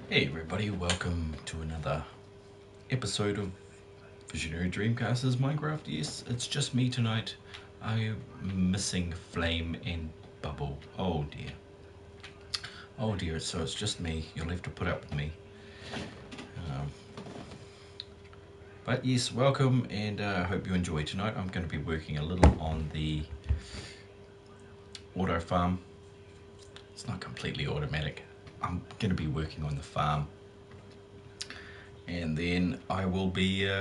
Hey everybody, welcome to another episode of Visionary Dreamcasters Minecraft. Yes, it's just me tonight. I'm missing Flame and Bubble. Oh dear. Oh dear, so it's just me. You'll have to put up with me. But yes, welcome, and I hope you enjoy tonight. I'm going to be working a little on the auto farm. It's not completely automatic. I'm going to be working on the farm. And then I will be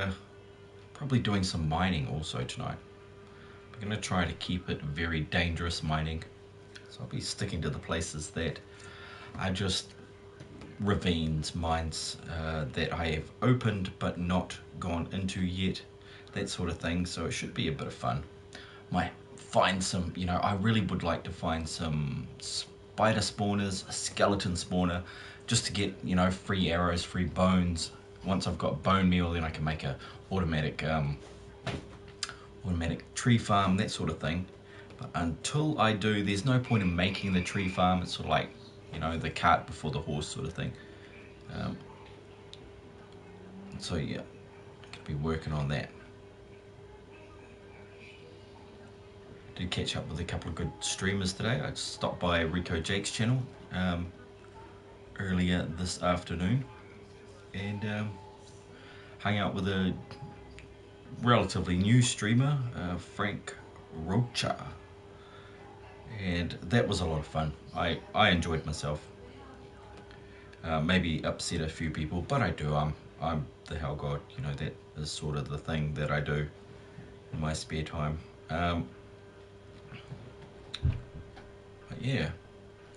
probably doing some mining also tonight. I'm going to try to keep it very dangerous mining. So I'll be sticking to the places that are just ravines, mines that I have opened but not gone into yet. That sort of thing. So it should be a bit of fun. Might find some, I really would like to find some spider spawners, a skeleton spawner, just to get, free arrows, free bones. Once I've got bone meal, then I can make a automatic tree farm, that sort of thing. But until I do, there's no point in making the tree farm. It's sort of like, the cart before the horse sort of thing. So yeah, could be working on that. Did catch up with a couple of good streamers today. I stopped by Rico Jake's channel earlier this afternoon and hung out with a relatively new streamer, Frank Rocha, and that was a lot of fun. I enjoyed myself. Maybe upset a few people, but I do. I'm the Hellgod. That is sort of the thing that I do in my spare time. But yeah,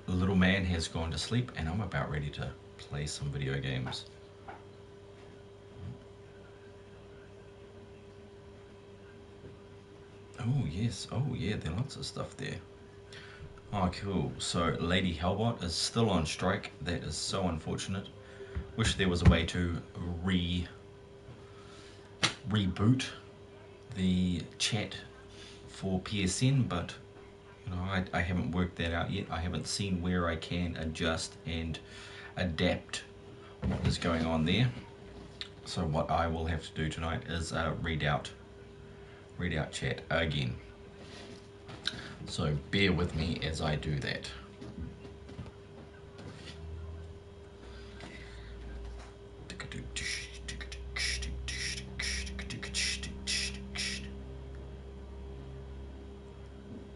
the little man has gone to sleep, and I'm about ready to play some video games. Oh yes, oh yeah, there are lots of stuff there. Oh cool, so Lady Hellbot is still on strike. That is so unfortunate. Wish there was a way to reboot the chat for PSN, but I haven't worked that out yet. I haven't seen where I can adjust and adapt what is going on there. So what I will have to do tonight is read out chat again. So bear with me as I do that.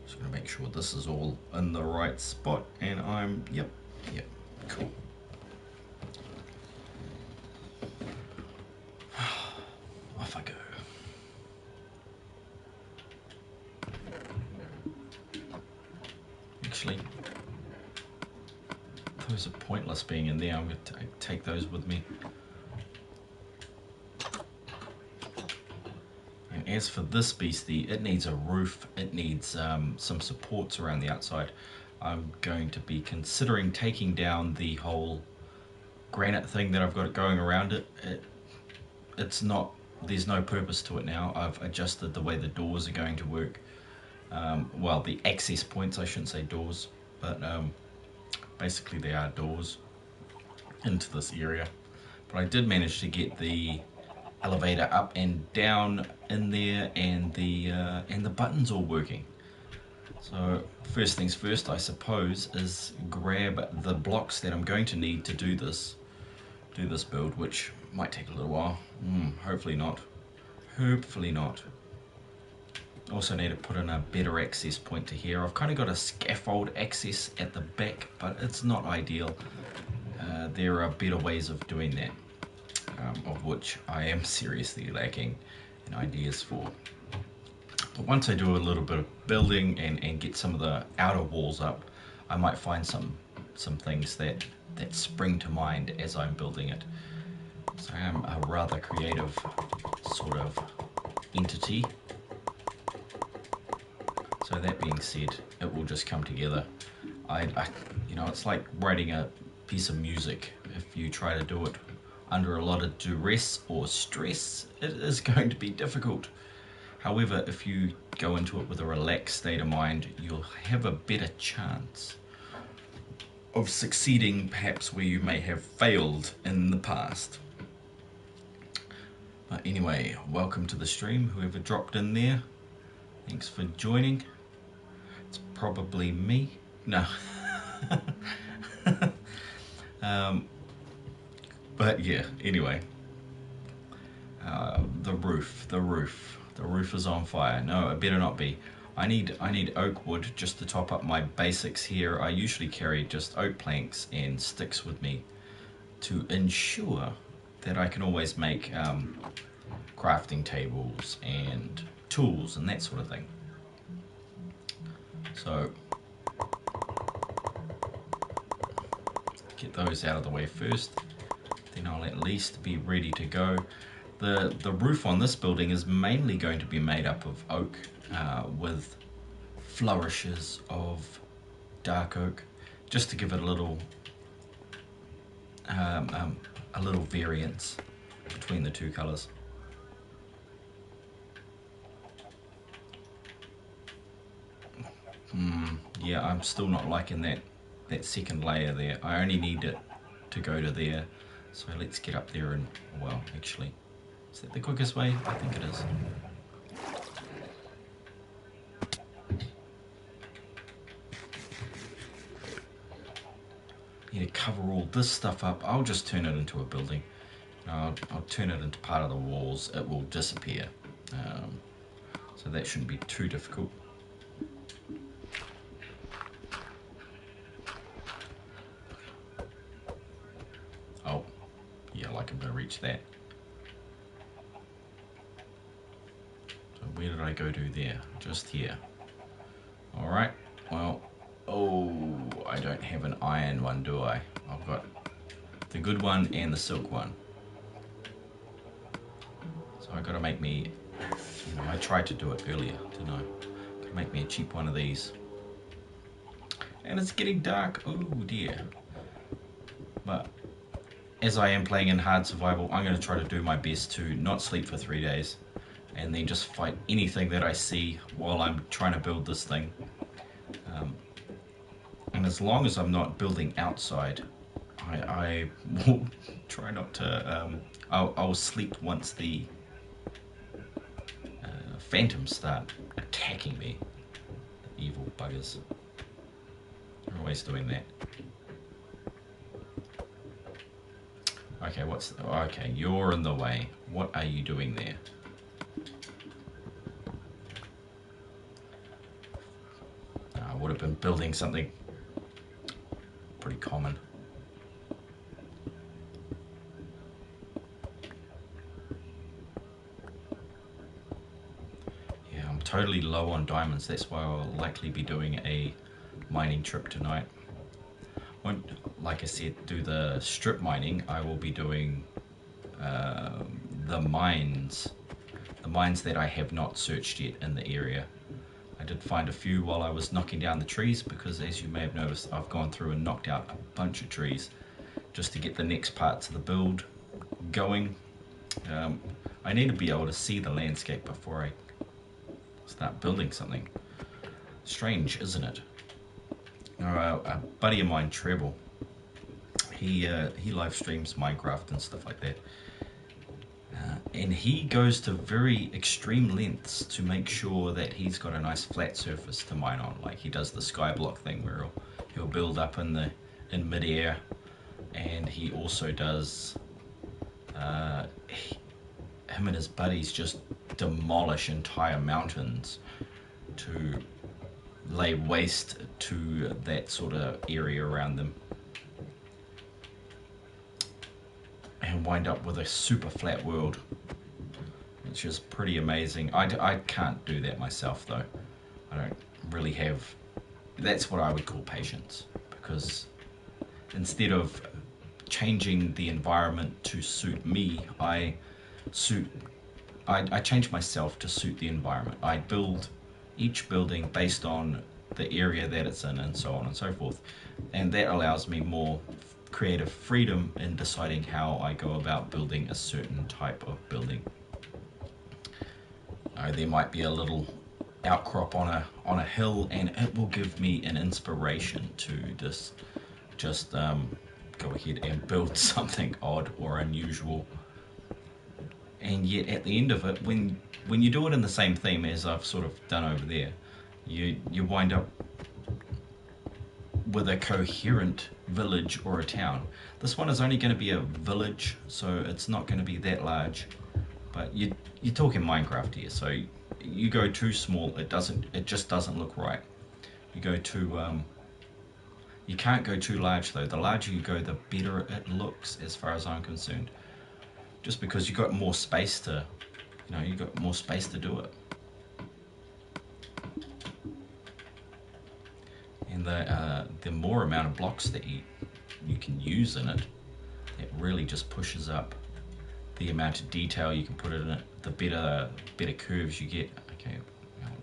Just gonna make sure this is all in the right spot, and yep, cool. Off I go. Actually, those are pointless being in there. I'm going to take those with me. And as for this beastie, it needs a roof. It needs some supports around the outside. I'm going to be considering taking down the whole granite thing that I've got going around it. It's not, there's no purpose to it now. I've adjusted the way the doors are going to work. Well, the access points, I shouldn't say doors, but basically they are doors into this area. But I did manage to get the elevator up and down in there, and the buttons all working. So first things first, I suppose, is grab the blocks that I'm going to need to do this build, which might take a little while. Hopefully not. Hopefully not. Also need to put in a better access point to here. I've kind of got a scaffold access at the back, but it's not ideal. There are better ways of doing that, of which I am seriously lacking in ideas for. But once I do a little bit of building and get some of the outer walls up, I might find some things that spring to mind as I'm building it. So I am a rather creative sort of entity. So that being said, it will just come together. It's like writing a piece of music. If you try to do it under a lot of duress or stress, it is going to be difficult. However, if you go into it with a relaxed state of mind, you'll have a better chance. of succeeding perhaps where you may have failed in the past. But anyway, welcome to the stream, whoever dropped in there. Thanks for joining. It's probably me. No. But yeah, anyway. The roof is on fire. No, it better not be. I need oak wood just to top up my basics here. I usually carry just oak planks and sticks with me to ensure that I can always make crafting tables and tools and that sort of thing. So get those out of the way first, then I'll at least be ready to go. The roof on this building is mainly going to be made up of oak with flourishes of dark oak, just to give it a little variance between the two colours. Yeah, I'm still not liking that second layer there. I only need it to go to there, so let's get up there and, well, actually, is that the quickest way? I think it is. Need to cover all this stuff up. I'll just turn it into a building. I'll turn it into part of the walls. It will disappear. So that shouldn't be too difficult. Oh, yeah, like I'm going to reach that. So where did I go to there? Just here. Alright, well, oh, I don't have an iron one, do I? I've got the good one and the silk one. So I got to make me, I tried to do it earlier, didn't I? Got to make me a cheap one of these. And it's getting dark, oh dear. But as I am playing in hard survival, I'm going to try to do my best to not sleep for 3 days and then just fight anything that I see while I'm trying to build this thing. And as long as I'm not building outside, I will try not to, I'll sleep once the phantoms start attacking me. The evil buggers. They're always doing that. Okay, okay, you're in the way. What are you doing there? I would have been building something pretty common. Yeah, I'm totally low on diamonds. That's why I'll likely be doing a mining trip tonight. Won't, like I said, do the strip mining. I will be doing the mines that I have not searched yet in the area. I did find a few while I was knocking down the trees, because as you may have noticed, I've gone through and knocked out a bunch of trees just to get the next parts of the build going. I need to be able to see the landscape before I start building something. Strange, isn't it? A buddy of mine, Treble, he live streams Minecraft and stuff like that, and he goes to very extreme lengths to make sure that he's got a nice flat surface to mine on. Like, he does the skyblock thing where he'll build up in midair, and he also does him and his buddies just demolish entire mountains to lay waste to that sort of area around them and wind up with a super flat world, which is pretty amazing. I can't do that myself though. I don't really have, that's what I would call patience, because instead of changing the environment to suit me, I change myself to suit the environment. I build each building based on the area that it's in, and so on and so forth, and that allows me more creative freedom in deciding how I go about building a certain type of building. There might be a little outcrop on a hill, and it will give me an inspiration to just just go ahead and build something odd or unusual. And yet at the end of it, when you do it in the same theme as I've sort of done over there, you wind up with a coherent village or a town. This one is only going to be a village, so it's not going to be that large. But you're talking Minecraft here, so you go too small, it just doesn't look right. You go too you can't go too large though. The larger you go, the better it looks, as far as I'm concerned. Just because you've got more space to, you've got more space to do it. And the more amount of blocks that you can use in it, it really just pushes up the amount of detail you can put in it, the better curves you get. Okay,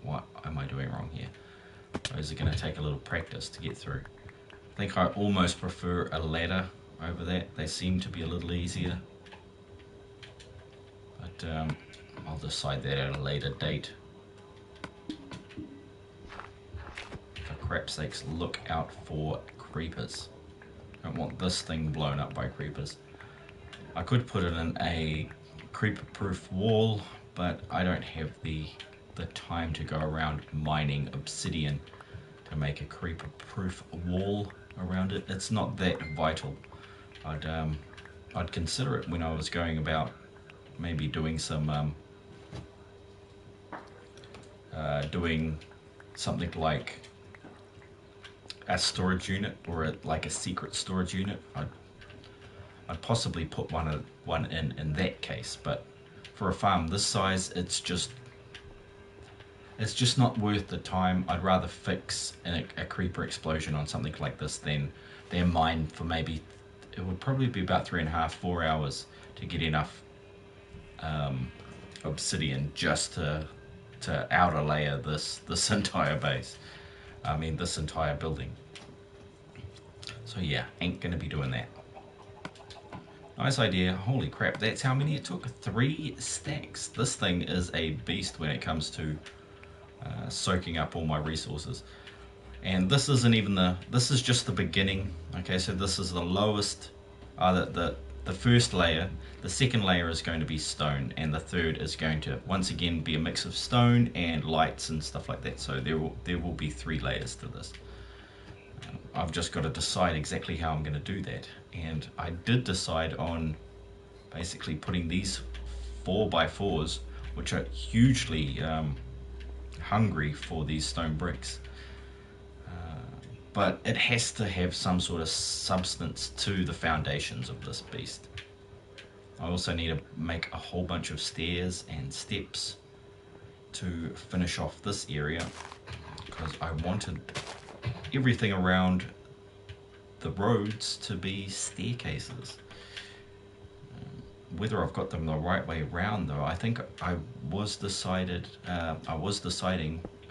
what am I doing wrong here? Those are going to take a little practice to get through. I think I almost prefer a ladder over that. They seem to be a little easier. But I'll decide that at a later date. For crap's sakes, look out for creepers. I don't want this thing blown up by creepers. I could put it in a creeper-proof wall, but I don't have the time to go around mining obsidian to make a creeper-proof wall around it. It's not that vital. I'd consider it when I was going about maybe doing some doing something like a storage unit or like a secret storage unit. I'd possibly put one in that case, but for a farm this size, it's just not worth the time. I'd rather fix a creeper explosion on something like this than mine for maybe, it would probably be about 3.5-4 hours to get enough obsidian just to outer layer this entire base. I mean, this entire building. So yeah, ain't gonna be doing that. Nice idea. Holy crap, that's how many it took? 3 stacks. This thing is a beast when it comes to soaking up all my resources. And this isn't even this is just the beginning. Okay, so this is the lowest, the first layer. The second layer is going to be stone, and the third is going to once again be a mix of stone and lights and stuff like that. So there will be 3 layers to this. I've just got to decide exactly how I'm going to do that. And I did decide on basically putting these 4x4s, which are hugely hungry for these stone bricks. But it has to have some sort of substance to the foundations of this beast. I also need to make a whole bunch of stairs and steps to finish off this area, because I wanted everything around the roads to be staircases. Whether I've got them the right way around though, I think I was deciding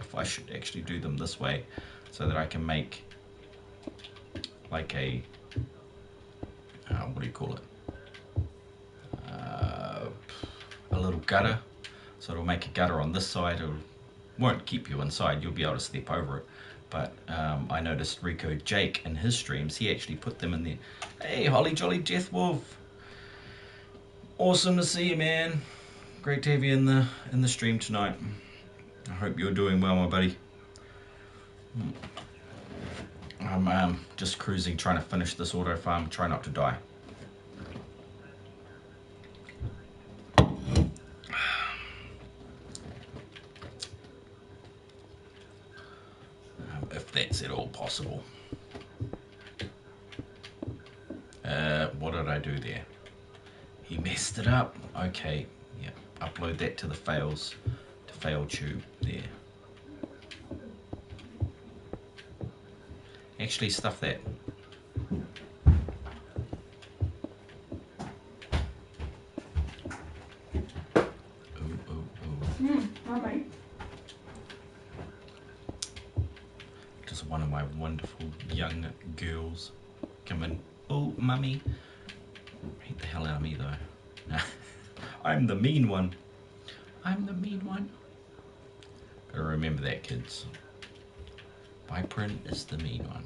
if I should actually do them this way, so that I can make like a what do you call it, a little gutter. So it'll make a gutter on this side. It won't keep you inside, you'll be able to step over it. But I noticed Rico Jake in his streams, he actually put them in there. Hey, Holly Jolly Death Wolf, awesome to see you, man. Great to have you in the stream tonight. I hope you're doing well, my buddy. I'm just cruising, trying to finish this auto farm, try not to die. If that's at all possible. What did I do there? He messed it up. Okay, yeah, upload that to the fail tube there. Actually, stuff that. Alright. Just one of my wonderful young girls come in. Oh, mummy. Hate the hell out of me though. I'm the mean one. I'm the mean one. Gotta remember that, kids. Vypran is the mean one.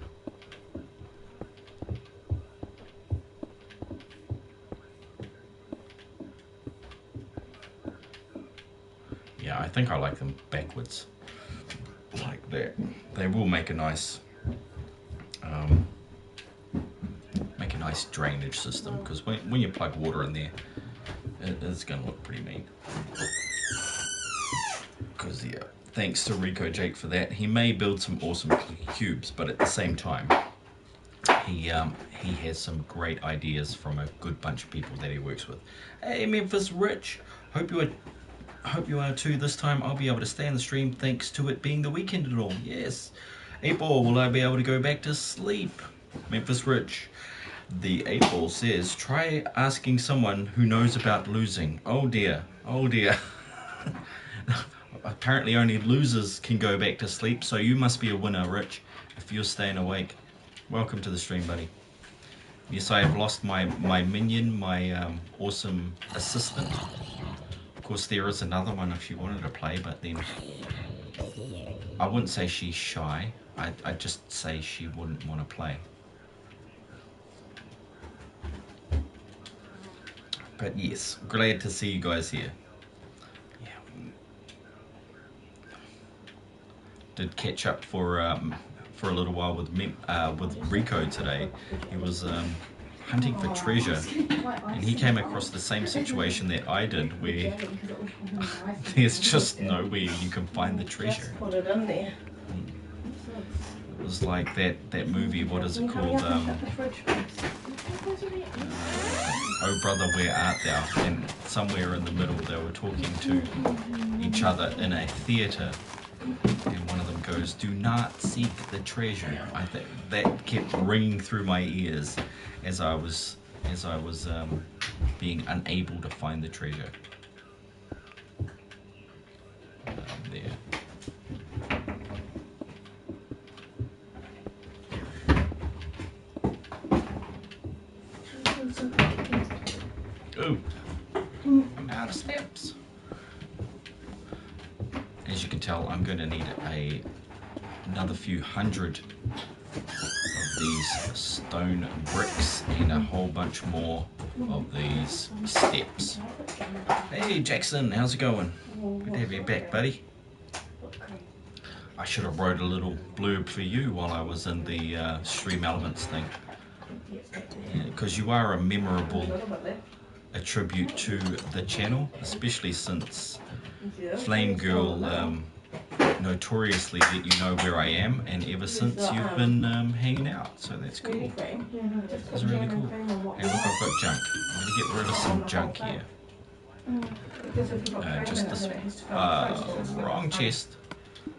Yeah, I think I like them backwards, like that. They will make a nice drainage system, because when you plug water in there, it's going to look pretty mean. Because yeah, thanks to Rico Jake for that. He may build some awesome cubes, but at the same time, he has some great ideas from a good bunch of people that he works with. Hey, Memphis Rich, hope you are too. This time I'll be able to stay on the stream thanks to it being the weekend and all. Yes. 8-Ball, will I be able to go back to sleep? Memphis Rich. The 8-Ball says, try asking someone who knows about losing. Oh dear, oh dear. Apparently only losers can go back to sleep, so you must be a winner, Rich, if you're staying awake. Welcome to the stream, buddy. Yes, I have lost my minion, my awesome assistant. Of course, there is another one if she wanted to play, but then I wouldn't say she's shy. I'd just say she wouldn't want to play. But yes, glad to see you guys here. Yeah. Did catch up for a little while with Rico today. He was hunting for treasure, and he came across the same situation that I did, where there's just nowhere you can find the treasure. Put it in there. It was like that movie. What is it called? Oh Brother, Where Art Thou? And somewhere in the middle they were talking to each other in a theatre, and one of them goes, "Do not seek the treasure." I think that kept ringing through my ears as I was being unable to find the treasure. There. Oh, I'm out of steps. As you can tell, I'm going to need another few hundred of these stone bricks and a whole bunch more of these steps. Hey Jackson, how's it going? Good to have you back, buddy. I should have wrote a little blurb for you while I was in the Stream Elements thing, because you are a memorable attribute to the channel, especially since Flame Girl notoriously let you know where I am, and ever since you've been hanging out, so that's cool. That's really cool. Hey, look, I've got junk. I'm going to get rid of some junk here. Just this wrong chest.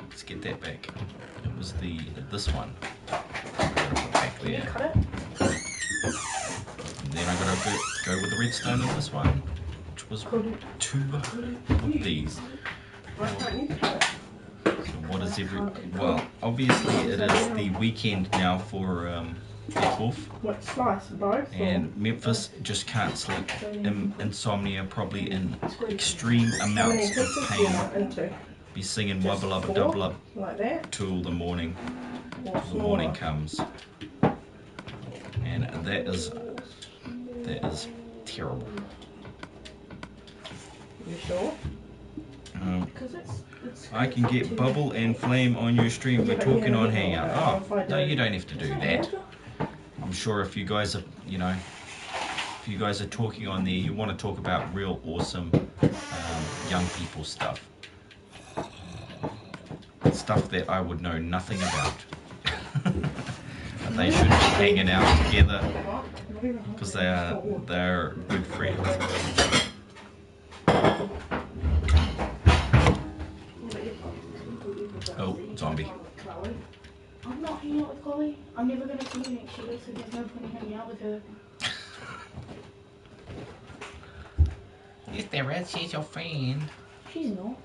Let's get that back. It was this one. I'm going to put back there. And then I'm going to go with the redstone in this one, which was 2 of these. So what is well, obviously it is the weekend now for F4, and Memphis just can't sleep. Insomnia, probably in extreme amounts of pain. Be singing wubba lubba double up till the morning. The morning comes, and that is terrible. You sure? I can get Bubble and Flame on your stream. We're talking on Hangout. Oh, no, you don't have to do that. I'm sure if you guys are, if you guys are talking on there, you want to talk about real awesome young people stuff. Stuff that I would know nothing about. But they should be hanging out together because they're good friends. Oh, zombie. I'm not hanging out with Chloe. I'm never going to see her next year, so there's no point in hanging out with her. Yes, there is. She's your friend. She's not.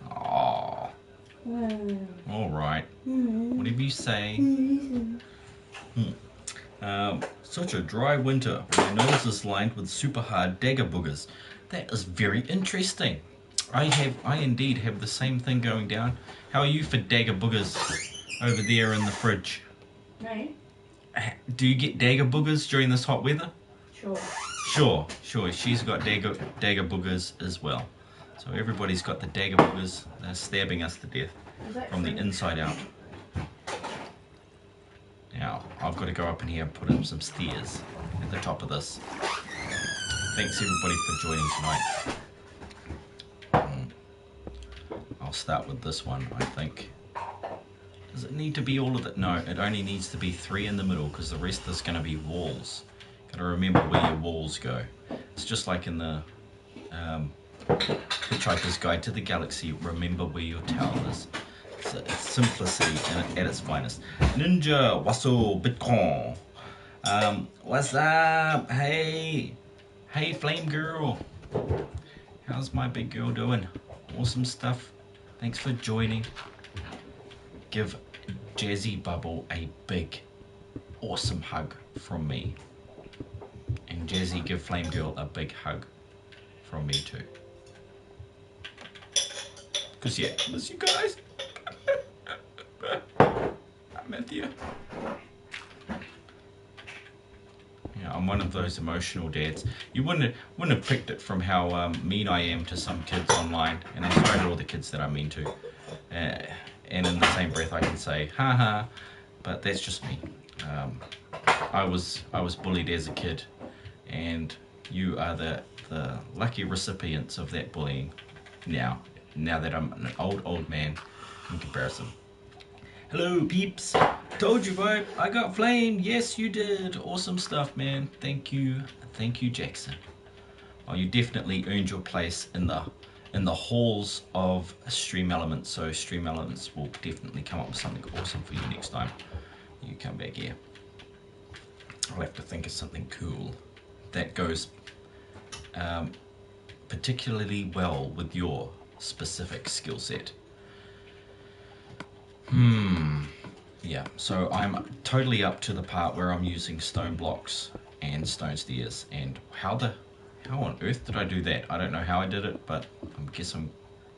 Aww. Alright. Whatever you say. Such a dry winter. My nose is lined with super hard dagger boogers. That is very interesting. I indeed have the same thing going down. How are you for dagger boogers over there in the fridge? No. Do you get dagger boogers during this hot weather? Sure. Sure. She's got dagger boogers as well. So everybody's got the dagger boogers. They're stabbing us to death from the inside out. Now, I've got to go up in here and put in some stairs at the top of this. Thanks everybody for joining tonight. I'll start with this one, I think. Does it need to be all of it? No, it only needs to be 3 in the middle because the rest is going to be walls. Got to remember where your walls go. It's just like in the Hitchhiker's Guide to the Galaxy. Remember where your tower is. It's simplicity at its finest. Ninja Wasso Bitcoin. What's up? Hey Flame Girl. How's my big girl doing? Awesome stuff. Thanks for joining. Give Jazzy Bubble a big, awesome hug from me. And Jazzy, give Flame Girl a big hug from me too. Because yeah, miss you guys. I'm with you. Yeah, I'm one of those emotional dads. You wouldn't have picked it from how mean I am to some kids online, and I'm sorry to all the kids that I'm mean to. And in the same breath, I can say, haha, but that's just me. I was bullied as a kid, and you are the lucky recipients of that bullying now that I'm an old man in comparison. Hello peeps, told you Vibe, I got flamed. Yes you did, awesome stuff man. Thank you Jackson. Well, you definitely earned your place in the halls of Stream Elements, so Stream Elements will definitely come up with something awesome for you next time you come back here. I'll have to think of something cool that goes particularly well with your specific skill set. Yeah, so I'm totally up to the part where I'm using stone blocks and stone stairs, and how on earth did I do that? I don't know how I did it, but I guess I'm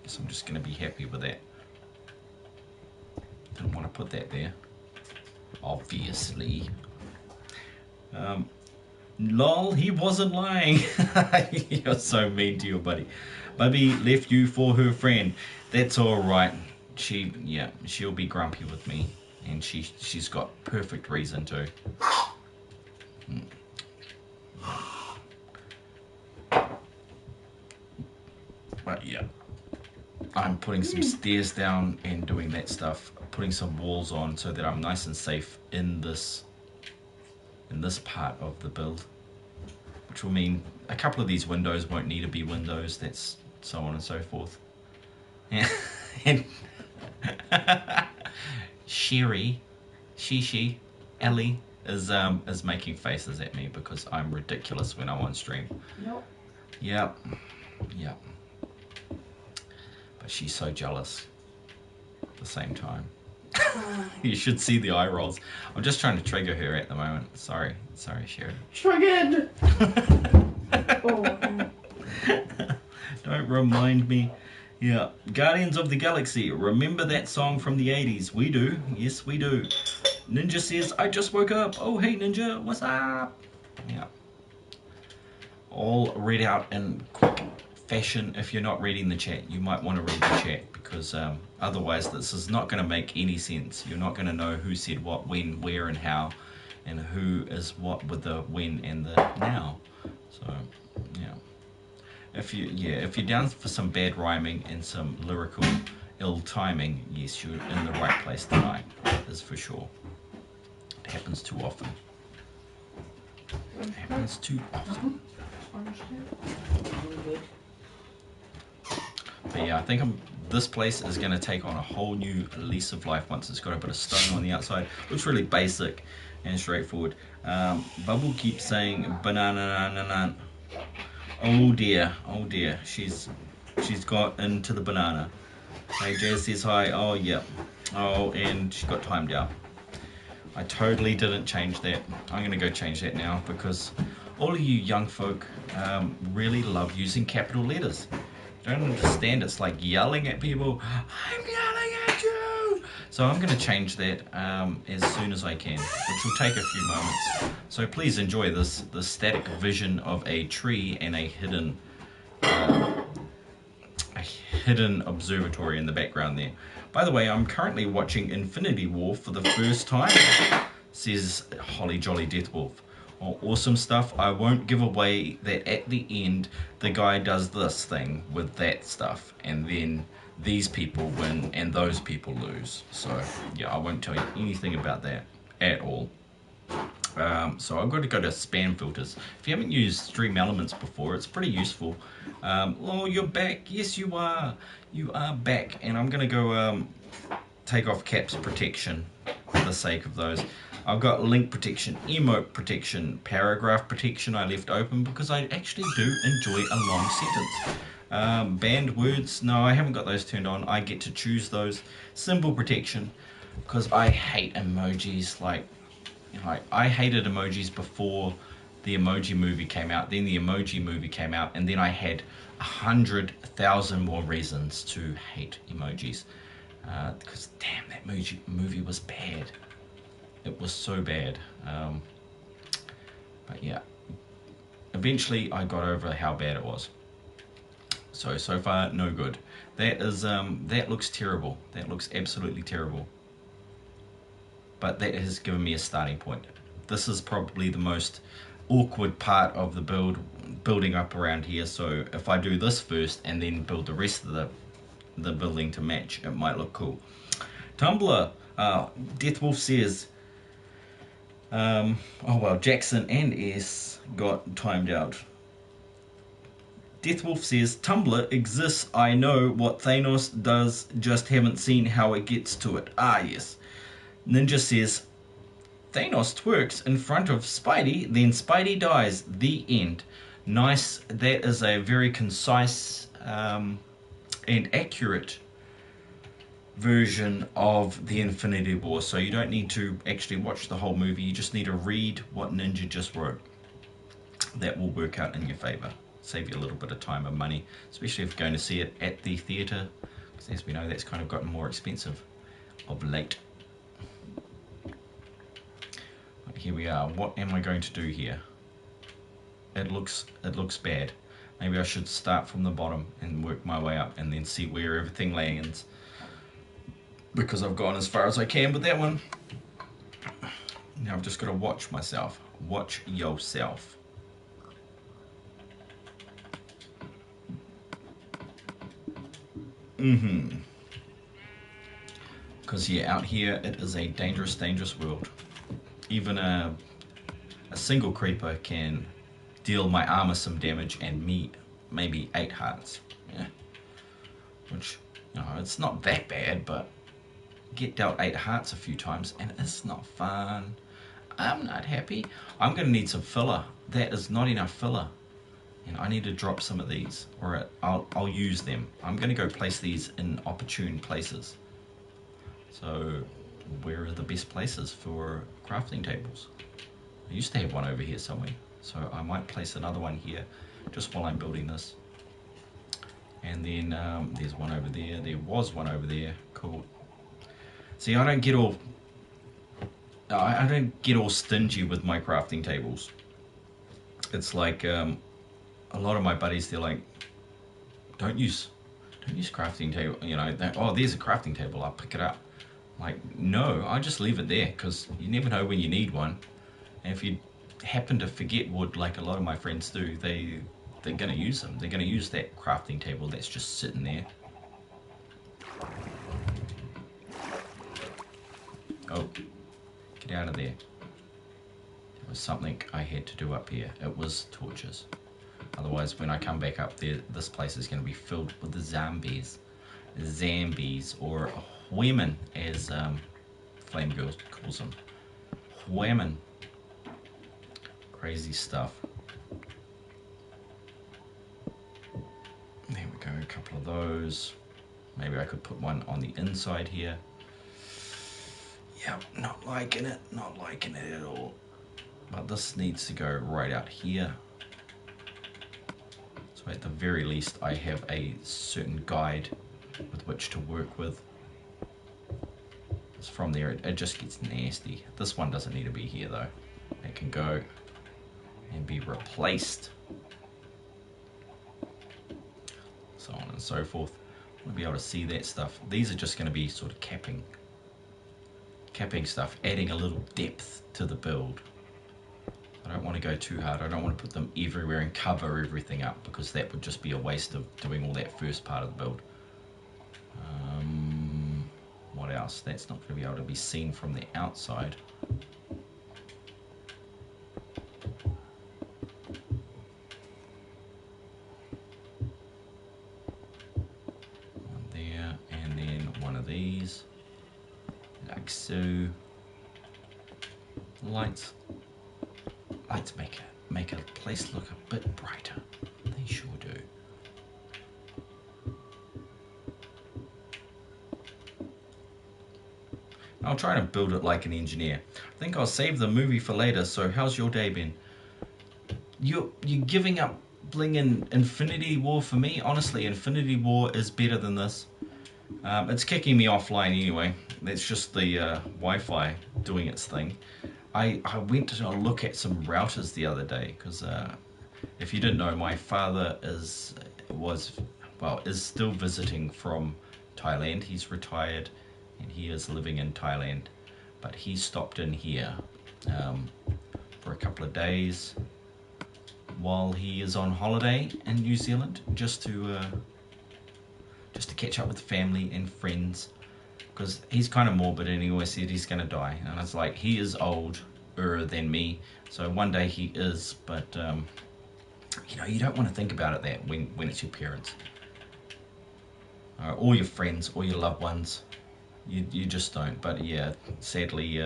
just gonna be happy with that. Didn't want to put that there, obviously. Lol, he wasn't lying. You're so mean to your buddy. Bubby left you for her friend. That's all right. She'll be grumpy with me, and she's got perfect reason to. But yeah, I'm putting some stairs down and doing that stuff, putting some walls on so that I'm nice and safe in this part of the build, which will mean a couple of these windows won't need to be windows. That's so on and so forth. And Shishi, Ellie is making faces at me because I'm ridiculous when I'm on stream. Nope. Yep. But she's so jealous at the same time. You should see the eye rolls. I'm just trying to trigger her at the moment. Sorry, Sherry. Triggered! Don't remind me. Yeah, Guardians of the Galaxy. Remember that song from the 80s? We do. Yes, we do. Ninja says, I just woke up. Oh, hey, Ninja. What's up? Yeah. All read out in quick fashion. If you're not reading the chat, you might want to read the chat, because otherwise this is not going to make any sense. You're not going to know who said what, when, where, and how, and who is what with the when and the now. So, yeah. If you're down for some bad rhyming and some lyrical ill timing, yes, you're in the right place tonight. That is for sure. It happens too often. It happens too often. But yeah, I think this place is going to take on a whole new lease of life once it's got a bit of stone on the outside. Looks really basic and straightforward. Bubble keeps saying banana. Oh dear, she's got into the banana. Hey, Jazz says hi. Oh yeah. Oh, and she got timed out. I totally didn't change that. I'm gonna go change that now, because all of you young folk really love using capital letters. Don't understand, it's like yelling at people. I'm yelling at you! So I'm going to change that as soon as I can, which will take a few moments. So please enjoy the static vision of a tree and a hidden hidden observatory in the background there. By the way, I'm currently watching Infinity War for the first time, says Holly Jolly Deathwolf. Oh, awesome stuff. I won't give away that at the end the guy does this thing with that stuff, and then these people win and those people lose. So yeah, I won't tell you anything about that at all. So I've got to go to spam filters. If you haven't used Stream Elements before, it's pretty useful. Oh, you're back. Yes, you are. You are back. And I'm going to go take off caps protection for the sake of those. I've got link protection, emote protection, paragraph protection I left open because I actually do enjoy a long sentence. Banned words, no, I haven't got those turned on. I get to choose those. Symbol protection, because I hate emojis. Like, I hated emojis before the Emoji Movie came out. Then the Emoji Movie came out, and then I had 100,000 more reasons to hate emojis. Because damn, that movie was bad. It was so bad. But yeah, eventually I got over how bad it was. So far, no good. That is that looks terrible. That looks absolutely terrible. But that has given me a starting point. This is probably the most awkward part of the building up around here. So if I do this first and then build the rest of the building to match, it might look cool. Tumblr, Deathwolf says, oh well, Jackson and S got timed out. Deathwolf says, Tumblr exists, I know what Thanos does, just haven't seen how it gets to it. Ah yes. Ninja says, Thanos twerks in front of Spidey, then Spidey dies. The end. Nice. That is a very concise and accurate version of the Infinity War. So you don't need to actually watch the whole movie. You just need to read what Ninja just wrote. That will work out in your favor. Save you a little bit of time and money, especially if you're going to see it at the theatre. Because as we know, that's kind of gotten more expensive of late. Here we are. What am I going to do here? It looks bad. Maybe I should start from the bottom and work my way up and then see where everything lands. Because I've gone as far as I can with that one. Now I've just got to watch myself. Watch yourself. Because yeah, out here it is a dangerous, dangerous world. Even a single creeper can deal my armor some damage and me maybe 8 hearts. Yeah. Which, you know, it's not that bad, but get dealt 8 hearts a few times and it's not fun. I'm not happy. I'm going to need some filler. That is not enough filler. And I need to drop some of these, or I'll use them. I'm going to go place these in opportune places. So where are the best places for crafting tables? I used to have one over here somewhere, so I might place another one here just while I'm building this. And then there's one over there. There was one over there. Cool. See, I don't get all stingy with my crafting tables. It's like a lot of my buddies, they're like, don't use crafting table. You know, oh, there's a crafting table. I'll pick it up. Like, no, I just leave it there because you never know when you need one. And if you happen to forget wood, like a lot of my friends do, they're going to use them. They're going to use that crafting table that's just sitting there. Oh, get out of there. There was something I had to do up here. It was torches. Otherwise, when I come back up there, this place is going to be filled with the zombies. Zambies, or women, as Flame Girl calls them. Women. Crazy stuff. There we go, a couple of those. Maybe I could put one on the inside here. Yep, not liking it at all. But this needs to go right out here. So at the very least, I have a certain guide with which to work with. It's from there, it just gets nasty. This one doesn't need to be here though. It can go and be replaced. So on and so forth. want to be able to see that stuff. These are just going to be sort of capping stuff, adding a little depth to the build. I don't want to go too hard. I don't want to put them everywhere and cover everything up, because that would just be a waste of doing all that first part of the build. What else? That's not going to be able to be seen from the outside. One there, and then one of these, like so. Lights make a place look a bit brighter. They sure do. I'll try to build it like an engineer. I think I'll save the movie for later. So how's your day been? You're giving up bling in Infinity War for me? Honestly, Infinity War is better than this. It's kicking me offline anyway. That's just the Wi-Fi doing its thing. I went to look at some routers the other day because if you didn't know, my father is still visiting from Thailand. He's retired and he is living in Thailand, but he stopped in here for a couple of days while he is on holiday in New Zealand, just to catch up with family and friends, because he's kind of morbid and he always said he's going to die, and it's like, he is older than me, so one day he is, but you don't want to think about it that when it's your parents or your friends or your loved ones. You just don't. But yeah, sadly,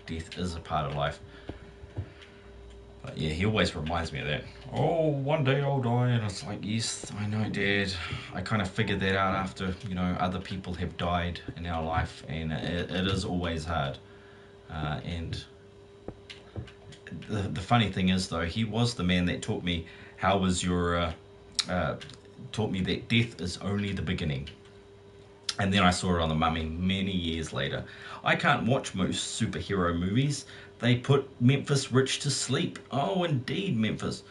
death is a part of life. But yeah, he always reminds me of that. Oh, one day I'll die, and it's like, yes, I know, Dad. I kind of figured that out after, other people have died in our life, and it is always hard. And the funny thing is, though, he was the man that taught me taught me that death is only the beginning. And then I saw it on The Mummy many years later. I can't watch most superhero movies. They put Memphis Rich to sleep. Oh, indeed, Memphis.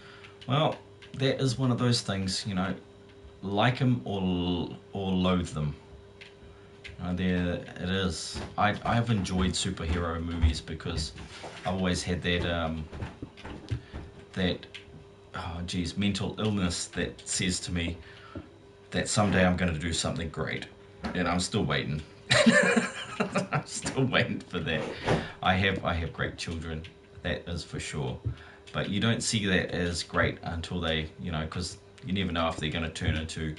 Well, that is one of those things, like them or loathe them. There it is. I've enjoyed superhero movies because I've always had that mental illness that says to me that someday I'm going to do something great. And I'm still waiting. I'm still waiting for that. I have great children, that is for sure. But you don't see that as great until they, because you never know if they're going to turn into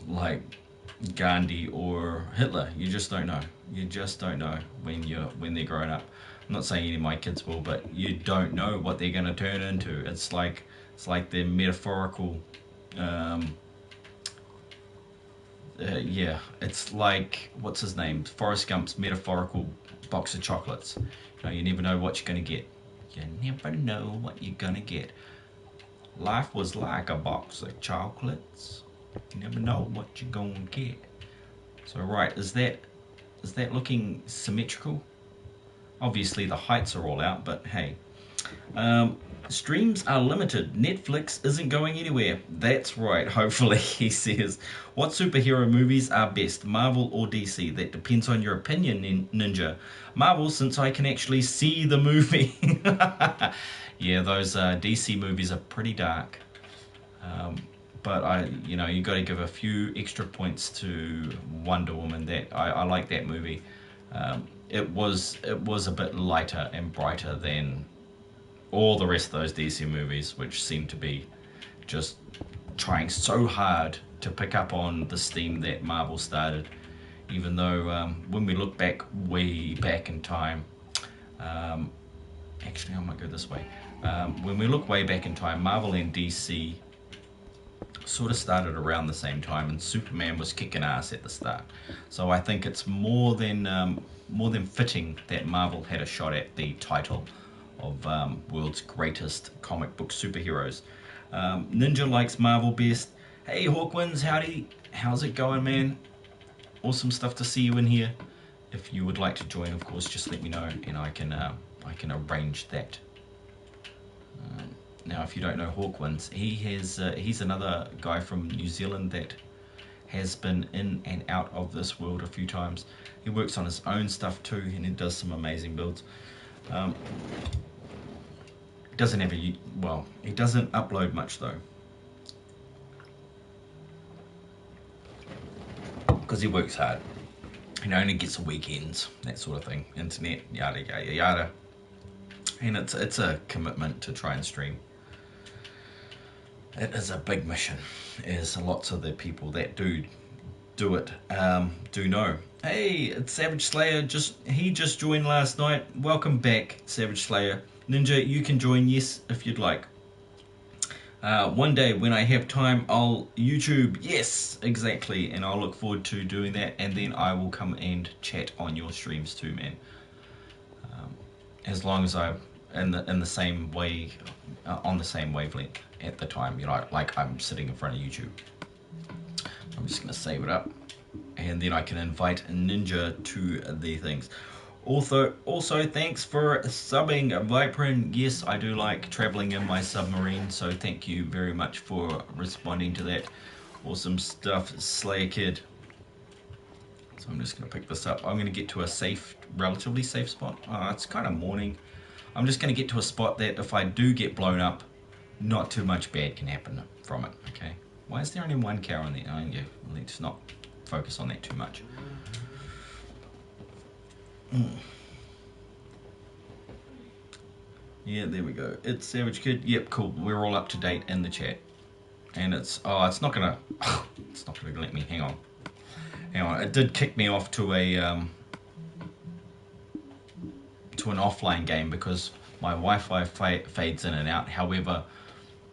like Gandhi or Hitler. You just don't know. You just don't know when they're grown up. I'm not saying any of my kids will, but you don't know what they're going to turn into. It's like the metaphorical. It's like, what's his name? Forrest Gump's metaphorical box of chocolates. You never know what you're going to get. You never know what you're going to get. Life was like a box of chocolates. You never know what you're going to get. So, right, is that looking symmetrical? Obviously, the heights are all out, but hey. Streams are limited. Netflix isn't going anywhere. That's right, hopefully, he says. What superhero movies are best, Marvel or DC? That depends on your opinion, Ninja. Marvel, since I can actually see the movie. Yeah, those DC movies are pretty dark. But you got to give a few extra points to Wonder Woman. That I like that movie. It was a bit lighter and brighter than all the rest of those DC movies, which seem to be just trying so hard to pick up on the steam that Marvel started. Even though when we look way back in time, actually I might go this way. When we look way back in time, Marvel and DC sort of started around the same time, and Superman was kicking ass at the start. So I think it's more than fitting that Marvel had a shot at the title of world's greatest comic book superheroes. Ninja likes Marvel best. Hey Hawkwinds, how's it going, man? Awesome stuff to see you in here. If you would like to join, of course, just let me know and I can arrange that. Now, if you don't know Hawkwinds, he's another guy from New Zealand that has been in and out of this world a few times. He works on his own stuff too, and he does some amazing builds. Doesn't ever, well, he doesn't upload much though, because he works hard. He only gets weekends, that sort of thing, internet, yada yada yada, and it's a commitment to try and stream. It is a big mission, as lots of the people that do it do know. Hey, it's Savage Slayer. He just joined last night. Welcome back, Savage Slayer. Ninja, you can join, yes, if you'd like. One day when I have time, I'll YouTube. Yes, exactly, and I'll look forward to doing that. And then I will come and chat on your streams too, man. As long as I'm in the same way, on the same wavelength at the time, you know, like I'm sitting in front of YouTube. I'm just gonna save it up, and then I can invite Ninja to the things. Also, thanks for subbing, Vypran. Yes, I do like traveling in my submarine, so thank you very much for responding to that. Awesome stuff, Slayer Kid. So I'm just gonna pick this up. I'm gonna get to a safe, relatively safe spot. It's kind of morning. I'm just gonna get to a spot that if I do get blown up, not too much bad can happen from it, okay? Why is there only one cow in there? Oh, yeah, let's not focus on that too much. Yeah, there we go. It's Savage Kid. Yep, cool. We're all up to date in the chat. And it's not gonna let me, hang on. It did kick me off to an offline game because my Wi-Fi fades in and out. However,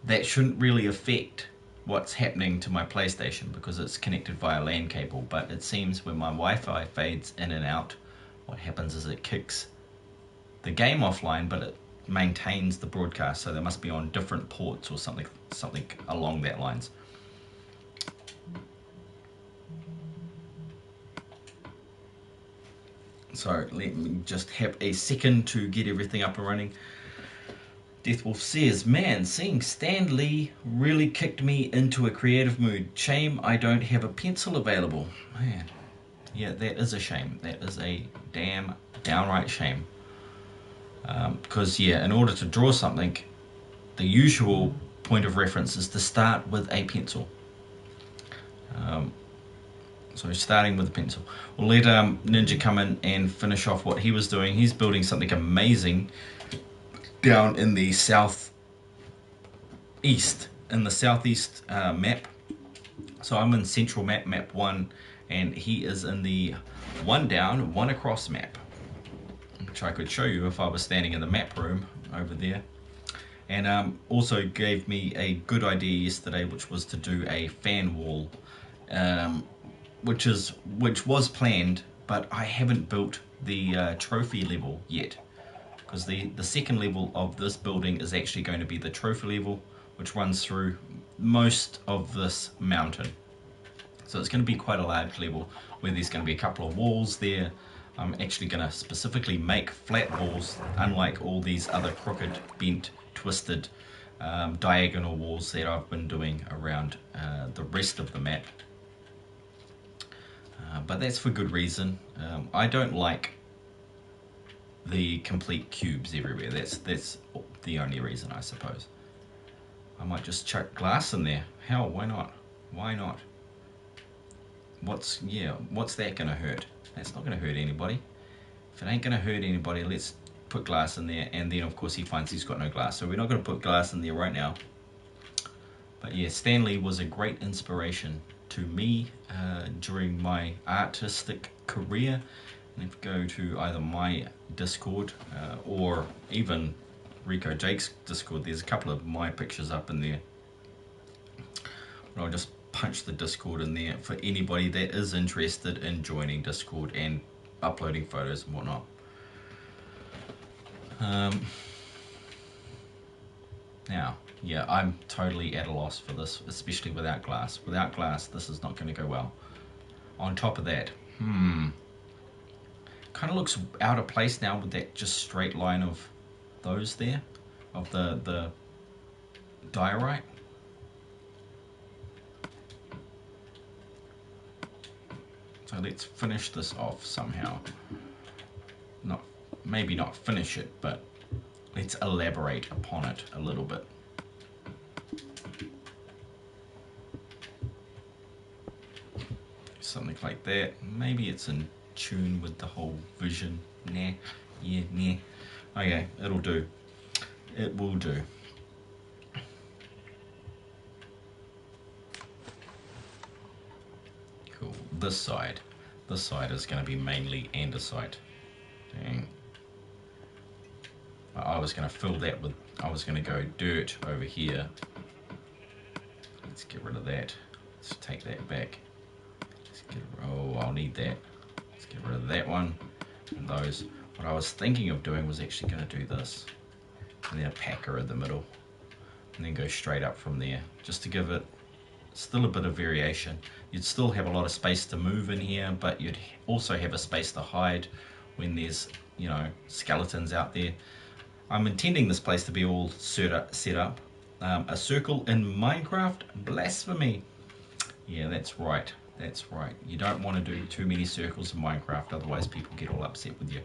that shouldn't really affect what's happening to my PlayStation because it's connected via LAN cable. But it seems when my Wi-Fi fades in and out, what happens is it kicks the game offline, but it maintains the broadcast. So they must be on different ports or something along that lines. So let me just have a second to get everything up and running. Deathwolf says, man, seeing Stan Lee really kicked me into a creative mood. Shame I don't have a pencil available. Man, yeah, that is a shame. That is a damn downright shame. Because, yeah, in order to draw something, the usual point of reference is to start with a pencil. So starting with a pencil. We'll let Ninja come in and finish off what he was doing. He's building something amazing down in the southeast, map. So I'm in central map 1, and he is in the 1 down, 1 across map, which I could show you if I was standing in the map room over there. And also gave me a good idea yesterday, which was to do a fan wall, which was planned, but I haven't built the trophy level yet, because the second level of this building is actually going to be the trophy level, which runs through most of this mountain. So it's going to be quite a large level where there's going to be a couple of walls there. I'm actually going to specifically make flat walls, unlike all these other crooked, bent, twisted, diagonal walls that I've been doing around the rest of the map. But that's for good reason. I don't like the complete cubes everywhere. That's the only reason, I suppose. I might just chuck glass in there. Hell, why not? Why not? What's that gonna hurt? That's not gonna hurt anybody. If it ain't gonna hurt anybody, let's put glass in there. And then of course he finds he's got no glass, so we're not gonna put glass in there right now. But yeah, Stan Lee was a great inspiration to me during my artistic career. And if you go to either my Discord or even Rico Jake's Discord, there's a couple of my pictures up in there. But I'll just punch the Discord in there for anybody that is interested in joining Discord and uploading photos and whatnot. Now, yeah, I'm totally at a loss for this, especially without glass. Without glass, this is not going to go well. On top of that, kind of looks out of place now with that just straight line of those there, of the diorite. So let's finish this off somehow. Maybe not finish it, but let's elaborate upon it a little bit. Something like that. Maybe it's in tune with the whole vision. Nah. Yeah, nah. Okay, it'll do. It will do. Cool. This side is going to be mainly andesite. Dang. I was going to fill that with, I was going to go dirt over here. Let's get rid of that. Let's take that back. Oh, I'll need that. Let's get rid of that one and those. What I was thinking of doing was actually going to do this, and then a packer in the middle, and then go straight up from there, just to give it still a bit of variation. You'd still have a lot of space to move in here, but you'd also have a space to hide when there's, you know, skeletons out there. I'm intending this place to be all set up. A circle in Minecraft? Blasphemy. Yeah, that's right. That's right. You don't want to do too many circles in Minecraft, otherwise people get all upset with you.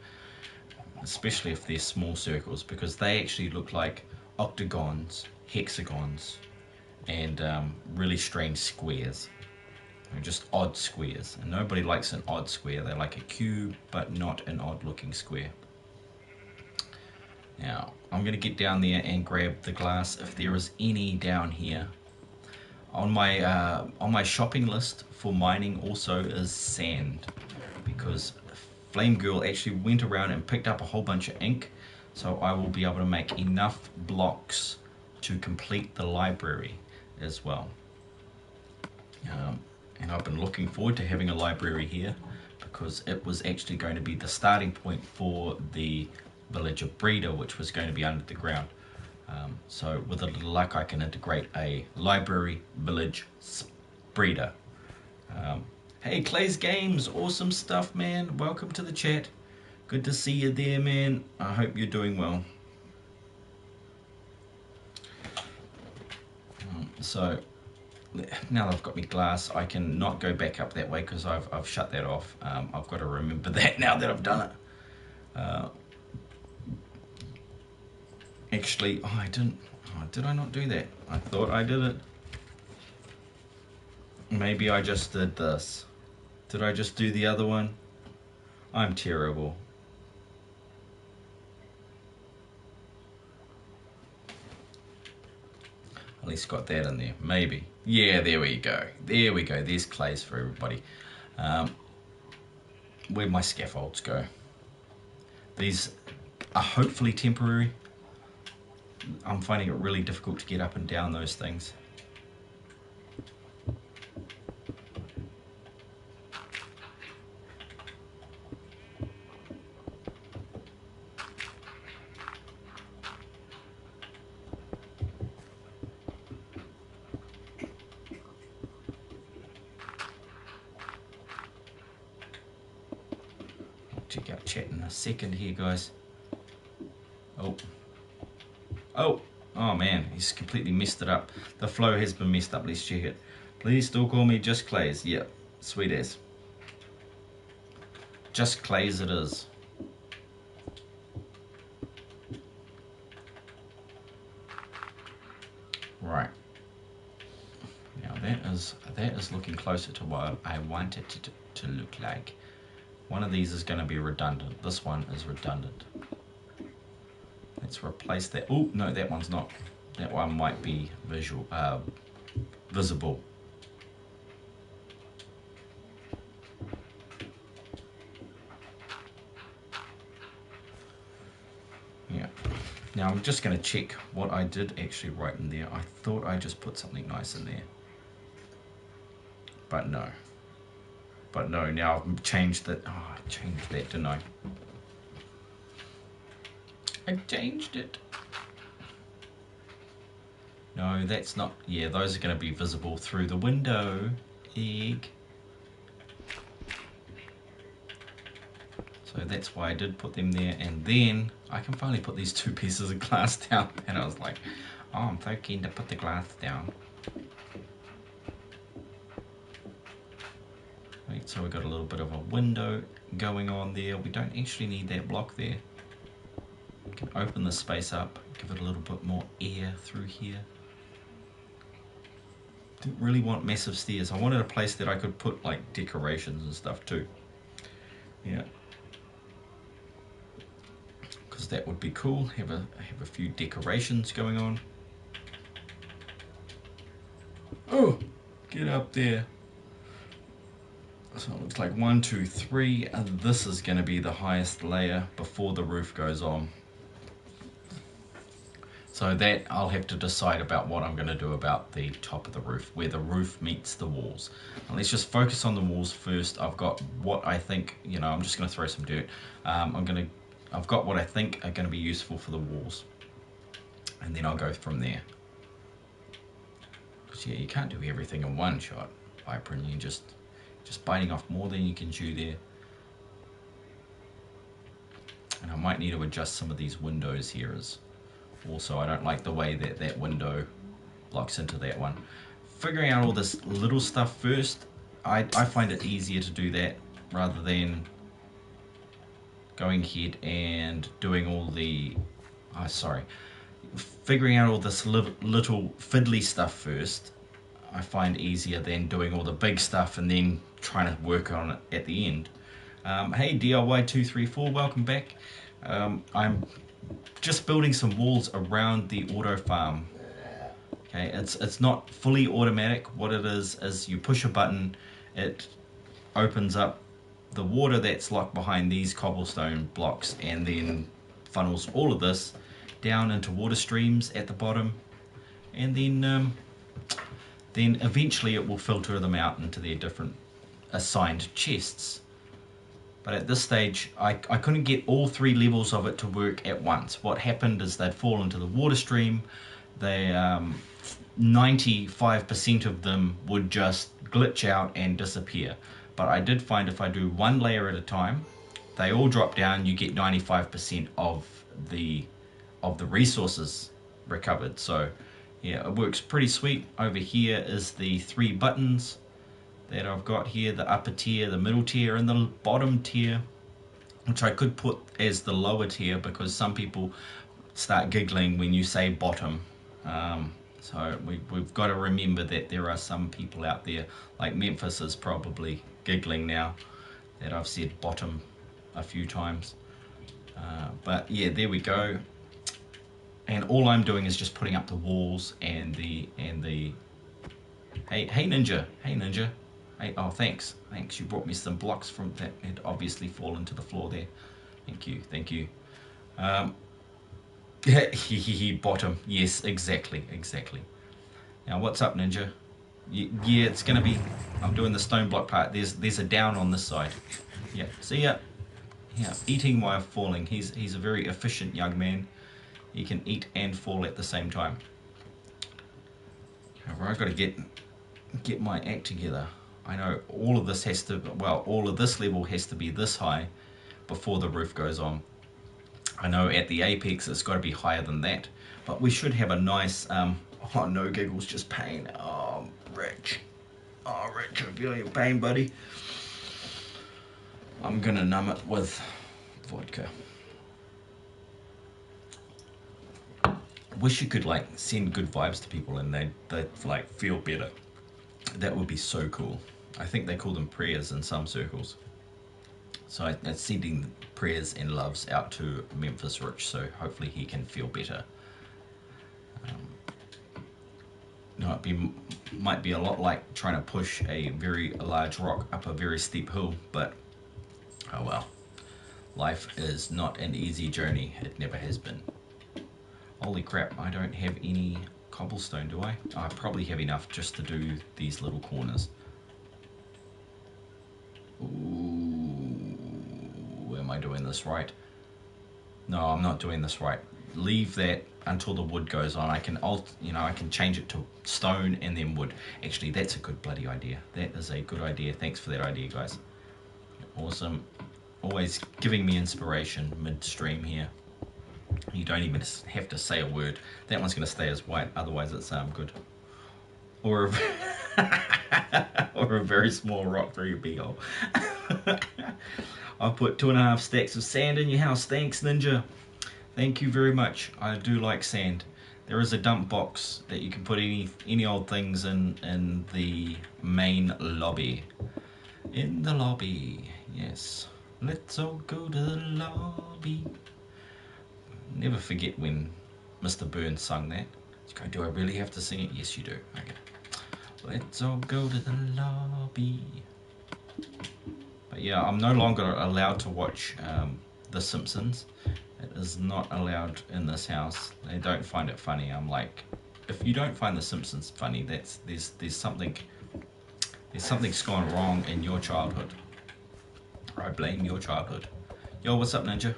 Especially if they're small circles, because they actually look like octagons, hexagons, and really strange squares. They're just odd squares. And nobody likes an odd square. They like a cube, but not an odd looking square. Now, I'm going to get down there and grab the glass if there is any down here. On my shopping list for mining also is sand, because Flame Girl actually went around and picked up a whole bunch of ink, so I will be able to make enough blocks to complete the library as well. And I've been looking forward to having a library here, because it was actually going to be the starting point for the village of Breeder, which was going to be under the ground. So with a little luck I can integrate a library, village, breeder. Hey, Clay's Games, awesome stuff, man. Welcome to the chat. Good to see you there, man. I hope you're doing well. So now that I've got my glass, I can not go back up that way because I've shut that off. I've got to remember that now that I've done it. Actually, oh, I didn't. Oh, did I not do that? I thought I did it. Maybe I just did this. Did I just do the other one? I'm terrible. At least got that in there. Maybe. Yeah, there we go. There we go. There's clays for everybody. Where'd my scaffolds go? These are hopefully temporary. I'm finding it really difficult to get up and down those things. I'll check out chat in a second here, guys. Oh man, he's completely messed it up. The flow has been messed up. Let's check it. Please still call me Just Clays. Yep, sweet as. Just Clays it is. Right. Now that is looking closer to what I want it to look like. One of these is going to be redundant. This one is redundant. Let's replace that. Oh, no, that one's not. That one might be visible. Yeah. Now I'm just going to check what I did actually write in there. I thought I just put something nice in there. But no. But no, now I've changed that. Oh, I changed that, didn't I? I changed it. No, that's not. Yeah, those are going to be visible through the window. Egg. So that's why I did put them there. And then I can finally put these two pieces of glass down. And I was like, oh, I'm so keen to put the glass down. Wait, So we've got a little bit of a window going on there. We don't actually need that block there. We can open the space up, give it a little bit more air through here. Didn't really want massive stairs. I wanted a place that I could put like decorations and stuff too. Yeah. Because that would be cool. Have a few decorations going on. Oh, get up there. So it looks like 1, 2, 3, and this is going to be the highest layer before the roof goes on. So that I'll have to decide about what I'm going to do about the top of the roof, where the roof meets the walls. And let's just focus on the walls first. I've got what I think, you know, I'm just going to throw some dirt. I've got what I think are going to be useful for the walls, and then I'll go from there. Because yeah, you can't do everything in one shot, Vypran. You're just biting off more than you can chew there. And I might need to adjust some of these windows here as also. I don't like the way that that window blocks into that one. Figuring out all this little stuff first, I find it easier to do that rather than going ahead and doing all the figuring out all this little fiddly stuff first. I find easier than doing all the big stuff and then trying to work on it at the end. Hey DIY234, welcome back. I'm just building some walls around the auto farm. Okay, it's not fully automatic. What it is you push a button, it opens up the water that's locked behind these cobblestone blocks and then funnels all of this down into water streams at the bottom, and then eventually it will filter them out into their different assigned chests. But at this stage, I couldn't get all 3 levels of it to work at once. What happened is they'd fall into the water stream. 95% of them would just glitch out and disappear. But I did find if I do one layer at a time, they all drop down. You get 95% of the resources recovered. So yeah, it works pretty sweet. Over here is the 3 buttons that I've got here, the upper tier, the middle tier, and the bottom tier, which I could put as the lower tier because some people start giggling when you say bottom. So we've got to remember that there are some people out there, like Memphis is probably giggling now that I've said bottom a few times. But yeah, there we go. And all I'm doing is just putting up the walls and the hey Ninja, hey, oh thanks, you brought me some blocks from that had obviously fallen to the floor there. Thank you. Bottom, yes, exactly. Now what's up, Ninja? Yeah, it's gonna be, I'm doing the stone block part. There's a down on this side. Yeah, see ya. Yeah, eating while falling. He's a very efficient young man. He can eat and fall at the same time. However, I've got to get my act together. I know all of this all of this level has to be this high before the roof goes on. I know at the apex it's got to be higher than that, but we should have a nice, oh no giggles, just pain. Oh, Rich, I feel your pain, buddy. I'm gonna numb it with vodka. Wish you could like send good vibes to people and they'd like feel better. That would be so cool. I think they call them prayers in some circles. So I'm sending prayers and loves out to Memphis Rich, so hopefully he can feel better. No, might be a lot like trying to push a very large rock up a very steep hill, but oh well. Life is not an easy journey. It never has been. Holy crap, I don't have any cobblestone, do I? I probably have enough just to do these little corners. Ooh, am I doing this right? No, I'm not doing this right. Leave that until the wood goes on. I can I can change it to stone and then wood. Actually, that's a good bloody idea. That is a good idea. Thanks for that idea, guys. Awesome. Always giving me inspiration midstream here. You don't even have to say a word. That one's going to stay as white, otherwise it's good. Or Or a very small rock through your big hole. I've put 2.5 stacks of sand in your house. Thanks, Ninja. Thank you very much. I do like sand. There is a dump box that you can put any old things in the main lobby. In the lobby, yes. Let's all go to the lobby. Never forget when Mr. Burns sung that. Do I really have to sing it? Yes, you do. Okay. Let's all go to the lobby. But yeah, I'm no longer allowed to watch The Simpsons. It is not allowed in this house. They don't find it funny. I'm like, if you don't find The Simpsons funny, there's something's gone wrong in your childhood. I blame your childhood. Yo, what's up, Ninja?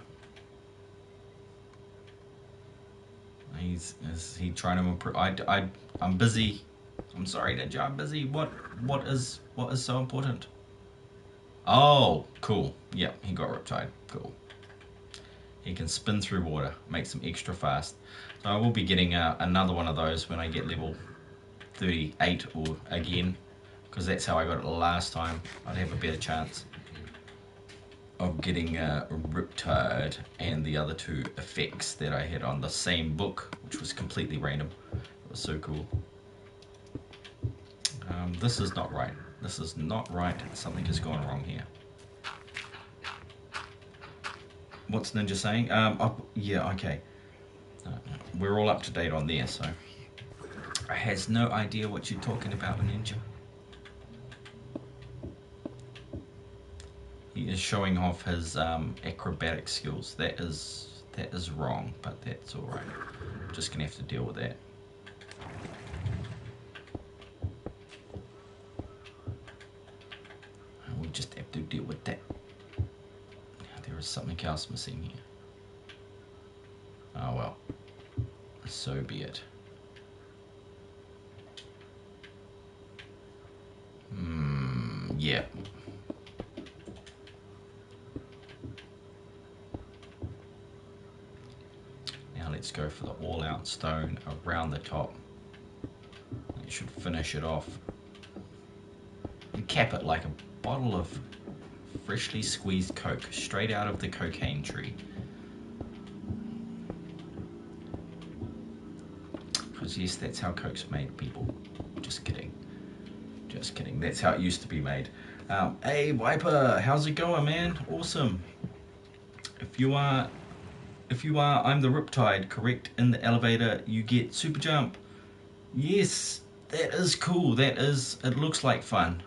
Is he trying to improve? I'm busy. I'm sorry, Ninja. I'm busy. What is so important? Oh, cool. Yeah, he got riptide. Cool. He can spin through water, makes him extra fast. So I will be getting another one of those when I get level 38 or again, because that's how I got it last time. I'd have a better chance of getting Riptide and the other two effects that I had on the same book, which was completely random. It was so cool. This is not right. This is not right. Something has gone wrong here. What's Ninja saying? Yeah, okay. We're all up to date on there, so I has no idea what you're talking about, Ninja. He is showing off his acrobatic skills. That is wrong, but that's all right. I'm just gonna have to deal with that. We just have to deal with that. There is something else missing here. Oh well, so be it. Yeah. Now let's go for the all-out stone around the top. It should finish it off. And cap it like a bottle of freshly squeezed Coke, straight out of the cocaine tree. Because yes, that's how Coke's made, people. Just kidding. Just kidding. That's how it used to be made. Hey, Viper, how's it going, man? Awesome. If you are, I'm the Riptide, correct? In the elevator, you get super jump. Yes, that is cool. That is, it looks like fun.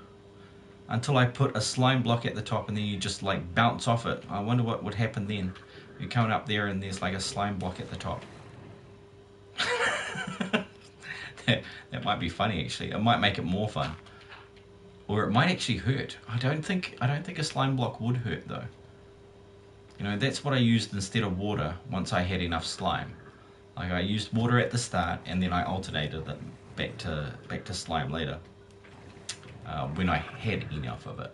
Until I put a slime block at the top and then you just like bounce off it. I wonder what would happen then. You're coming up there and there's like a slime block at the top. That might be funny actually. It might make it more fun. Or it might actually hurt. I don't think a slime block would hurt though. You know, that's what I used instead of water once I had enough slime. Like I used water at the start and then I alternated it back to slime later. When I had enough of it.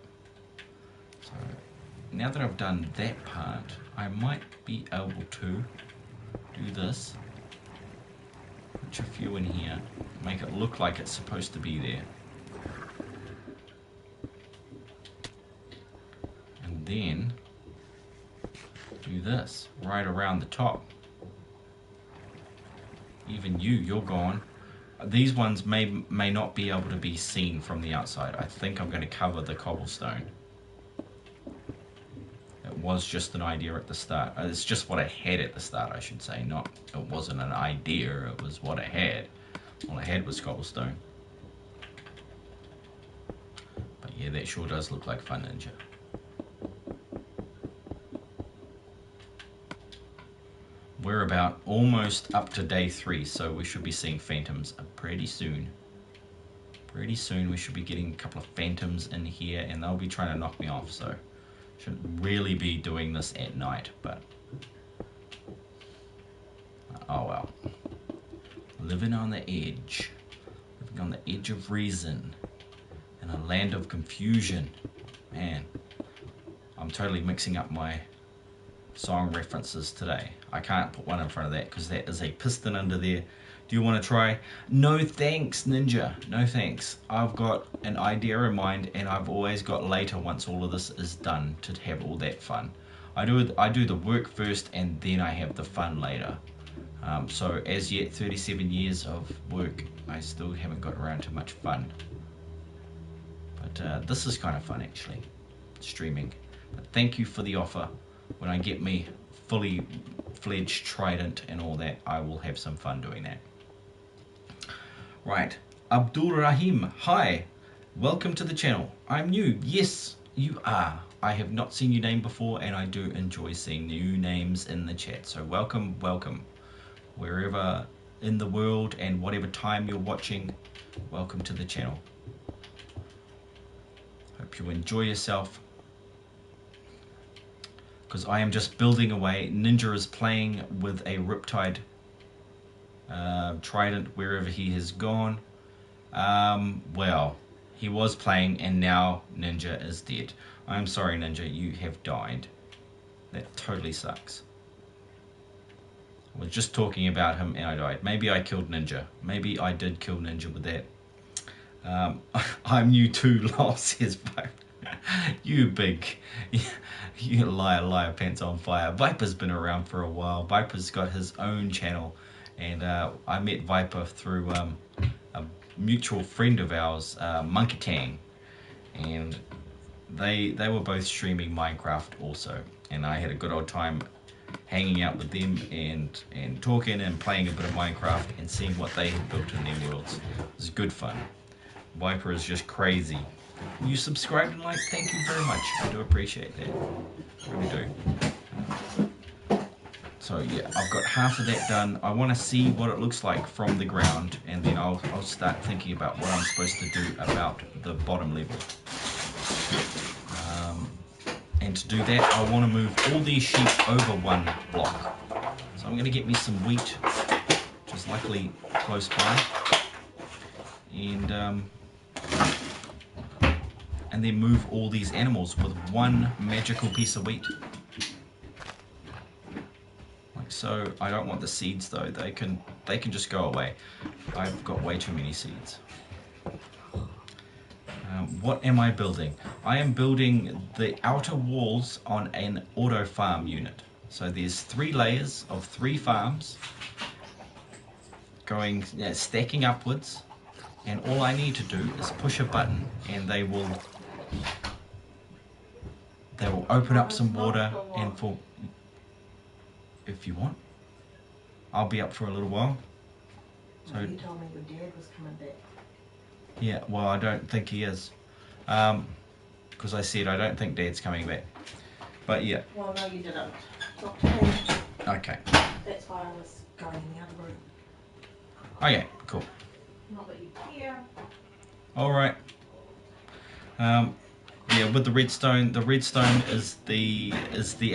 So now that I've done that part, I might be able to do this. Put a few in here, make it look like it's supposed to be there. And then do this right around the top. Even you're gone. These ones may not be able to be seen from the outside. I think I'm going to cover the cobblestone. It was just an idea at the start. It's just what I had at the start, I should say. It wasn't an idea, it was what I had. All I had was cobblestone. But yeah, that sure does look like fun, Ninja. We're about almost up to day 3, so we should be seeing phantoms pretty soon. Pretty soon we should be getting a couple of phantoms in here and they'll be trying to knock me off, so shouldn't really be doing this at night, but oh well. Living on the edge. Living on the edge of reason. In a land of confusion. Man, I'm totally mixing up my song references today. I can't put one in front of that because that is a piston under there. Do you want to try? No thanks, Ninja. No thanks. I've got an idea in mind, and I've always got later once all of this is done to have all that fun. I do the work first, and then I have the fun later. So as yet, 37 years of work, I still haven't got around to much fun. But this is kind of fun actually, streaming. But thank you for the offer. When I get me fully fledged trident and all that, I will have some fun doing that. Right, Abdul Rahim, hi, welcome to the channel. I'm new. Yes, you are. I have not seen your name before, and I do enjoy seeing new names in the chat. So welcome, welcome. Wherever in the world and whatever time you're watching, welcome to the channel. Hope you enjoy yourself. Because I am just building away. Ninja is playing with a Riptide trident wherever he has gone. Well, he was playing and now Ninja is dead. I'm sorry, Ninja, you have died. That totally sucks. I was just talking about him and I died. Maybe I killed Ninja. Maybe I did kill Ninja with that. I'm new too, lol, says Viper. You big, you liar, pants on fire. Viper's been around for a while. Viper's got his own channel, and I met Viper through a mutual friend of ours, Monkey Tang, and they were both streaming Minecraft also, and I had a good old time hanging out with them and talking and playing a bit of Minecraft and seeing what they had built in their worlds. It was good fun. Viper is just crazy. You subscribed and liked, thank you very much. I do appreciate that. I really do. So yeah, I've got half of that done. I want to see what it looks like from the ground, and then I'll start thinking about what I'm supposed to do about the bottom level. And to do that, I want to move all these sheep over one block. So I'm going to get me some wheat, which is luckily close by, and then move all these animals with one magical piece of wheat. Like so. I don't want the seeds though. They can just go away. I've got way too many seeds. What am I building? I am building the outer walls on an auto farm unit. So there's 3 layers of 3 farms going, stacking upwards, and all I need to do is push a button and they will open up some water, and for, if you want, I'll be up for a little while. So you told me your dad was coming back. Yeah, well, I don't think he is. Because I said I don't think Dad's coming back. But yeah. Well, no, you didn't. Not to me. Okay. That's why I was going in the other room. Okay, cool. Not that you care. Alright. Yeah, with the redstone is the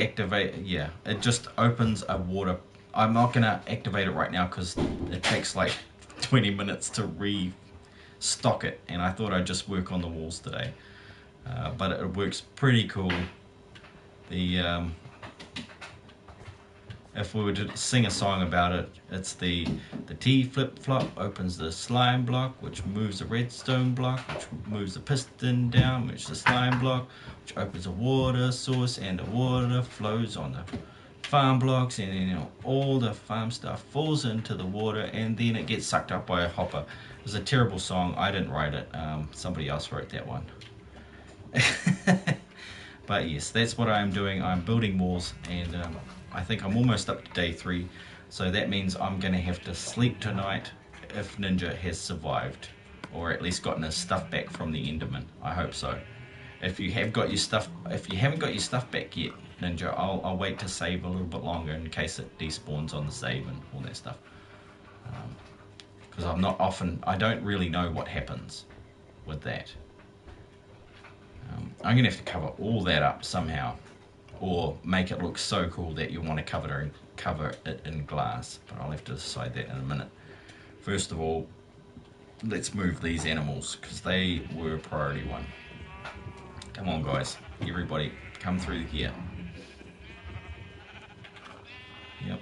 activate. Yeah, it just opens a water. I'm not gonna activate it right now because it takes like 20 minutes to restock it, and I thought I'd just work on the walls today. But it works pretty cool. The if we were to sing a song about it, it's the T flip-flop opens the slime block, which moves the redstone block, which moves the piston down, which is the slime block, which opens a water source, and the water flows on the farm blocks, and then, you know, all the farm stuff falls into the water, and then it gets sucked up by a hopper. It was a terrible song. I didn't write it. Somebody else wrote that one. But yes, that's what I'm doing. I'm building walls, and I think I'm almost up to day 3, so that means I'm going to have to sleep tonight if Ninja has survived, or at least gotten his stuff back from the Enderman. I hope so. If you haven't got your stuff back yet, Ninja, I'll wait to save a little bit longer in case it despawns on the save and all that stuff. Because I don't really know what happens with that. I'm going to have to cover all that up somehow, or make it look so cool that you want to cover it in glass, but I'll have to decide that in a minute. First of all, let's move these animals, because they were priority 1. Come on guys, everybody, come through here. Yep.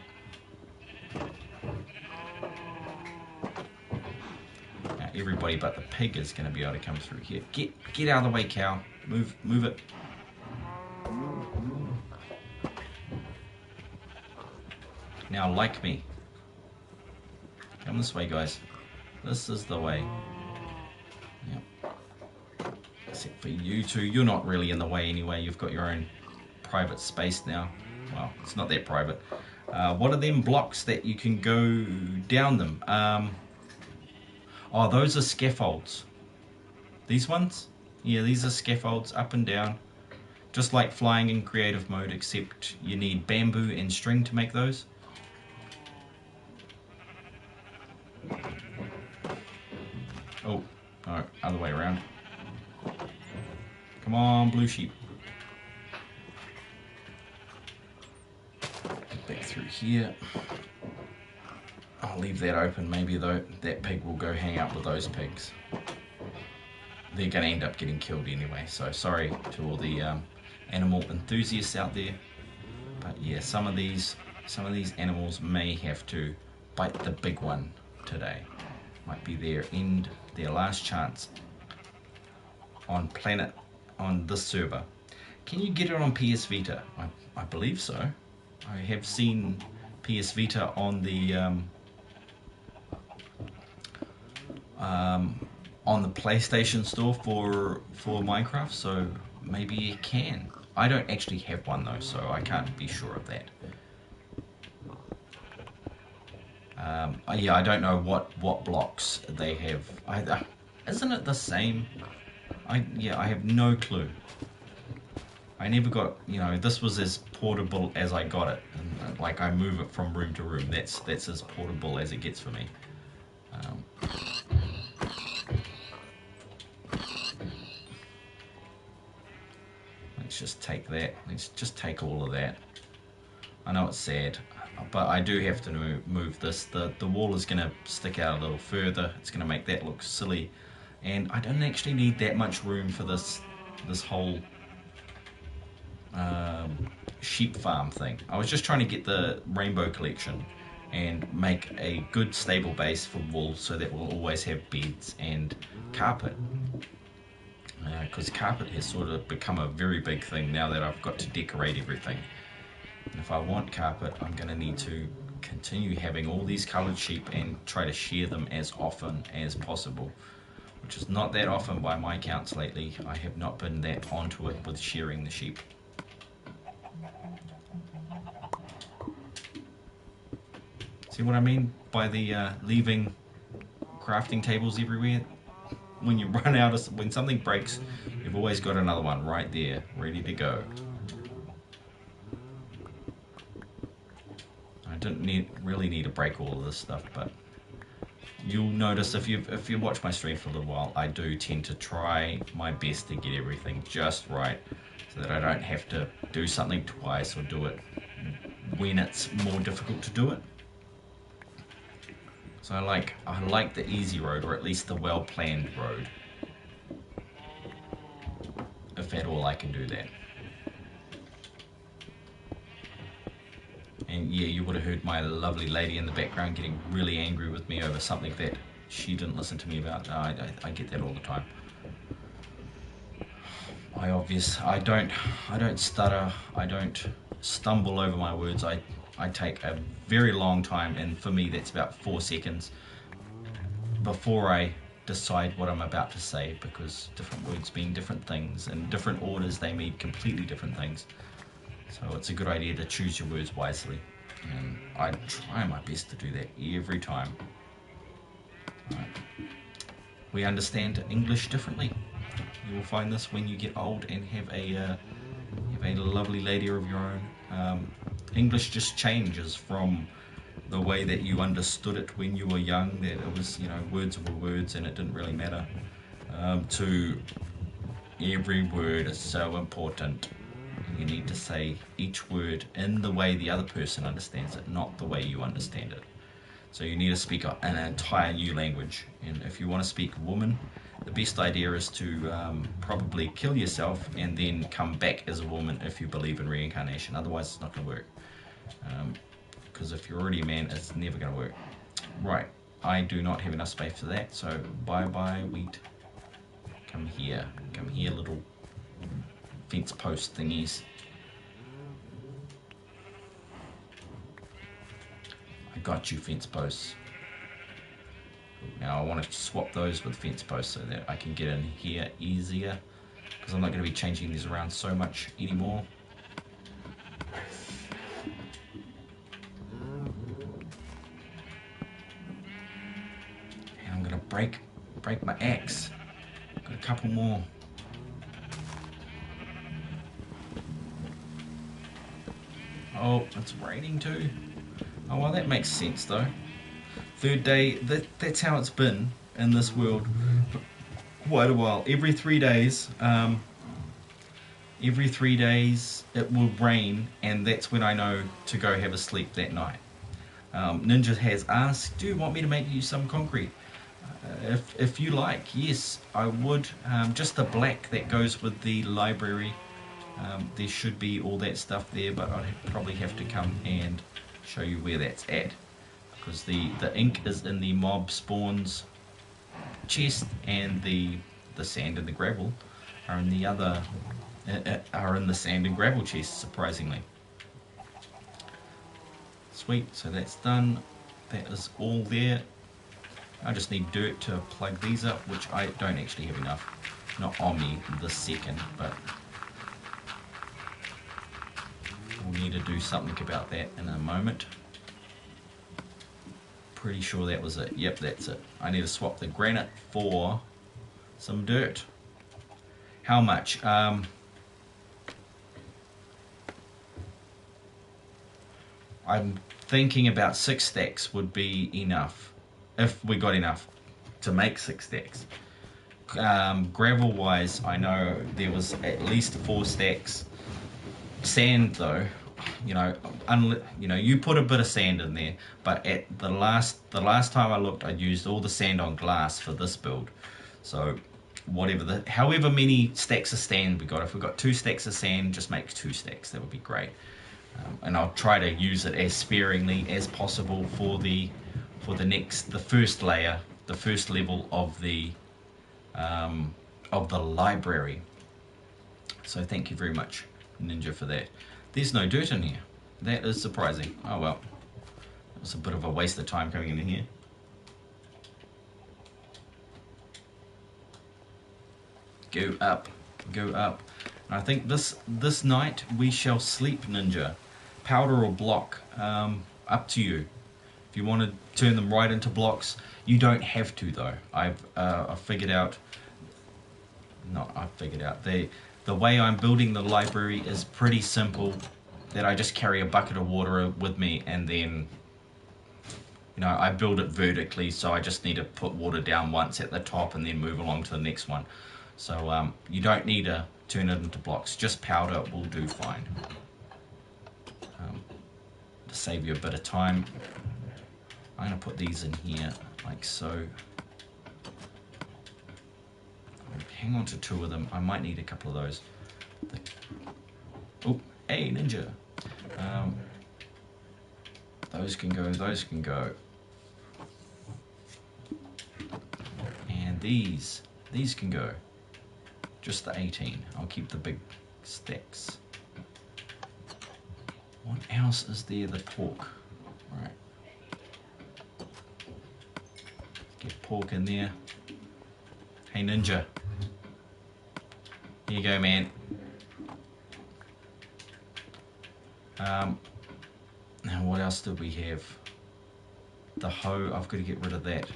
everybody but the pig is going to be able to come through here. Get out of the way, cow. Move it. Now, like me. Come this way, guys. This is the way. Yep. Except for you two. You're not really in the way anyway. You've got your own private space now. Well, it's not that private. What are them blocks that you can go down them? Oh, those are scaffolds. These ones? Yeah, these are scaffolds up and down. Just like flying in creative mode, except you need bamboo and string to make those. Oh, no, other way around. Come on, blue sheep. Back through here. I'll leave that open. Maybe though that pig will go hang out with those pigs. They're going to end up getting killed anyway. So sorry to all the animal enthusiasts out there. But yeah, some of these animals may have to bite the big one today. Might be their last chance on this server. Can you get it on PS Vita? I believe so. I have seen PS Vita on the PlayStation Store for Minecraft, so maybe you can. I don't actually have one though, so I can't be sure of that. Yeah, I don't know what blocks they have. Isn't it the same? I have no clue. I never got, this was as portable as I got it, and like I move it from room to room. That's as portable as it gets for me. Let's just take that. Let's just take all of that. I know it's sad, but I do have to move this. The wall is going to stick out a little further. It's going to make that look silly, and I don't actually need that much room for this whole sheep farm thing. I was just trying to get the rainbow collection and make a good stable base for wool so that we'll always have beds and carpet, because carpet has sort of become a very big thing now that I've got to decorate everything. And if I want carpet, I'm going to need to continue having all these coloured sheep and try to shear them as often as possible, which is not that often by my counts lately. I have not been that onto it with shearing the sheep. See what I mean by the leaving crafting tables everywhere? When you run out of, when something breaks, you've always got another one right there, ready to go. I didn't really need to break all of this stuff, but you'll notice if you watch my stream for a little while, I do tend to try my best to get everything just right, so that I don't have to do something twice or do it when it's more difficult to do it. So I like the easy road, or at least the well-planned road. If at all I can do that. And yeah, you would have heard my lovely lady in the background getting really angry with me over something that she didn't listen to me about. I get that all the time. I don't stutter. I don't stumble over my words. I take a very long time, and for me that's about 4 seconds before I decide what I'm about to say, because different words mean different things, and different orders they mean completely different things. So it's a good idea to choose your words wisely, and I try my best to do that every time. We understand English differently. You will find this when you get old and have a lovely lady of your own. English just changes from the way that you understood it when you were young, that it was, words were words and it didn't really matter, to every word is so important. You need to say each word in the way the other person understands it, not the way you understand it. So you need to speak an entire new language. And if you want to speak woman, the best idea is to probably kill yourself and then come back as a woman if you believe in reincarnation. Otherwise it's not going to work. Because if you're already a man, it's never going to work. Right, I do not have enough space for that, so bye wheat. Come here, little fence post thingies. I got you, fence posts. Now I want to swap those with fence posts so that I can get in here easier, because I'm not going to be changing these around so much anymore. And I'm going to break my axe. Got a couple more. Oh, it's raining too. Oh well, that makes sense though. Third day, that's how it's been in this world for quite a while. Every 3 days, it will rain, and that's when I know to go have a sleep that night. Ninja has asked, do you want me to make you some concrete? If you like, yes, I would. Just the black that goes with the library. There should be all that stuff there, but I'd probably have to come and show you where that's at, because the ink is in the mob spawns chest, and the sand and the gravel are in the other sand and gravel chest, surprisingly. Sweet, so that's done. That is all there. I just need dirt to plug these up, which I don't actually have enough. Not on me this second, but we'll need to do something about that in a moment. Pretty sure that was it. Yep, that's it. I need to swap the granite for some dirt. How much? I'm thinking about 6 stacks would be enough, if we got enough to make 6 stacks. Gravel wise, I know there was at least 4 stacks. Sand though, you put a bit of sand in there, but at the last time I looked, I'd used all the sand on glass for this build. So however many stacks of sand we got, if we got 2 stacks of sand, just make 2 stacks. That would be great. And I'll try to use it as sparingly as possible for the first layer, the first level of the library. So thank you very much, Ninja, for that. There's no dirt in here. That is surprising. Oh well, it was a bit of a waste of time coming in here. Go up, go up. And I think this night we shall sleep, Ninja. Powder or block, up to you. If you want to turn them right into blocks, you don't have to though. I've figured out. The way I'm building the library is pretty simple. That I just carry a bucket of water with me, and then I build it vertically, so I just need to put water down once at the top and then move along to the next one. So you don't need to turn it into blocks. Just powder will do fine. To save you a bit of time, I'm going to put these in here like so. Hang on to 2 of them. I might need a couple of those. Oh, hey, Ninja. Those can go, those can go. And these can go. Just the 18. I'll keep the big stacks. What else is there? The pork. Alright. Get pork in there. Hey, Ninja. Here you go, man. Now what else did we have? The hoe, I've got to get rid of that.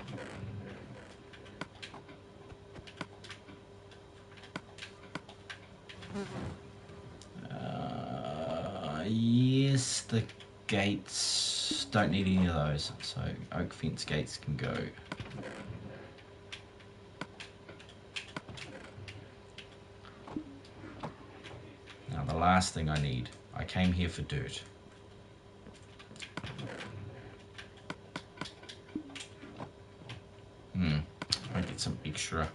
Yes, the gates, don't need any of those, so oak fence gates can go. Now the last thing I need, I came here for dirt. I'll get some extra.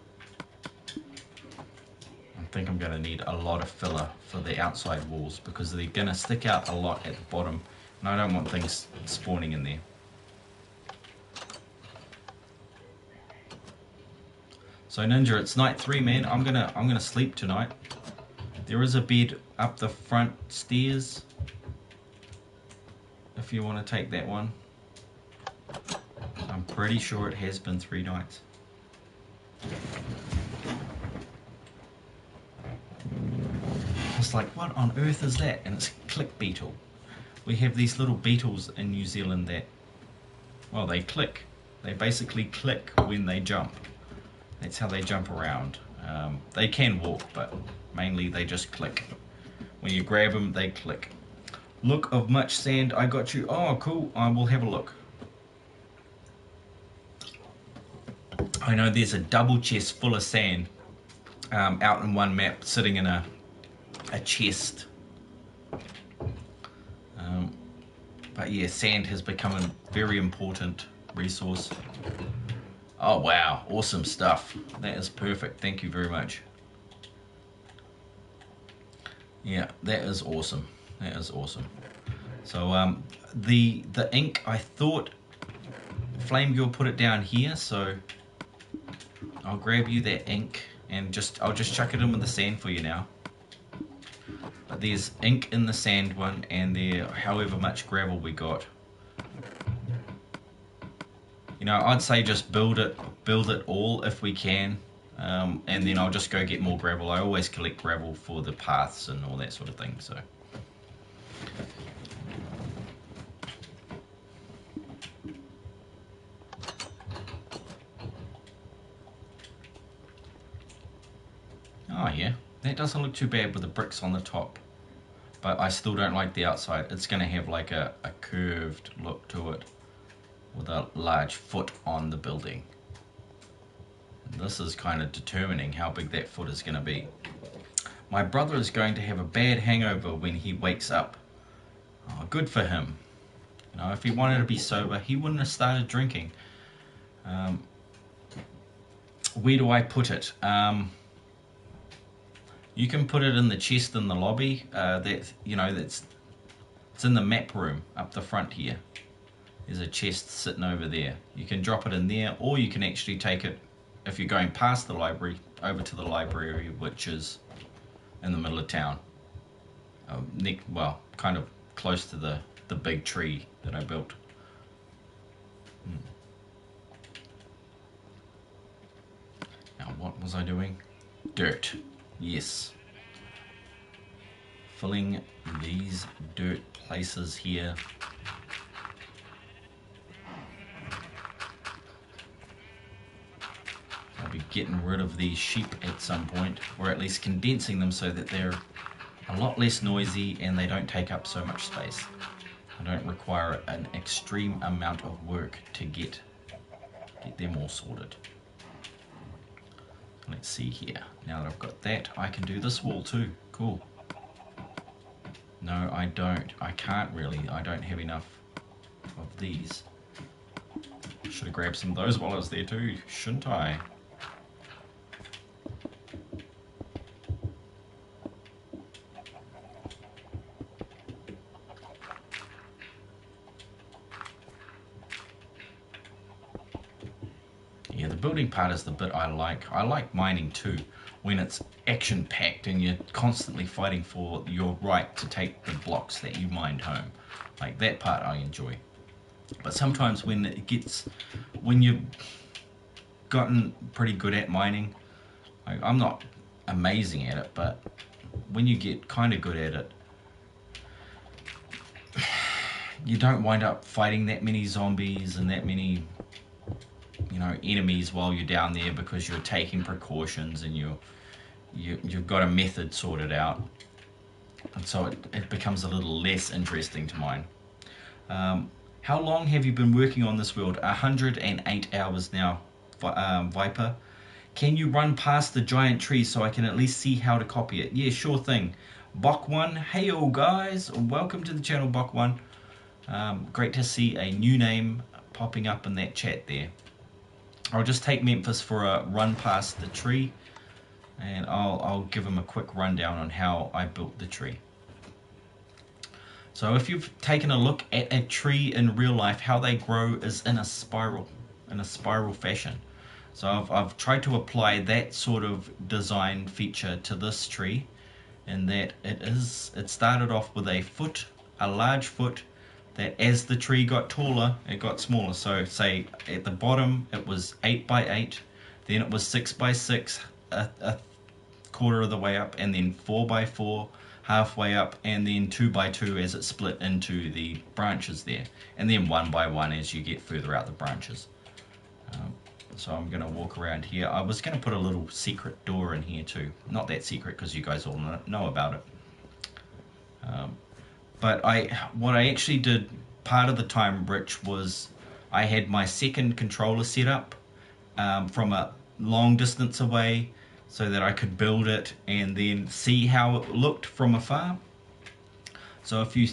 I think I'm going to need a lot of filler for the outside walls, because they're going to stick out a lot at the bottom, and I don't want things spawning in there. So Ninja, it's night 3, man. I'm gonna sleep tonight. There is a bed up the front stairs if you want to take that one. I'm pretty sure it has been 3 nights. It's like, what on earth is that? And it's a click beetle. We have these little beetles in New Zealand that, well, they click. They basically click when they jump. That's how they jump around. They can walk, but mainly they just click. When you grab them, they click. Look of much sand, I got you. Oh, cool. I will have a look. I know there's a double chest full of sand out in one map, sitting in a chest. But yeah, sand has become a very important resource. Oh wow, awesome stuff. That is perfect. Thank you very much. Yeah, that is awesome. That is awesome. So the ink, I thought Flame Girl put it down here, so I'll grab you that ink and I'll just chuck it in with the sand for you now. But there's ink in the sand one, and there however much gravel we got. You know, I'd say just build it all if we can, and then I'll just go get more gravel. I always collect gravel for the paths and all that sort of thing. So. Oh yeah, that doesn't look too bad with the bricks on the top, but I still don't like the outside. It's going to have like a curved look to it with a large foot on the building. And this is kind of determining how big that foot is going to be. My brother is going to have a bad hangover when he wakes up. Oh, good for him. You know, if he wanted to be sober, he wouldn't have started drinking. Where do I put it? You can put it in the chest in the lobby. It's in the map room up the front here. There's a chest sitting over there. You can drop it in there, or you can actually take it, if you're going past the library, over to the library, which is in the middle of town. Well, kind of close to the big tree that I built. Now, what was I doing? Dirt. Yes. Filling these dirt places here. I'll be getting rid of these sheep at some point, or at least condensing them so that they're a lot less noisy and they don't take up so much space. I don't require an extreme amount of work to get them all sorted. Let's see here. Now that I've got that, I can do this wall too. Cool. No, I don't. I can't really. I don't have enough of these. Should have grabbed some of those while I was there too, shouldn't I? Yeah, the building part is the bit I like. I like mining too, when it's action-packed and you're constantly fighting for your right to take the blocks that you mined home. Like, that part I enjoy. But sometimes when you've gotten pretty good at mining, I'm not amazing at it, but when you get kind of good at it, you don't wind up fighting that many zombies and that many, enemies while you're down there, because you're taking precautions and you've got a method sorted out, and so it becomes a little less interesting to mine. How long have you been working on this world? 108 hours now, Viper. Can you run past the giant tree so I can at least see how to copy it? Yeah, sure thing. Bok1, hey all guys, welcome to the channel, Bok1. Great to see a new name popping up in that chat there. I'll just take Memphis for a run past the tree, and I'll give him a quick rundown on how I built the tree. So if you've taken a look at a tree in real life, how they grow is in a spiral fashion. So I've tried to apply that sort of design feature to this tree, in that it started off with a large foot, that as the tree got taller, it got smaller. So say at the bottom it was 8 by 8, then it was 6 by 6, a quarter of the way up, and then 4 by 4 halfway up, and then 2 by 2 as it split into the branches there, and then 1 by 1 as you get further out the branches. So I'm going to walk around here. I was going to put a little secret door in here too. Not that secret because you guys all know about it. But what I actually did part of the time, Rich, was I had my second controller set up from a long distance away, so that I could build it and then see how it looked from afar. So if you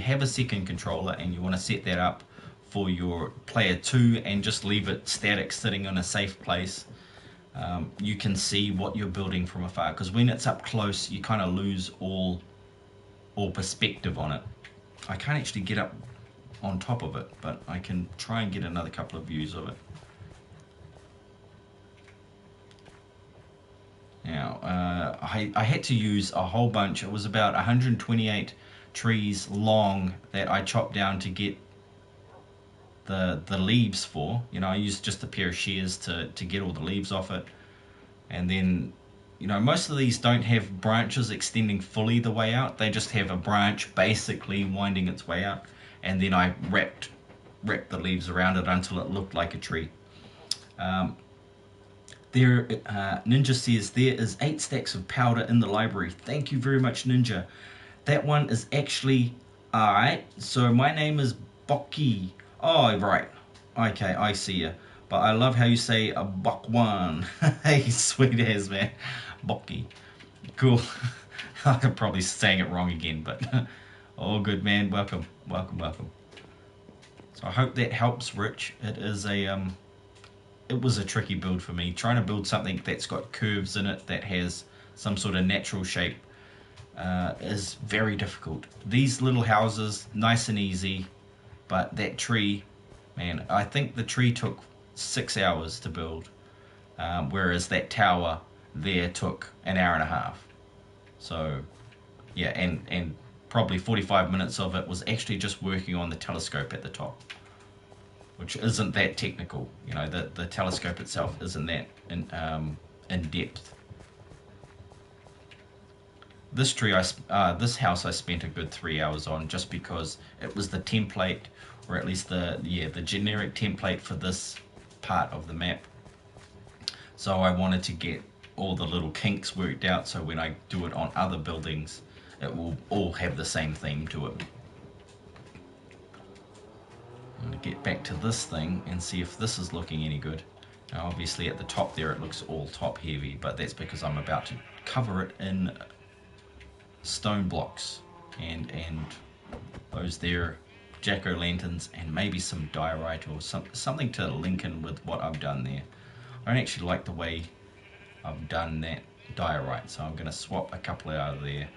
have a second controller and you want to set that up for your player 2 and just leave it static sitting in a safe place, you can see what you're building from afar, because when it's up close you kind of lose all perspective on it. I can't actually get up on top of it, but I can try and get another couple of views of it. Now, I had to use a whole bunch. It was about 128 trees long that I chopped down to get the leaves for. You know, I used just a pair of shears to get all the leaves off it. And then, you know, most of these don't have branches extending fully the way out. They just have a branch basically winding its way out. And then I wrapped the leaves around it until it looked like a tree. Ninja says there is 8 stacks of powder in the library. Thank you very much, Ninja. That one is actually alright. So my name is Boki. Oh, right. Okay, I see you. But I love how you say a Bokwan. Hey, sweet as, man. Boki. Cool. I'm probably saying it wrong again, but all good, man. Welcome. So I hope that helps, Rich. It was a tricky build for me. Trying to build something that's got curves in it, that has some sort of natural shape, is very difficult. These little houses, nice and easy, but that tree, man, I think the tree took 6 hours to build, whereas that tower there took an hour and a half. So, yeah, and probably 45 minutes of it was actually just working on the telescope at the top, which isn't that technical. You know, the telescope itself isn't that in depth. This this house I spent a good 3 hours on, just because it was the template, or at least the generic template for this part of the map. So I wanted to get all the little kinks worked out, so when I do it on other buildings, it will all have the same theme to it. I'm going to get back to this thing and see if this is looking any good. Now obviously at the top there it looks all top heavy, but that's because I'm about to cover it in stone blocks and those there jack-o'-lanterns and maybe some diorite or something to link in with what I've done there. I don't actually like the way I've done that diorite, so I'm going to swap a couple out of there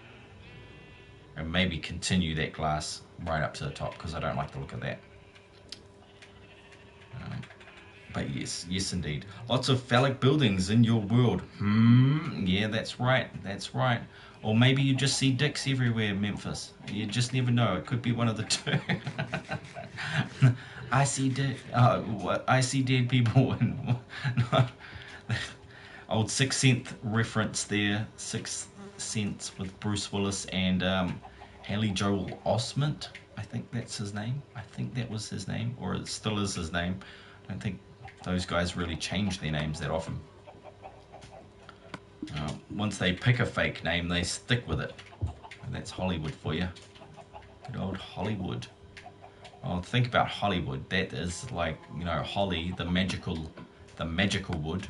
and maybe continue that glass right up to the top, because I don't like the look of that. But yes indeed, lots of phallic buildings in your world. Yeah, that's right. Or maybe you just see dicks everywhere in Memphis. You just never know. It could be one of the two. I see dead people. Old Sixth Sense reference there. Sixth Sense with Bruce Willis and Haley Joel Osment. I think that's his name. I think that was his name, or it still is his name. I don't think those guys really change their names that often. Once they pick a fake name, they stick with it. And that's Hollywood for you. Good old Hollywood. Oh, think about Hollywood. That is like, you know, holly, the magical wood.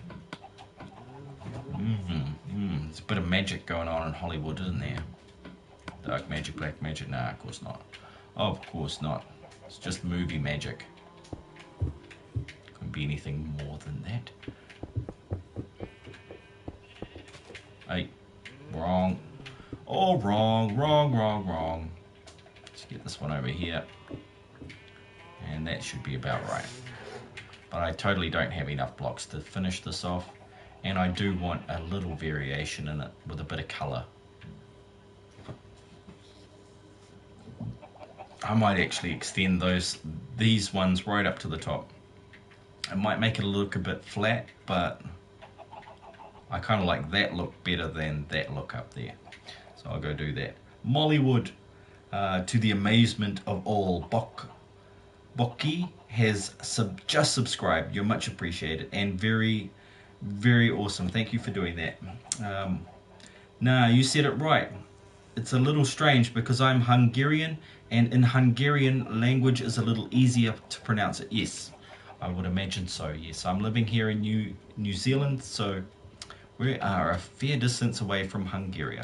There's a bit of magic going on in Hollywood, isn't there? Dark magic, black magic. Nah, of course not. Of course not. It's just movie magic. Couldn't be anything more than that. Hey, wrong. Oh, wrong. Let's get this one over here. And that should be about right. but I totally don't have enough blocks to finish this off, and I do want a little variation in it with a bit of colour. I might actually extend these ones right up to the top. It might make it look a bit flat, but I kind of like that look better than that look up there. So I'll go do that. Mollywood, to the amazement of all, Bokki has just subscribed. You're much appreciated and very, very awesome. Thank you for doing that. Nah, you said it right. It's a little strange because I'm Hungarian, and in Hungarian language is a little easier to pronounce it. Yes, I would imagine so. Yes, I'm living here in New Zealand, so we are a fair distance away from Hungary.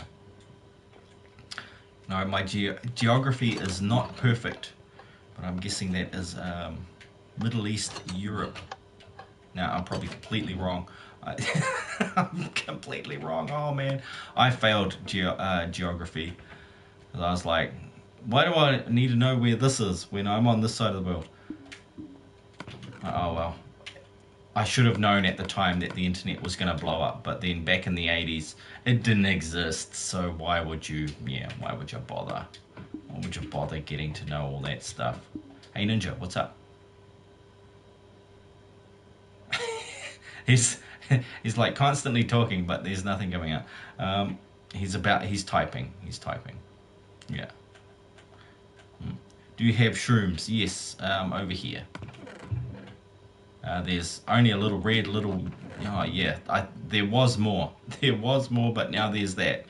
No, my geography is not perfect, but I'm guessing that is Middle East Europe. Now, I'm probably completely wrong. I'm completely wrong. Oh man, I failed geography. I was like, why do I need to know where this is when I'm on this side of the world? Oh well. I should have known at the time that the internet was going to blow up, but then back in the 80s, it didn't exist, so why would you bother? Why would you bother getting to know all that stuff? Hey Ninja, what's up? He's like constantly talking, but there's nothing coming out. He's typing. Yeah. Do you have shrooms? Yes, over here. There's only a little red, oh yeah, there was more, but now there's that.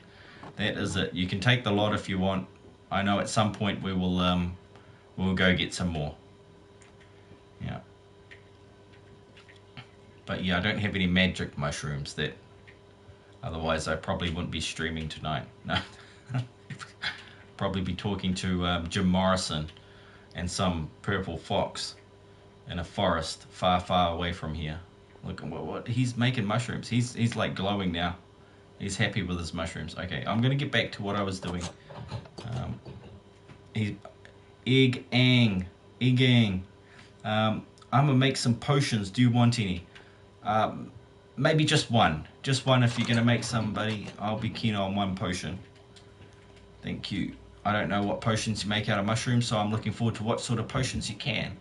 That is it. You can take the lot if you want. I know at some point we'll go get some more. Yeah. But yeah, I don't have any magic mushrooms otherwise I probably wouldn't be streaming tonight. No. Probably be talking to Jim Morrison and some purple fox in a forest far, far away from here. Look at what he's making mushrooms. He's like glowing now. He's happy with his mushrooms. Okay, I'm gonna get back to what I was doing. Egg-ang. I'm gonna make some potions. Do you want any? Maybe just one. Just one if you're gonna make some, buddy. I'll be keen on one potion. Thank you. I don't know what potions you make out of mushrooms, so I'm looking forward to what sort of potions you can.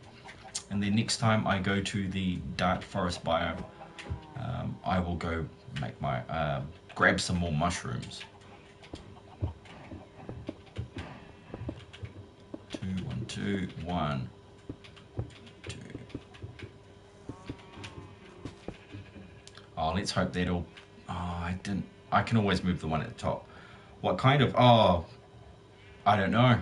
And then next time I go to the dark forest biome, I will go make grab some more mushrooms. 2, 1, 2, 1, 2. Oh, let's hope that'll. Oh, I can always move the one at the top. What kind of? Oh, I don't know.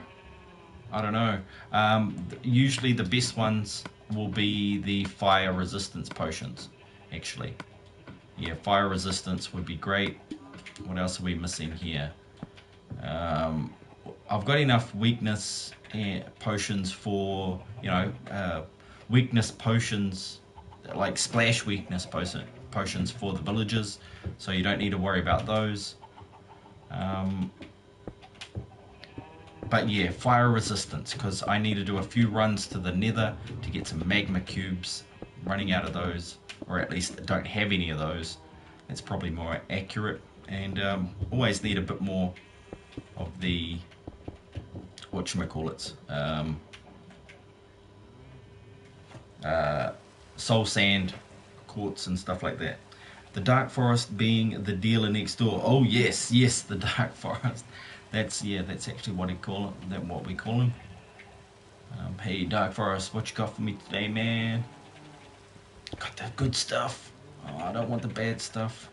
Usually the best ones will be the fire resistance potions, actually. Yeah, fire resistance would be great. What else are we missing here? I've got enough weakness potions for, weakness potions, like splash weakness potions for the villagers, so you don't need to worry about those. But yeah, fire resistance, because I need to do a few runs to the nether to get some magma cubes. Running out of those, or at least don't have any of those. That's probably more accurate. And always need a bit more of the, whatchamacallits, soul sand, quartz and stuff like that. The dark forest being the dealer next door. Oh yes, the dark forest. That's actually what we call him. Hey, Dark Forest, what you got for me today, man? Got that good stuff. Oh, I don't want the bad stuff.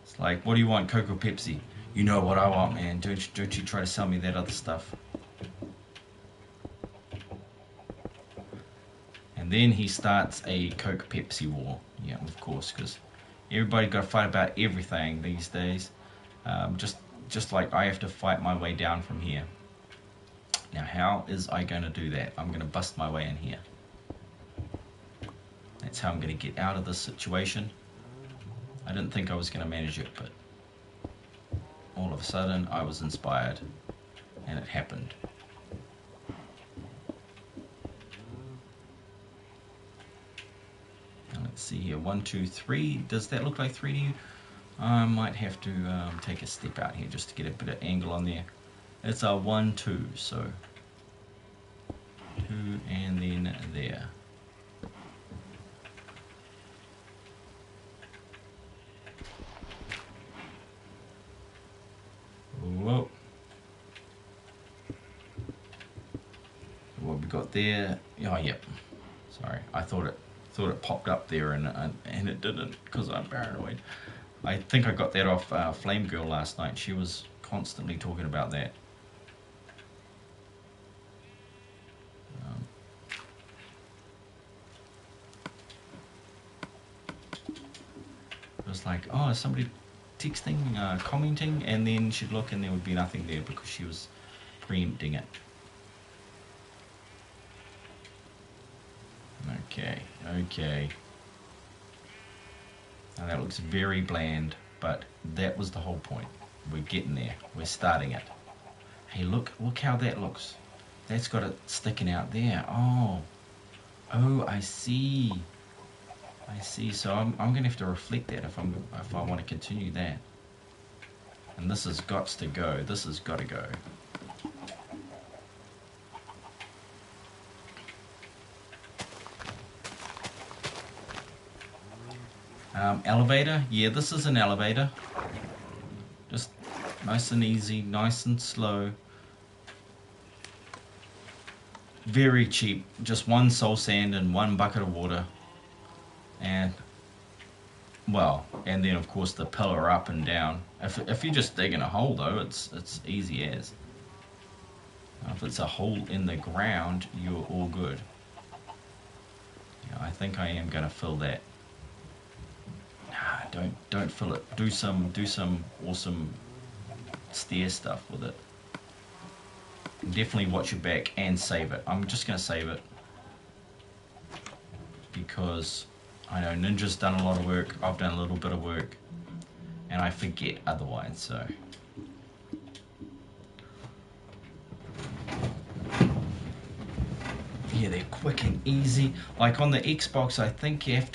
It's like, what do you want, Coke or Pepsi? You know what I want, man. Don't you try to sell me that other stuff. And then he starts a Coke Pepsi war. Yeah, of course, because everybody got to fight about everything these days. Just like I have to fight my way down from here. Now, how is I going to do that? I'm going to bust my way in here. That's how I'm going to get out of this situation. I didn't think I was going to manage it, but all of a sudden I was inspired, and it happened. here? 1, 2, 3. Does that look like 3 to you? I might have to take a step out here just to get a bit of angle on there. It's a 1, 2, so 2 and then there. Whoa. What we got there? Oh, yep. Sorry, I thought it popped up there and it didn't because I'm paranoid. I think I got that off Flame Girl last night. She was constantly talking about that. It was like, oh, is somebody texting, commenting, and then she'd look and there would be nothing there because she was preempting it. Okay. Now that looks very bland, but that was the whole point. We're getting there. We're starting it. Hey, look how that looks. That's got it sticking out there. Oh, I see. So I'm gonna have to reflect that if I want to continue that. And this has got to go. This has got to go. Elevator. Yeah, this is an elevator. Just nice and easy, nice and slow. Very cheap. Just 1 soul sand and 1 bucket of water. And then of course the pillar up and down. If you're just digging a hole though, it's easy as. If it's a hole in the ground, you're all good. Yeah, I think I am gonna fill that. Nah, don't fill it. Do some awesome stair stuff with it. Definitely watch your back and save it. I'm just gonna save it because I know Ninja's done a lot of work, I've done a little bit of work, and I forget otherwise, so. Yeah, they're quick and easy. Like on the Xbox, I think you have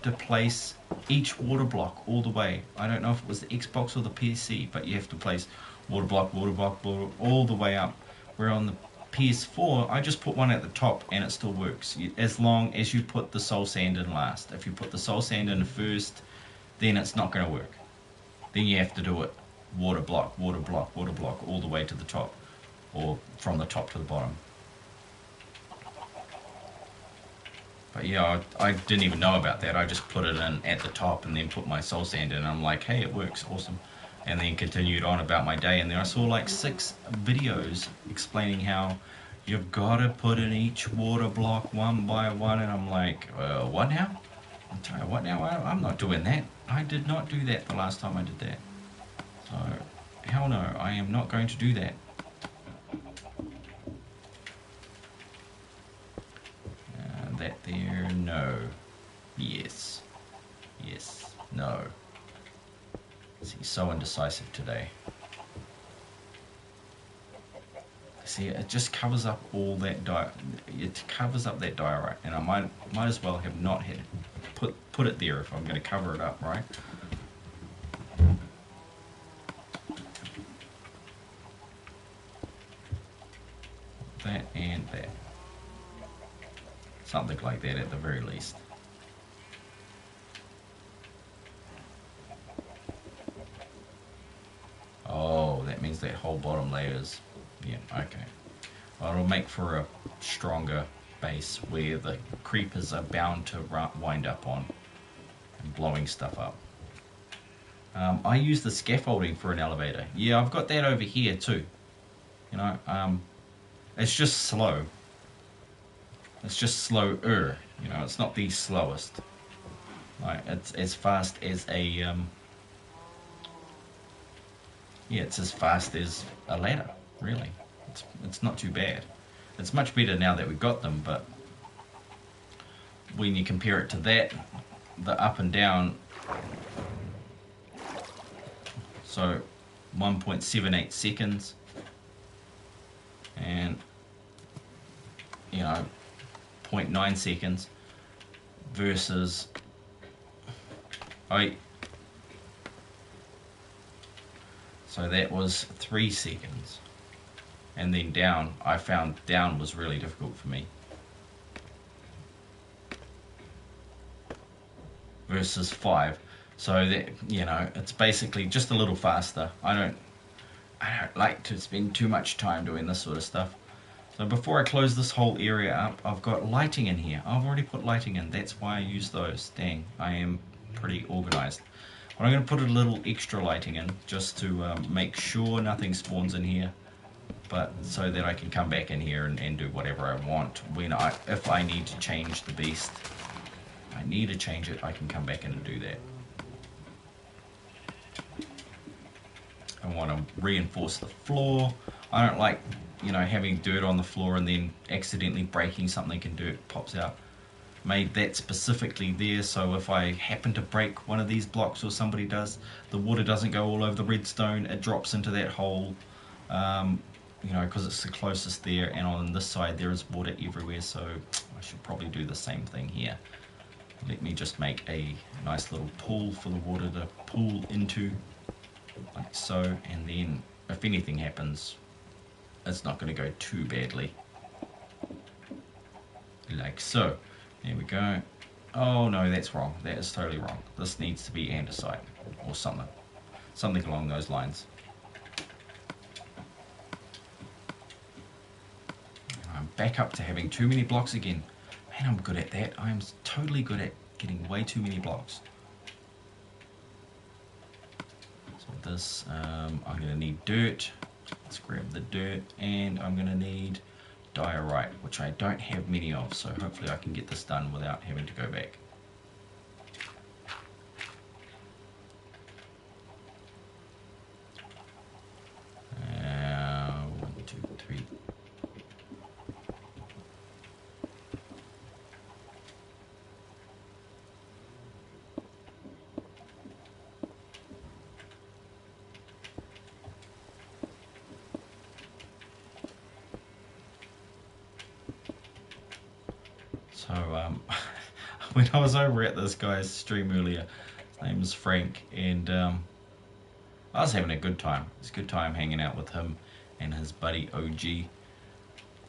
to place each water block all the way. I don't know if it was the Xbox or the PC, but you have to place water block, all the way up. Where on the PS4, I just put one at the top and it still works, as long as you put the soul sand in last. If you put the soul sand in first, then it's not going to work. Then you have to do it water block, all the way to the top, or from the top to the bottom. But yeah, I didn't even know about that. I just put it in at the top and then put my soul sand in. And I'm like, hey, it works, awesome. And then continued on about my day, and then I saw like 6 videos explaining how you've got to put in each water block one by one, and I'm like, what now? I'm sorry, what now? I'm not doing that. I did not do that the last time I did that. So, hell no, I am not going to do that. That there, no. Yes, no. He's so indecisive today. See, it just covers up all that it covers up that diorite, and I might as well have not had put it there if I'm going to cover it up, right? That and that. Something like that at the very least. Oh, that means that whole bottom layer is, yeah, okay. Well, it'll make for a stronger base where the creepers are bound to wind up on and blowing stuff up. I use the scaffolding for an elevator. Yeah, I've got that over here too. You know, it's just slow. It's just slower, you know, it's not the slowest. Like, it's as fast as a, yeah, it's as fast as a ladder, really. It's not too bad. It's much better now that we've got them, but when you compare it to that, the up and down, so 1.78 seconds, and, you know, 0.9 seconds, versus so that was 3 seconds, and then down, I found down was really difficult for me, versus 5. So that, you know, it's basically just a little faster. I don't like to spend too much time doing this sort of stuff. So before I close this whole area up, I've got lighting in here. I've already put lighting in. That's why I use those. Dang, I am pretty organized. But I'm going to put a little extra lighting in just to make sure nothing spawns in here, but so that I can come back in here and do whatever I want. If I need to change the beast, I need to change it, I can come back in and do that. I want to reinforce the floor. I don't like, you know, having dirt on the floor and then accidentally breaking something and dirt pops out. Made that specifically there so if I happen to break one of these blocks, or somebody does, the water doesn't go all over the redstone, it drops into that hole, you know, because it's the closest there, and on this side there is water everywhere, so I should probably do the same thing here. Let me just make a nice little pool for the water to pool into, like so, and then if anything happens, it's not going to go too badly. Like so. There we go. Oh no, that's wrong. That is totally wrong. This needs to be andesite or something. Something along those lines. And I'm back up to having too many blocks again. Man, I'm good at that. I'm totally good at getting way too many blocks. So this, I'm going to need dirt. Let's grab the dirt, and I'm going to need diorite, which I don't have many of, so hopefully I can get this done without having to go back. One, two, three. So, when I was over at this guy's stream earlier, his name is Frank, and I was having a good time. It was a good time hanging out with him and his buddy OG. They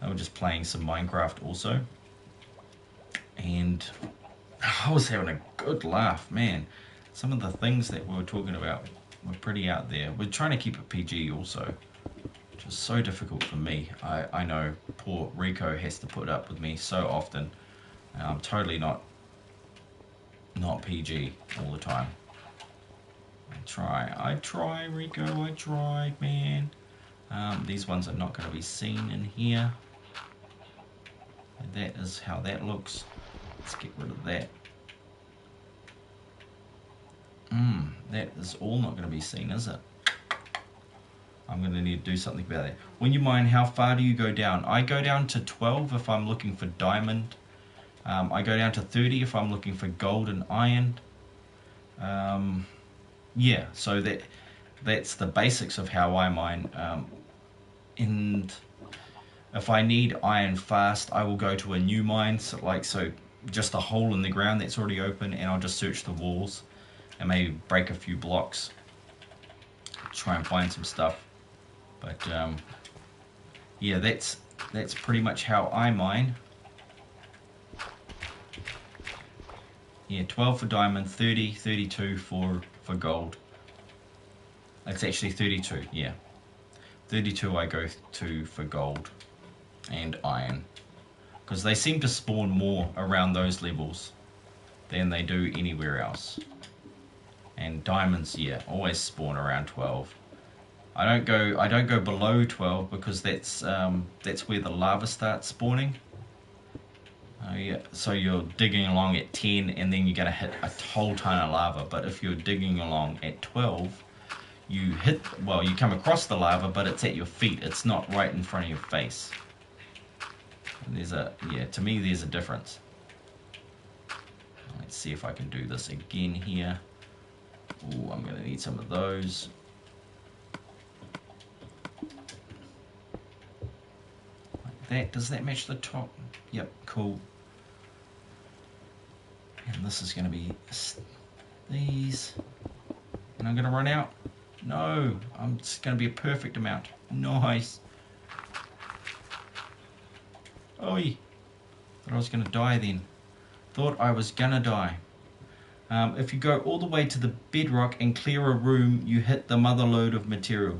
were just playing some Minecraft also, and I was having a good laugh, man. Some of the things that we were talking about were pretty out there. We're trying to keep it PG also, which is so difficult for me. I know poor Rico has to put up with me so often. I'm totally not PG all the time. I try, Rico, I try, man. These ones are not going to be seen in here. And that is how that looks. Let's get rid of that. That is all not going to be seen, is it? I'm going to need to do something about it. When you mine, how far do you go down? I go down to 12 if I'm looking for diamond. I go down to 30 if I'm looking for gold and iron. Yeah, so that's the basics of how I mine. And if I need iron fast, I will go to a new mine, so just a hole in the ground that's already open, and I'll just search the walls and maybe break a few blocks, try and find some stuff. But yeah, that's pretty much how I mine. Yeah, 12 for diamond, 30, 32 for gold. It's actually 32, yeah. 32 I go to for gold and iron, because they seem to spawn more around those levels than they do anywhere else. And diamonds, yeah, always spawn around 12. I don't go below 12 because that's where the lava starts spawning. Yeah, so you're digging along at 10 and then you're going to hit a whole ton of lava. But if you're digging along at 12, you come across the lava, but it's at your feet. It's not right in front of your face. And to me there's a difference. Let's see if I can do this again here. Ooh, I'm going to need some of those. Like that. Does that match the top? Yep, cool. And this is going to be these. And I'm going to run out. No, it's going to be a perfect amount. Nice. Oi. Thought I was going to die then. Thought I was going to die. If you go all the way to the bedrock and clear a room, you hit the mother lode of material.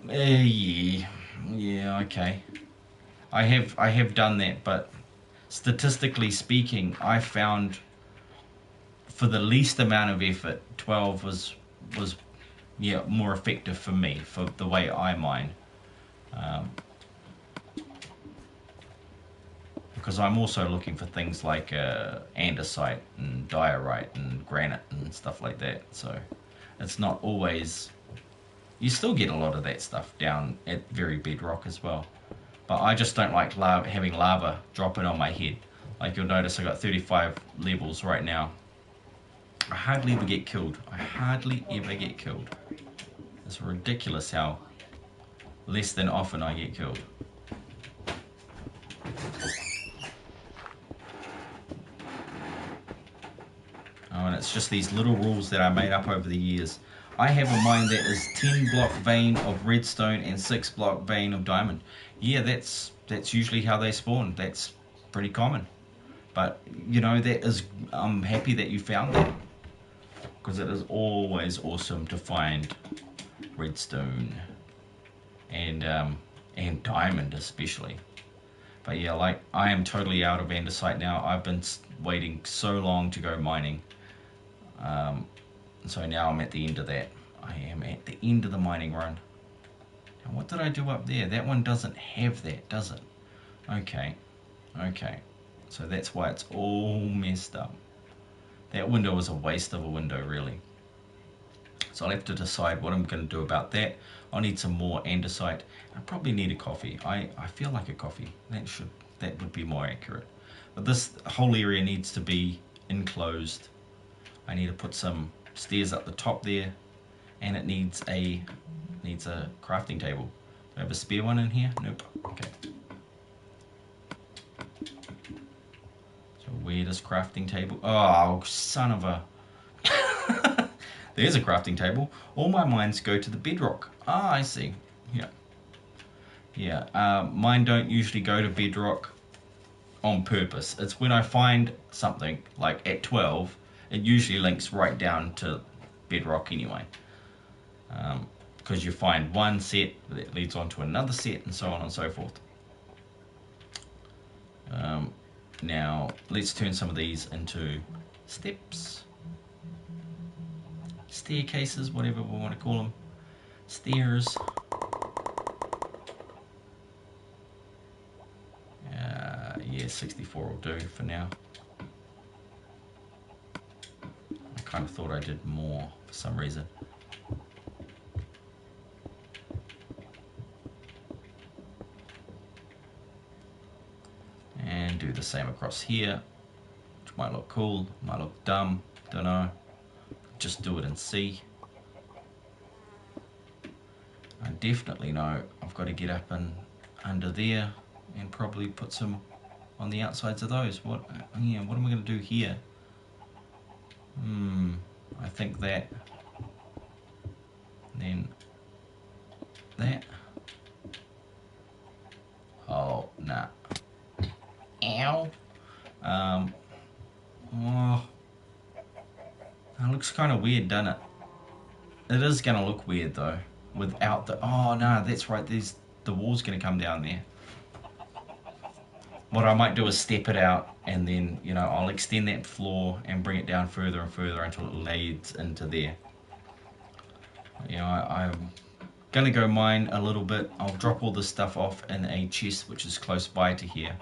Yeah, okay. I have done that, but statistically speaking, I found for the least amount of effort, 12 was more effective for me, for the way I mine. Because I'm also looking for things like andesite and diorite and granite and stuff like that. So it's not always... You still get a lot of that stuff down at very bedrock as well. But I just don't like having lava dropping on my head. Like you'll notice I got 35 levels right now. I hardly ever get killed. It's ridiculous how less than often I get killed. Oh, and it's just these little rules that I made up over the years. I have a mine that is 10 block vein of redstone and 6 block vein of diamond. Yeah, that's usually how they spawn. That's pretty common. But, you know, I'm happy that you found that. Because it is always awesome to find redstone and diamond especially. But yeah, like, I am totally out of andesite now. I've been waiting so long to go mining. So now I'm at the end of that. I am at the end of the mining run. And what did I do up there? That one doesn't have that, does it? Okay. So that's why it's all messed up. That window was a waste of a window, really. So I'll have to decide what I'm going to do about that. I'll need some more andesite. I probably need a coffee. I feel like a coffee. That would be more accurate. But this whole area needs to be enclosed. I need to put some stairs up the top there, and it needs a crafting table. Do I have a spare one in here? Nope. Okay. So where does crafting table? Oh, son of a... There's a crafting table. All my mines go to the bedrock. Ah, I see. Yeah. Mine don't usually go to bedrock on purpose. It's when I find something, like at 12, it usually links right down to bedrock anyway. Because you find one set that leads on to another set and so on and so forth. Now, let's turn some of these into steps. Staircases, whatever we want to call them. Stairs. Yeah, 64 will do for now. I kind of thought I did more for some reason. And do the same across here, which might look cool, might look dumb, don't know. Just do it and see. I definitely know I've got to get up and under there and probably put some on the outsides of those. What am I going to do here? I think that. Then that. Oh, nah. Ow. Oh. That looks kind of weird, doesn't it? It is going to look weird, though. Without the... Oh, no, that's right. The wall's going to come down there. What I might do is step it out, and then, you know, I'll extend that floor and bring it down further and further until it leads into there. You know, I'm going to go mine a little bit. I'll drop all this stuff off in a chest, which is close by to here.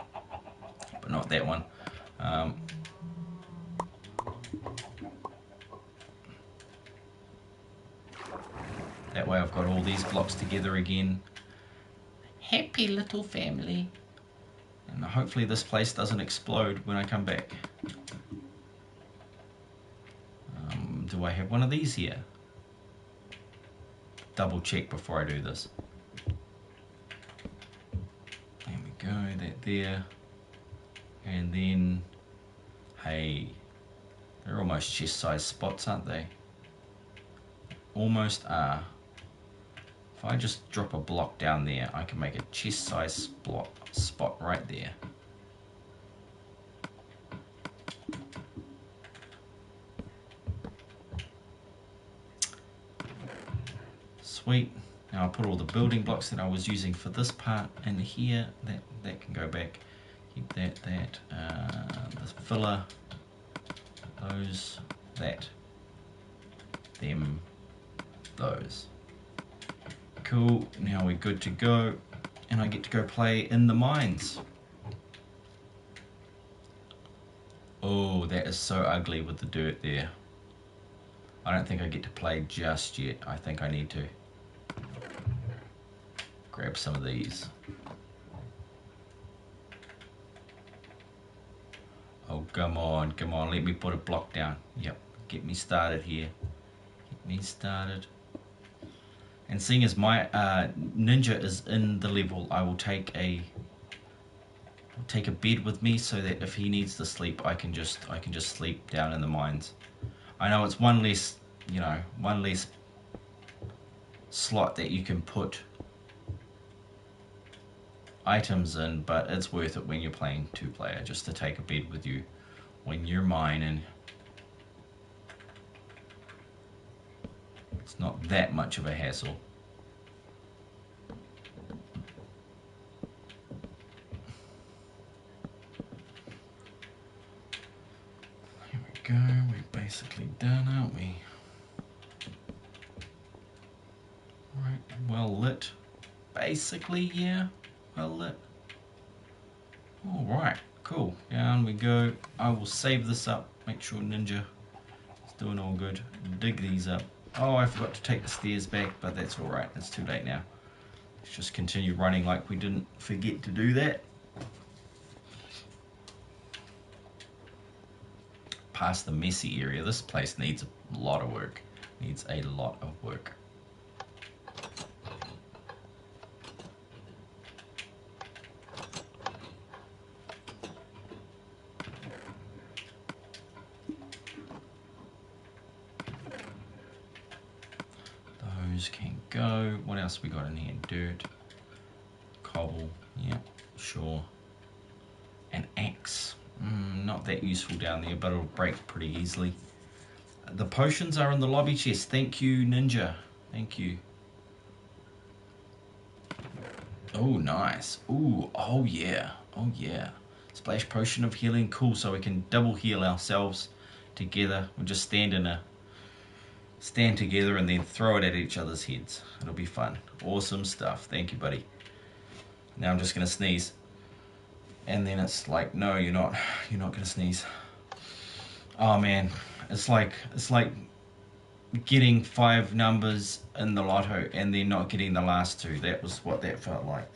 But not that one. That way I've got all these blocks together again. Happy little family. And hopefully this place doesn't explode when I come back. Do I have one of these here? Double check before I do this. There we go, that there. And then, hey, They're almost chest-sized spots, aren't they? Almost are. If I just drop a block down there, I can make a chest-sized spot right there. Sweet. Now I'll put all the building blocks that I was using for this part in here. That can go back. Keep that. This filler. Those. That. Them. Those. Cool. Now we're good to go. And I get to go play in the mines. Oh, that is so ugly with the dirt there. I don't think I get to play just yet. I think I need to grab some of these. Oh, come on, let me put a block down. Yep, get me started here. Get me started. And seeing as my ninja is in the level, I will take a bed with me so that if he needs to sleep, I can just sleep down in the mines. I know it's one less slot that you can put items in, but it's worth it when you're playing 2-player, just to take a bed with you when you're mining. It's not that much of a hassle. Here we go, we're basically done, aren't we? Right, well lit. Basically, yeah. Well lit. Alright, cool. Down we go. I will save this up. Make sure Ninja is doing all good. Dig these up. Oh, I forgot to take the stairs back, but that's alright. It's too late now. Let's just continue running like we didn't forget to do that. Past the messy area. This place needs a lot of work. Needs a lot of work. Can go. What else we got in here? Dirt, cobble, yeah, sure. An axe, not that useful down there, but it'll break pretty easily. The potions are in the lobby chest. Thank you, Ninja. Thank you. Oh, nice. Ooh, oh yeah, oh yeah. Splash potion of healing, cool. So we can double heal ourselves together. We'll just stand together and then throw it at each other's heads. It'll be fun. Awesome stuff. Thank you, buddy. Now I'm just gonna sneeze. And then it's like, no, you're not gonna sneeze. Oh man, it's like getting 5 numbers in the lotto and then not getting the last 2. That was what that felt like.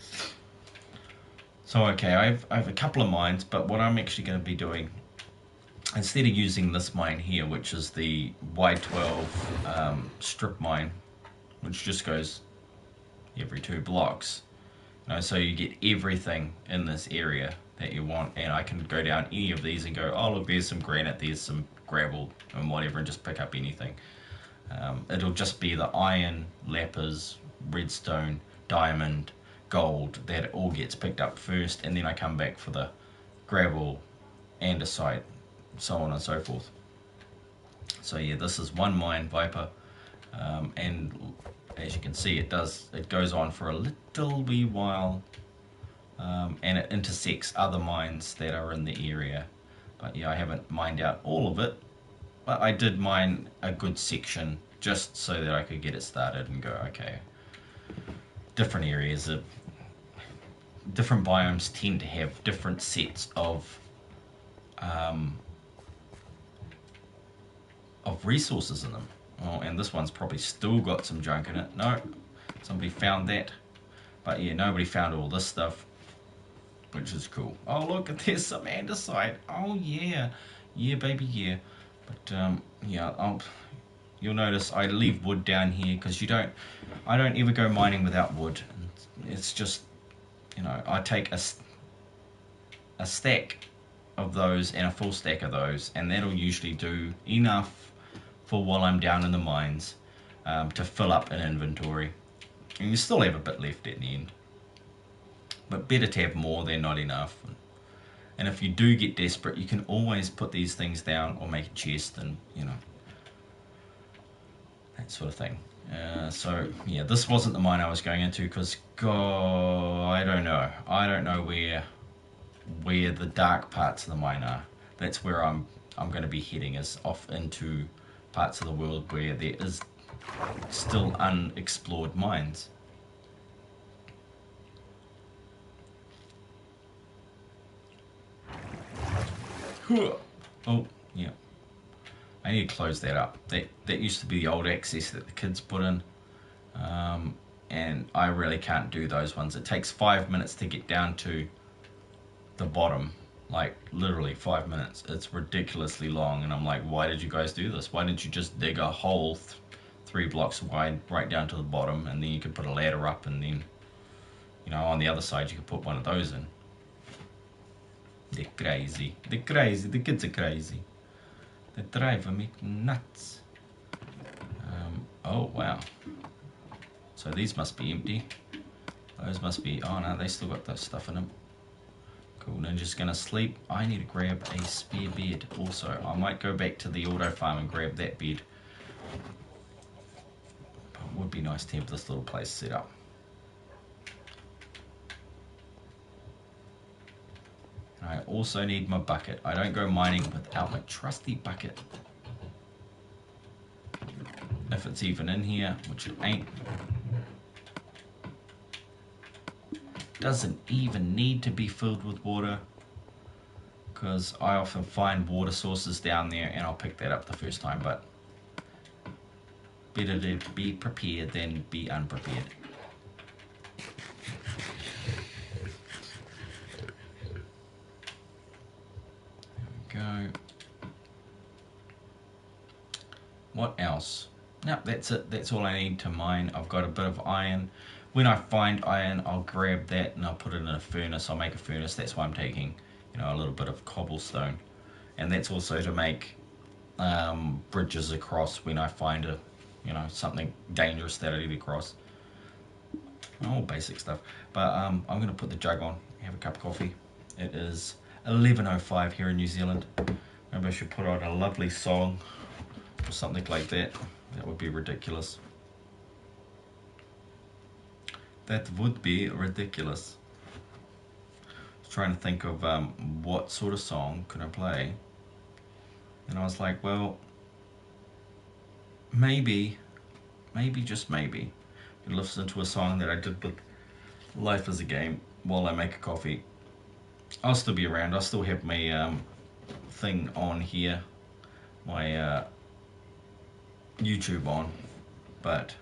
So okay, I have a couple of mines, but what I'm actually gonna be doing, instead of using this mine here, which is the Y12 strip mine, which just goes every 2 blocks, so you get everything in this area that you want, and I can go down any of these and go, oh look, there's some granite, there's some gravel and whatever, and just pick up anything. It'll just be the iron, lapis, redstone, diamond, gold, that all gets picked up first, and then I come back for the gravel, andesite, so on and so forth. So yeah, this is one mine, Viper, and as you can see, it goes on for a little wee while, and it intersects other mines that are in the area. But yeah, I haven't mined out all of it, but I did mine a good section just so that I could get it started and go, okay, different areas of different biomes tend to have different sets of resources in them. Oh, and this one's probably still got some junk in it. No, somebody found that. But yeah, nobody found all this stuff, which is cool. Oh look, there's some andesite. Oh yeah, yeah baby, yeah. But yeah, you'll notice I leave wood down here because I don't ever go mining without wood. It's just, I take a stack of those and a full stack of those, and that'll usually do enough for while I'm down in the mines to fill up an inventory. And you still have a bit left at the end, but better to have more than not enough. And if you do get desperate, you can always put these things down or make a chest, and you know, that sort of thing. So yeah, this wasn't the mine I was going into, because God, I don't know where the dark parts of the mine are. That's where I'm going to be heading, is off into parts of the world where there is still unexplored mines. Oh yeah, I need to close that up. That used to be the old access that the kids put in, and I really can't do those ones. It takes 5 minutes to get down to the bottom, like literally 5 minutes. It's ridiculously long, and I'm like, why did you guys do this? Why didn't you just dig a hole 3 blocks wide right down to the bottom, and then you could put a ladder up, and then, you know, on the other side you could put one of those in. They're crazy. The kids are crazy. They drive me nuts. Oh wow. So these must be empty. Those must be, oh no, they still got that stuff in them. Cool, Ninja's gonna sleep. I need to grab a spare bed also. I might go back to the auto farm and grab that bed. But it would be nice to have this little place set up. I also need my bucket. I don't go mining without my trusty bucket. If it's even in here, which it ain't. Doesn't even need to be filled with water, because I often find water sources down there and I'll pick that up the first time, but better to be prepared than be unprepared. Go. What else? No, that's it. That's all I need to mine. I've got a bit of iron. When I find iron, I'll grab that and I'll put it in a furnace. I'll make a furnace. That's why I'm taking, you know, a little bit of cobblestone, and that's also to make bridges across when I find a, you know, something dangerous that I need to cross. All basic stuff. But I'm gonna put the jug on. Have a cup of coffee. It is 11:05 here in New Zealand. Maybe I should put on a lovely song or something like that. That would be ridiculous. That would be ridiculous. I was trying to think of what sort of song could I play, and I was like, well, maybe just maybe, I could listen to a song that I did with Life as a Game while I make a coffee. I'll still be around. I'll still have my thing on here, my YouTube on, but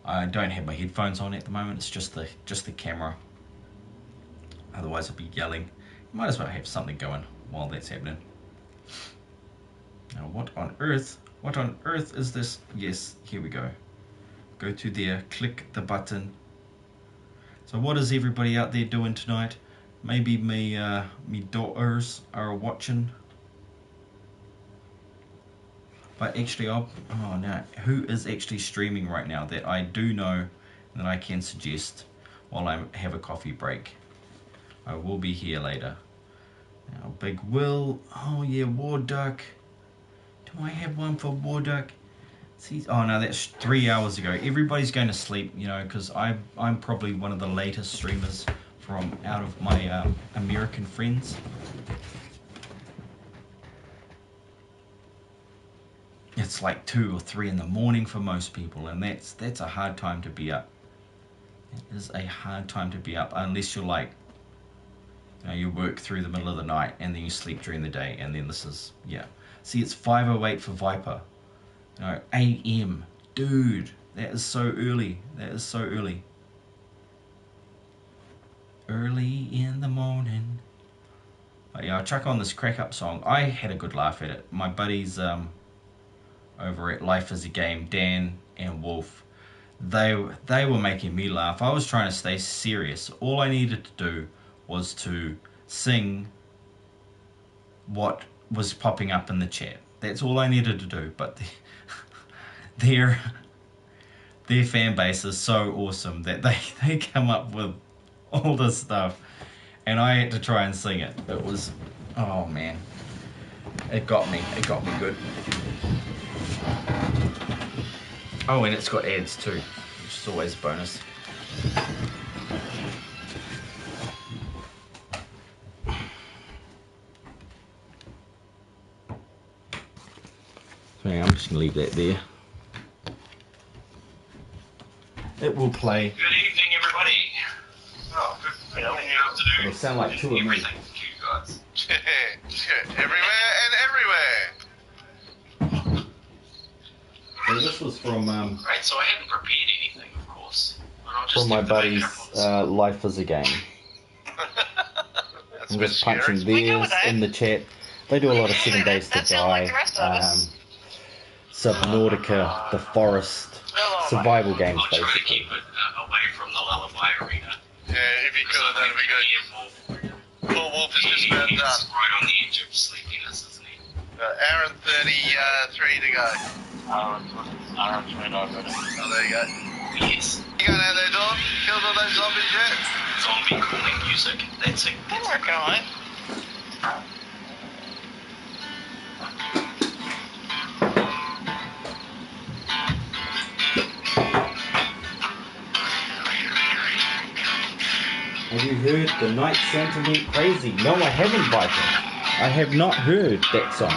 I don't have my headphones on at the moment. It's just the camera. Otherwise I'll be yelling. You might as well have something going while that's happening. Now what on earth is this? Yes, here we go. Go to there, click the button. So what is everybody out there doing tonight? Maybe me daughters are watching. But actually, oh no, who is actually streaming right now that I do know that I can suggest while I have a coffee break? I will be here later. Now, Big Will, oh yeah, War Duck. Do I have one for War Duck? See, oh no, that's 3 hours ago. Everybody's going to sleep, you know, because I'm probably one of the latest streamers from out of my American friends. It's like 2 or 3 in the morning for most people, and that's a hard time to be up. It is a hard time to be up, unless you're like, you know, you work through the middle of the night and then you sleep during the day, and then this is, yeah. See, it's 5:08 for Viper. You know, AM, dude, that is so early. That is so early. Early in the morning. But yeah, I'll chuck on this crack up song. I had a good laugh at it. My buddies over at Life as a Game, Dan and Wolf, they were making me laugh. I was trying to stay serious. All I needed to do was to sing what was popping up in the chat. That's all I needed to do. But their fan base is so awesome that they come up with all this stuff, and I had to try and sing it. It was, oh man, it got me good. Oh, and it's got ads too, which is always a bonus. So yeah, I'm just gonna leave that there. It will play. Good evening, everybody. Oh, good. What do you have to do? It'll sound like two of me. Everything for you guys. Everywhere and everywhere. So this was from Right, so I hadn't prepared anything, of course. But I'll just from my leave the buddy's background on. Life is a Game. That's I'm a bit just punching scary. theirs in the chat. They do a lot of 7 Days to Die, Subnautica, The Forest, survival games I'll try to basically. keep it away from the lullaby arena. Yeah, if you could, that'd be good. Poor Wolf is just about He's done. right on the edge of sleepiness, isn't he? Hour and 33 to go. Hour 29 minutes. Oh, there you go. Yes. You going out there, Dawn? Killed all those zombies yet? Zombie calling music. That's it. I'm working on it. Have you heard The Night Santa Went Crazy? No, I haven't, Vypran. I have not heard that song.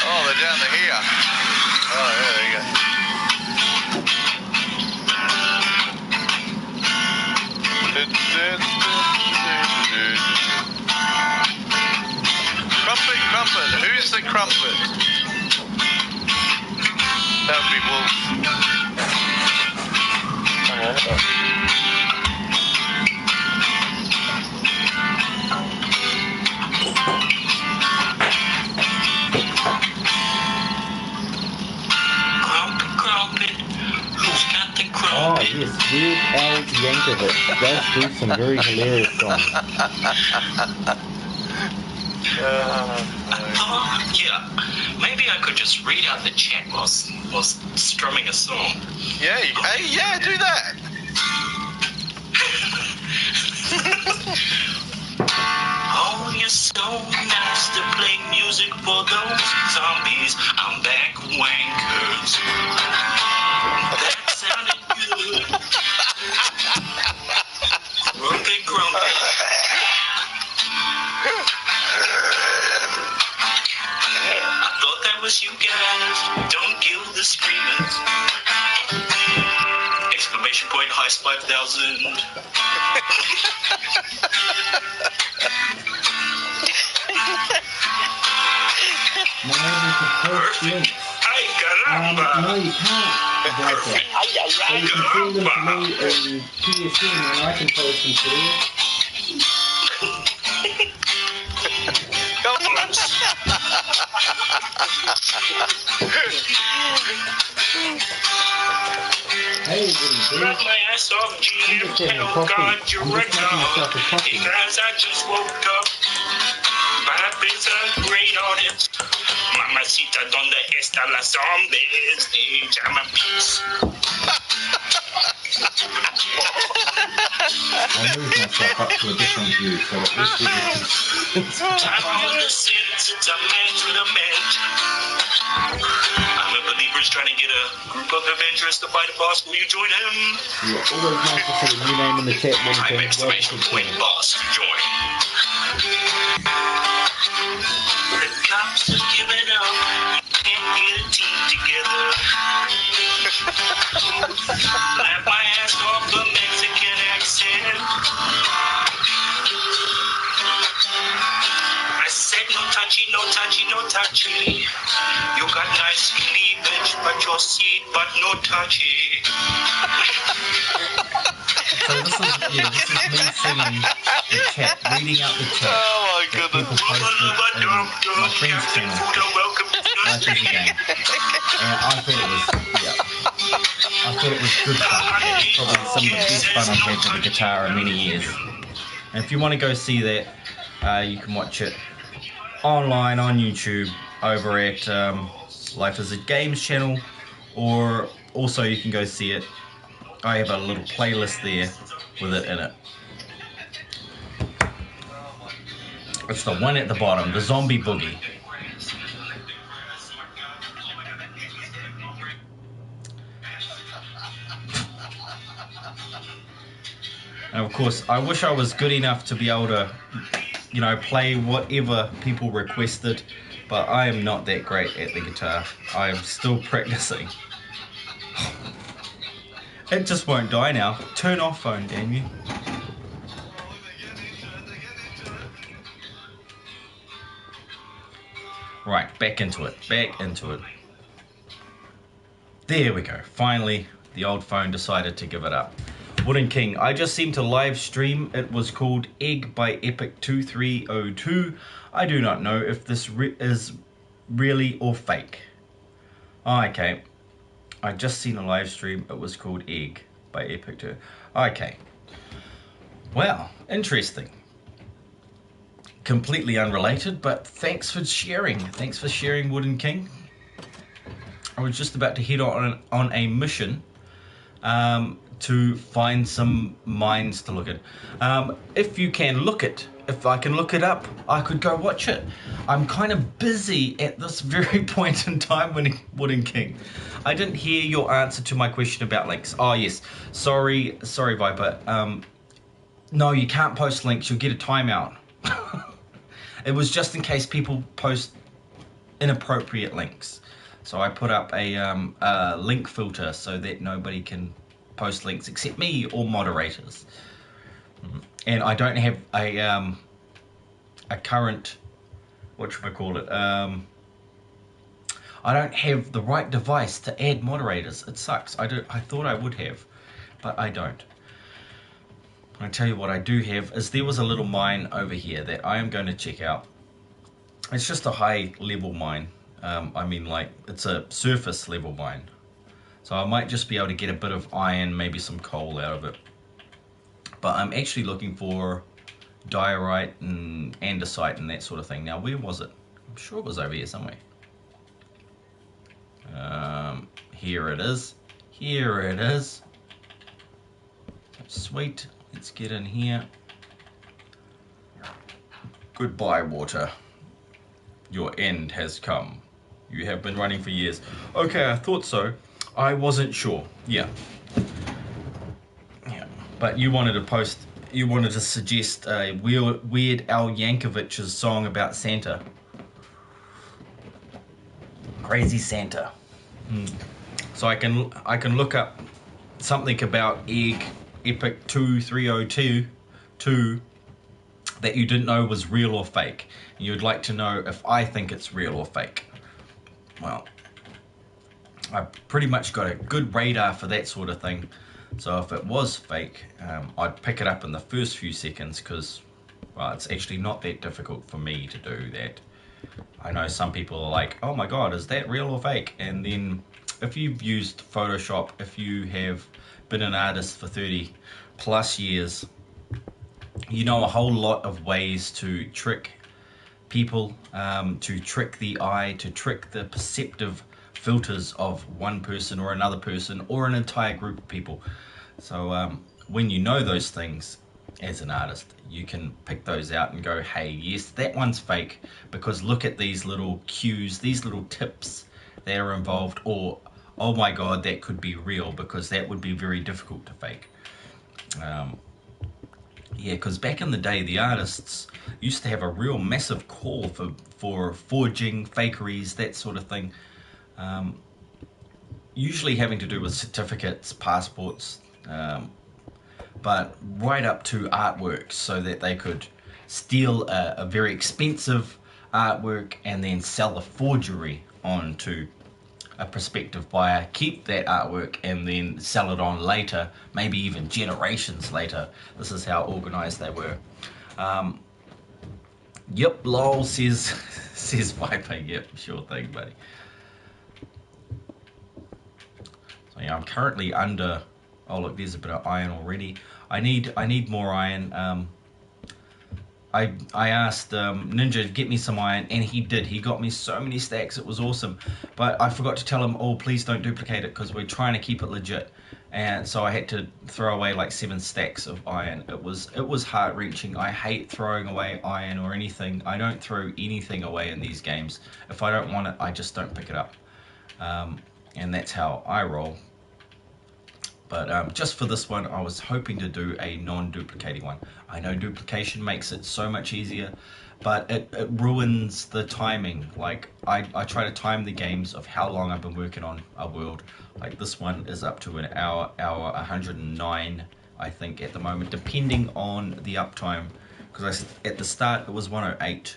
Oh, they're down to here. Oh, yeah, there you go. Crumpet. Who's the crumpet? That would be Wolf. Crumpet. Who's got the crumpet? Oh yes, Weird Al Yankovic does do some very hilarious songs. Yeah, maybe I could just read out the chat whilst strumming a song. Yeah, hey, yeah, do that. Oh, you're so nice to play music for those zombies. I'm back, wankers. That sounded good. Grumpy. I thought that was you guys. Don't kill the screamers. Exclamation point, heist 5,000. Perfect. Ay, caramba. No, you can't, Vypran. So you can send them to me in PSN and I can post them to you. Come on. Hey, everybody, Rub my ass off, Vypran-Hellgod, you reckon? Because I just woke up. My pizza grate on it. Mamacita, donde está la zombies? Llama peace. I moved myself up to a different view, so at least we I'm on the since it's a man to lament. I'm a believer trying to get a group of adventurers to fight a boss. Will you join him? You're always nice to see a new name in the chat. Type exclamation point boss to join. The cops are giving up. Can't get a team together. Laugh my ass off a Mexican accent. I said no touchy, no touchy, no touchy. You got nice cleavage, but your seed, but no touchy. So this is me singing the chat, reading out the chat. Oh my that goodness. people posted in my friend's channel. Life is a game. I thought it was good fun. Probably some of the best fun I've had with the guitar in many years. And if you want to go see that, you can watch it online on YouTube over at Life is a Games channel, or also you can go see it. I have a little playlist there with it in it. It's the one at the bottom, the Zombie Boogie. And of course, I wish I was good enough to be able to, you know, play whatever people requested, but I am not that great at the guitar. I am still practicing. It just won't die now. Turn off phone, damn you. Right, back into it. There we go. Finally, the old phone decided to give it up. Wooden King, I just seemed to live stream. It was called Egg by Epic2302. I do not know if this is really or fake. Oh, okay. I just seen a live stream. It was called Egg by Epic2. Okay. Well, interesting. Completely unrelated, but thanks for sharing. Thanks for sharing, Wooden King. I was just about to head on a mission to find some mines to look at. If you can look it, if I can look it up, I could go watch it. I'm kind of busy at this very point in time, Wooden King. I didn't hear your answer to my question about links. Oh yes, sorry Viper. No, you can't post links. You'll get a timeout. It was just in case people post inappropriate links. So I put up a link filter so that nobody can post links except me or moderators. And I don't have a current, whatchamacallit, I don't have the right device to add moderators. It sucks. I thought I would have, but I don't. I tell you what I do have is there was a little mine over here that I am going to check out. It's just a high level mine. I mean, like, it's a surface level mine. So I might just be able to get a bit of iron, maybe some coal out of it. But I'm actually looking for diorite and andesite and that sort of thing. Now, where was it? I'm sure it was over here somewhere. Here it is. Here it is. Sweet. Let's get in here. Goodbye, water. Your end has come. You have been running for years. Okay, I thought so. I wasn't sure. Yeah. But you wanted to post, you wanted to suggest a Weird Al Yankovic's song about Santa. Crazy Santa. So I can look up something about Egg Epic 2302 that you didn't know was real or fake. You'd like to know if I think it's real or fake. Well, I've pretty much got a good radar for that sort of thing. So if it was fake, I'd pick it up in the first few seconds because, well, it's actually not that difficult for me to do that. I know some people are like, oh my god, is that real or fake? And then if you've used Photoshop, if you have been an artist for 30 plus years, you know a whole lot of ways to trick people, to trick the eye, to trick the perceptive filters of one person or another person or an entire group of people. So when you know those things as an artist, you can pick those out and go, hey, yes, that one's fake because look at these little cues, these little tips that are involved, or oh my god, that could be real because that would be very difficult to fake. Yeah, because back in the day, the artists used to have a real massive call for forging, fakeries, that sort of thing. Usually having to do with certificates, passports, but right up to artworks so that they could steal a very expensive artwork and then sell a forgery onto a prospective buyer, keep that artwork, and then sell it on later, maybe even generations later. This is how organized they were. Yep, lol, says Viper. Yep, sure thing, buddy. So yeah, I'm currently under. Oh look, there's a bit of iron already. I need more iron. I asked Ninja to get me some iron, and he did. He got me so many stacks, it was awesome. But I forgot to tell him, oh, please don't duplicate it, because we're trying to keep it legit. And so I had to throw away like 7 stacks of iron. It was heart-wrenching. I hate throwing away iron or anything. I don't throw anything away in these games. If I don't want it, I just don't pick it up. And that's how I roll. But just for this one, I was hoping to do a non-duplicating one. I know duplication makes it so much easier, but it ruins the timing. Like, I try to time the games of how long I've been working on a world. Like, this one is up to an hour 109, I think, at the moment, depending on the uptime. Because at the start, it was 108.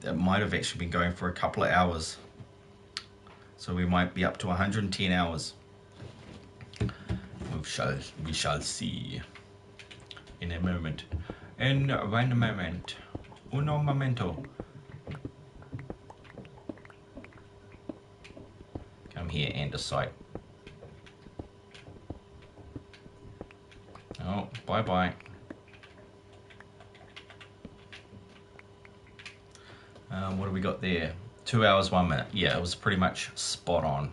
It might have actually been going for a couple of hours. So we might be up to 110 hours. We shall see in a moment. In one moment. Uno momento. Come here and decide. Oh, bye-bye. What do we got there? 2 hours, 1 minute. Yeah, it was pretty much spot on.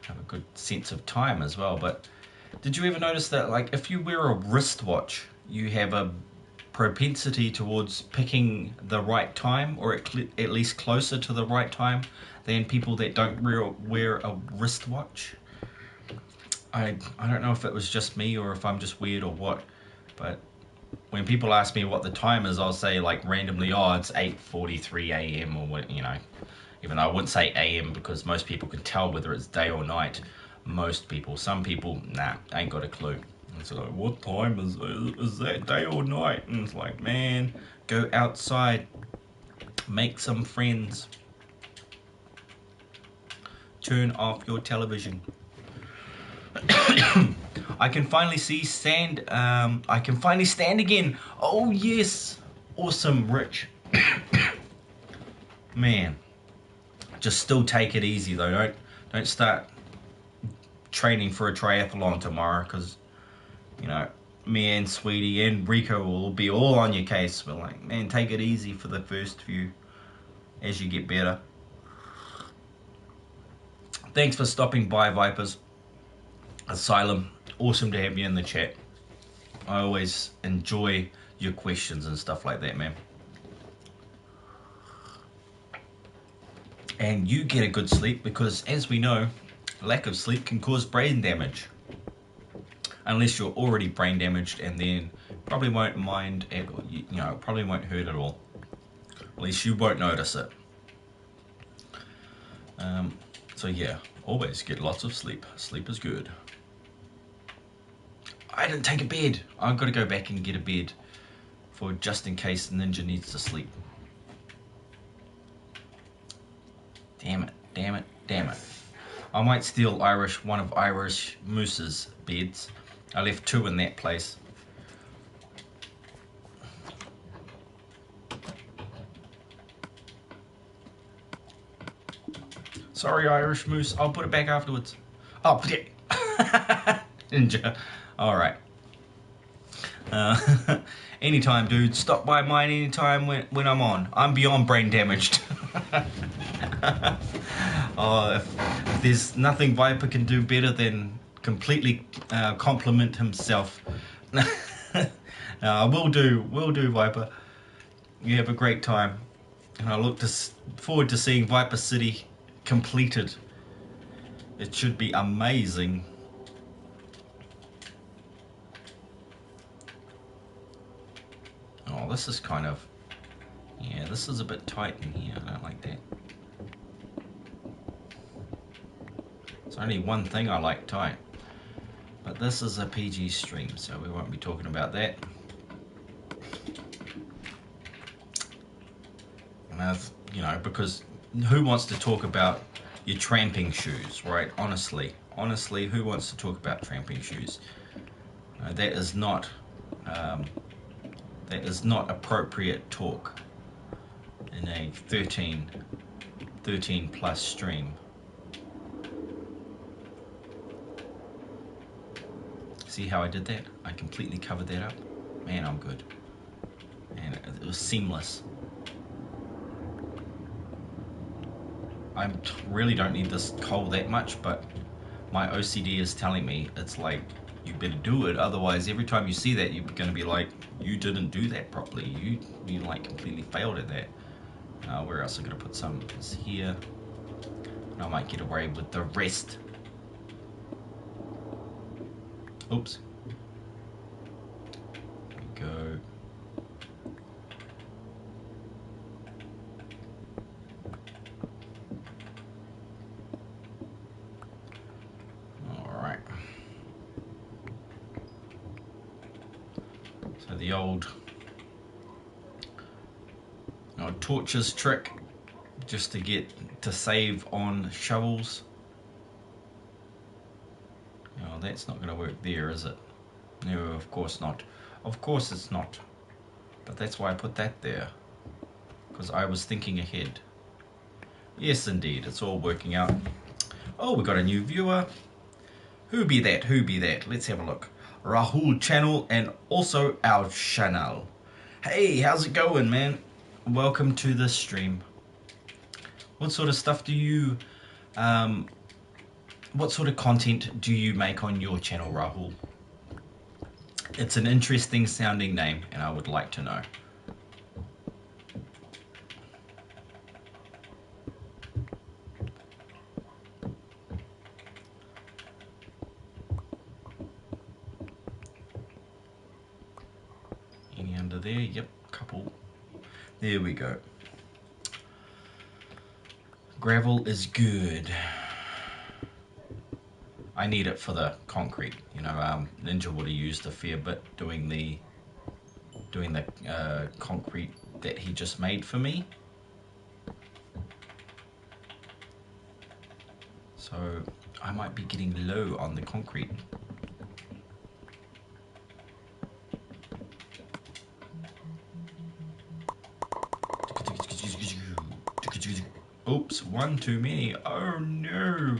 Have a good sense of time as well, but did you ever notice that, like, if you wear a wristwatch, you have a propensity towards picking the right time, or at least closer to the right time, than people that don't wear a wristwatch? I don't know if it was just me or if I'm just weird or what, but when people ask me what the time is, I'll say, like, randomly, oh, it's 8:43 a.m. or what, you know. Even though I wouldn't say AM, because most people can tell whether it's day or night. Most people. Some people, nah, ain't got a clue. It's like, what time is that, day or night? And it's like, man, go outside, make some friends, turn off your television. I can finally see sand. I can finally stand again. Oh yes, awesome, Rich. Man, just still take it easy though. Don't start training for a triathlon tomorrow, because, you know, me and Sweetie and Rico will be all on your case. We're like, man, take it easy for the first few as you get better. Thanks for stopping by, Vipers. Asylum, awesome to have you in the chat. I always enjoy your questions and stuff like that, man. And you get a good sleep, because as we know, lack of sleep can cause brain damage. Unless you're already brain damaged, and then probably won't mind, you know, probably won't hurt at all. At least you won't notice it. So yeah, always get lots of sleep. Sleep is good. I didn't take a bed. I've got to go back and get a bed for just in case Ninja needs to sleep. Damn it, damn it, damn it. I might steal one of Irish Moose's beds. I left 2 in that place. Sorry, Irish Moose. I'll put it back afterwards. Oh, yeah. Ninja. Alright. Anytime, dude. Stop by mine anytime when I'm on. I'm beyond brain damaged. Oh, if there's nothing Viper can do better than completely compliment himself. Will do, Viper. You have a great time. And I look forward to seeing Viper City completed. It should be amazing. Oh, this is kind of... yeah, this is a bit tight in here. I don't like that. It's only one thing I like tight. But this is a PG stream, so we won't be talking about that. And you know, because who wants to talk about your tramping shoes, right? Honestly, who wants to talk about tramping shoes? That is not appropriate talk in a 13 plus stream. See how I did that? I completely covered that up. Man, I'm good. And it was seamless. I really don't need this coal that much, but my OCD is telling me it's like, you better do it, otherwise every time you see that you're going to be like, you didn't do that properly, you like completely failed at that. Where else I'm going to put some is here, and I might get away with the rest. Oops. There we go. Alright. So the old torches trick, just to save on shovels. Oh, that's not going to work there, is it? No, of course not. Of course it's not. But that's why I put that there, because I was thinking ahead. Yes, indeed, it's all working out. Oh, we got a new viewer. Who be that? Who be that? Let's have a look. Rahul channel and also our channel. Hey, how's it going, man? Welcome to this stream. What sort of stuff do you, what sort of content do you make on your channel, Rahul? It's an interesting sounding name, and I would like to know. Any under there? Yep, couple. There we go. Gravel is good. I need it for the concrete. You know, Ninja would have used a fair bit doing the concrete that he just made for me. So I might be getting low on the concrete. Oops, one too many. Oh no.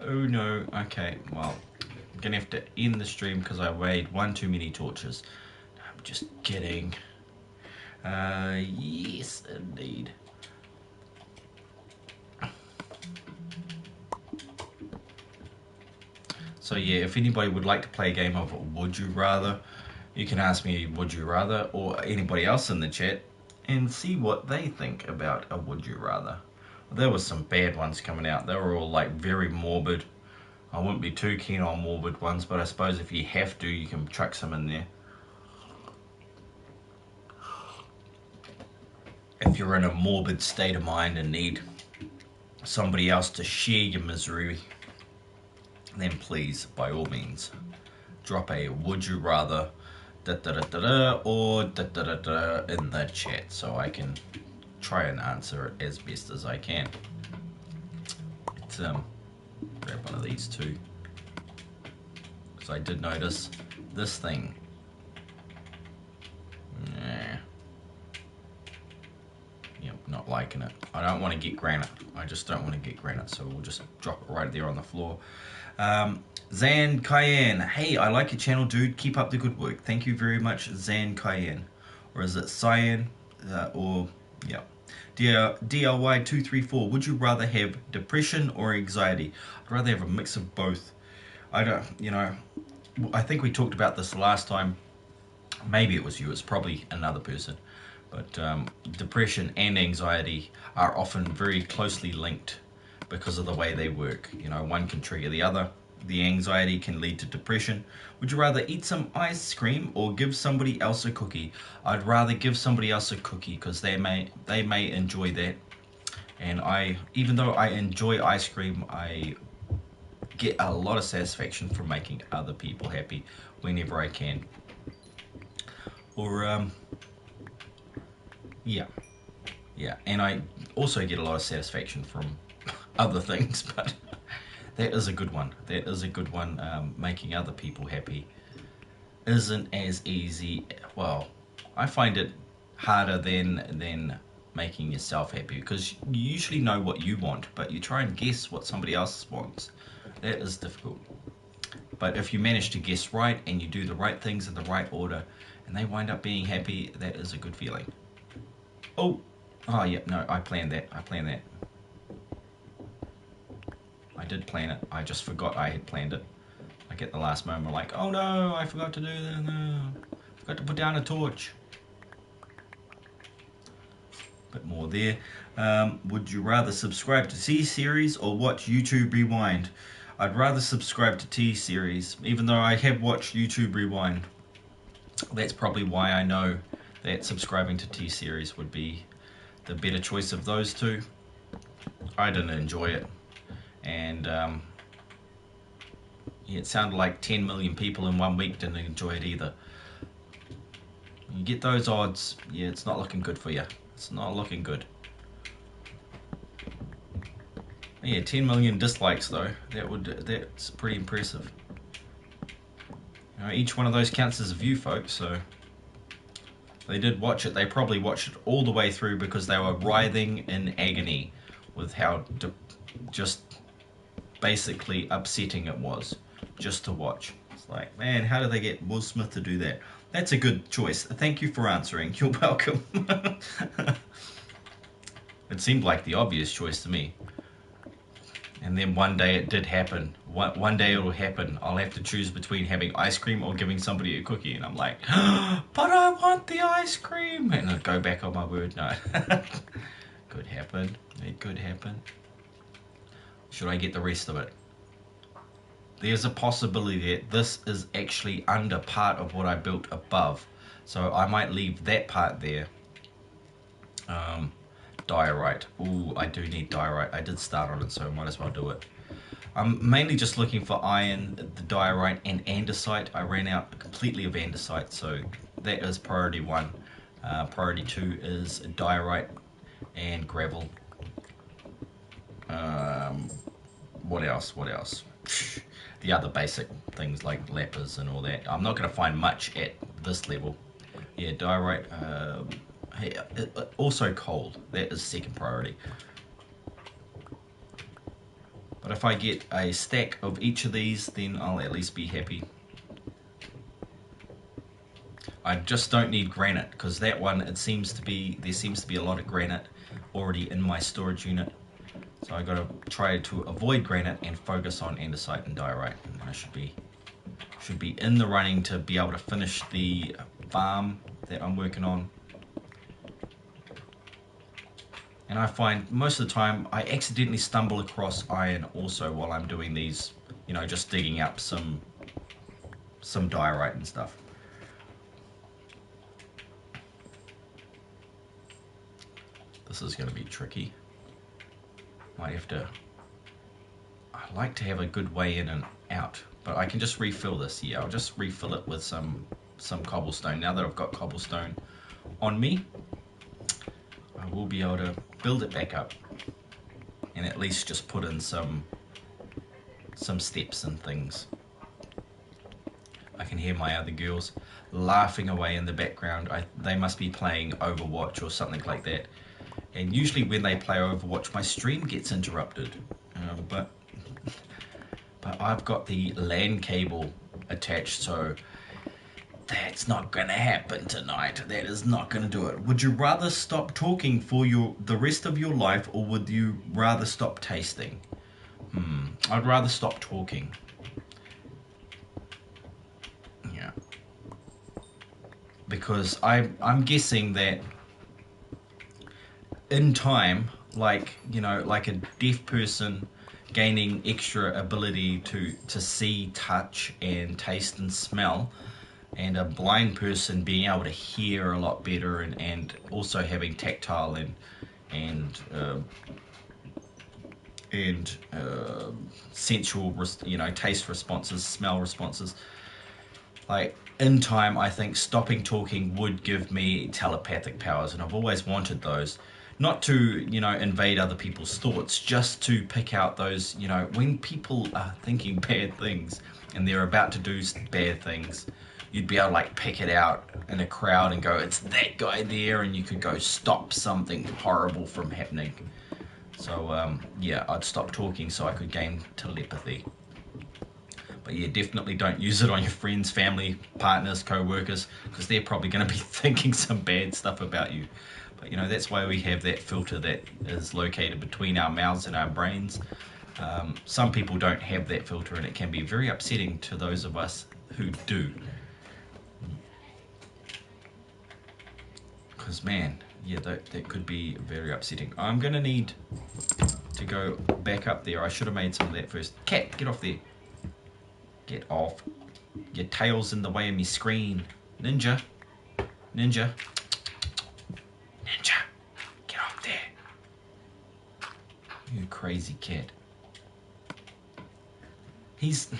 Oh no. Okay, well, I'm gonna have to end the stream because I weighed one too many torches. I'm just kidding. Yes, indeed. So yeah, if anybody would like to play a game of Would You Rather, you can ask me Would You Rather, or anybody else in the chat, and see what they think about a Would You Rather. There was some bad ones coming out. They were all like very morbid. I wouldn't be too keen on morbid ones, but I suppose if you have to, you can chuck some in there. If you're in a morbid state of mind and need somebody else to share your misery, then please, by all means, drop a Would You Rather or in the chat so I can try and answer it as best as I can. Let's grab one of these too, because I did notice this thing. Yep, not liking it. I don't want to get granite. I just don't want to get granite, so we'll just drop it right there on the floor. Zan Cayenne, hey, I like your channel, dude. Keep up the good work. Thank you very much, Zan Cayenne. Or is it Cyan? Yeah. DLY234, would you rather have depression or anxiety? I'd rather have a mix of both. I don't, you know, I think we talked about this last time. Maybe it was you, it's probably another person. But depression and anxiety are often very closely linked because of the way they work. You know, one can trigger the other. The anxiety can lead to depression. Would you rather eat some ice cream or give somebody else a cookie? I'd rather give somebody else a cookie because they may enjoy that. And even though I enjoy ice cream, I get a lot of satisfaction from making other people happy whenever I can. Or yeah, and I also get a lot of satisfaction from other things, but that is a good one. That is a good one. Making other people happy isn't as easy. Well, I find it harder than making yourself happy, because you usually know what you want, but you try and guess what somebody else wants. That is difficult. But if you manage to guess right and you do the right things in the right order and they wind up being happy, that is a good feeling. Oh yeah, no, I planned that. I did plan it. I just forgot I had planned it. Like at the last moment, like, oh no, I forgot to do that. No, I forgot to put down a torch. Bit more there. Would you rather subscribe to T-Series or watch YouTube Rewind? I'd rather subscribe to T-Series, even though I have watched YouTube Rewind. That's probably why I know that subscribing to T-Series would be the better choice of those two. I didn't enjoy it, and yeah, it sounded like 10 million people in 1 week didn't enjoy it either. You get those odds, yeah, it's not looking good for you. It's not looking good. Yeah, 10 million dislikes though. That's pretty impressive. You know, each one of those counts as a view, folks. So they did watch it. They probably watched it all the way through because they were writhing in agony with how just basically upsetting it was just to watch. It's like, man, how did they get Will Smith to do that? That's a good choice. Thank you for answering. You're welcome. It seemed like the obvious choice to me. And then one day it did happen. One day it'll happen. I'll have to choose between having ice cream or giving somebody a cookie. And I'm like, but I want the ice cream. And I'll go back on my word. No. Could happen. It could happen. Should I get the rest of it? There's a possibility that this is actually under part of what I built above. So I might leave that part there. Diorite. Ooh, I do need diorite. I did start on it, so I might as well do it. I'm mainly just looking for iron, the diorite, and andesite. I ran out completely of andesite, so that is priority 1. Priority 2 is diorite and gravel. What else? The other basic things like lapis and all that. I'm not going to find much at this level. Yeah, diorite. Also coal. That is second priority. But if I get a stack of each of these, then I'll at least be happy. I just don't need granite, because that one, there seems to be a lot of granite already in my storage unit. So I got to try to avoid granite and focus on andesite and diorite, and I should be in the running to be able to finish the farm that I'm working on. And I find most of the time I accidentally stumble across iron also while I'm doing these, you know, just digging up some diorite and stuff. This is going to be tricky. Might have to. I like to have a good way in and out, but I can just refill this. Yeah, I'll just refill it with some cobblestone. Now that I've got cobblestone on me, I will be able to build it back up and at least just put in some steps and things. I can hear my other girls laughing away in the background. They must be playing Overwatch or something like that. And usually when they play Overwatch, my stream gets interrupted. But I've got the LAN cable attached, so that's not going to happen tonight. That is not going to do it. Would you rather stop talking for the rest of your life, or would you rather stop tasting? I'd rather stop talking. Yeah. Because I'm guessing that in time, like, you know, like a deaf person gaining extra ability to see, touch, and taste and smell, and a blind person being able to hear a lot better, and also having tactile and sensual, you know, taste responses, smell responses. Like, in time, I think stopping talking would give me telepathic powers, and I've always wanted those. not to, invade other people's thoughts, just to pick out those, when people are thinking bad things and they're about to do bad things, you'd be able to like pick it out in a crowd and go, it's that guy there, and you could go stop something horrible from happening. So yeah, I'd stop talking so I could gain telepathy. But yeah, definitely don't use it on your friends, family, partners, co-workers, because they're probably going to be thinking some bad stuff about you. But that's why we have that filter that is located between our mouths and our brains. Some people don't have that filter, and it can be very upsetting to those of us who do. Because man, yeah, that could be very upsetting. I'm going to need to go back up there. I should have made some of that first. Cat, get off there. Get off. Your tail's in the way of me screen. Ninja. Ninja. Ninja. Get off there. You crazy cat. He's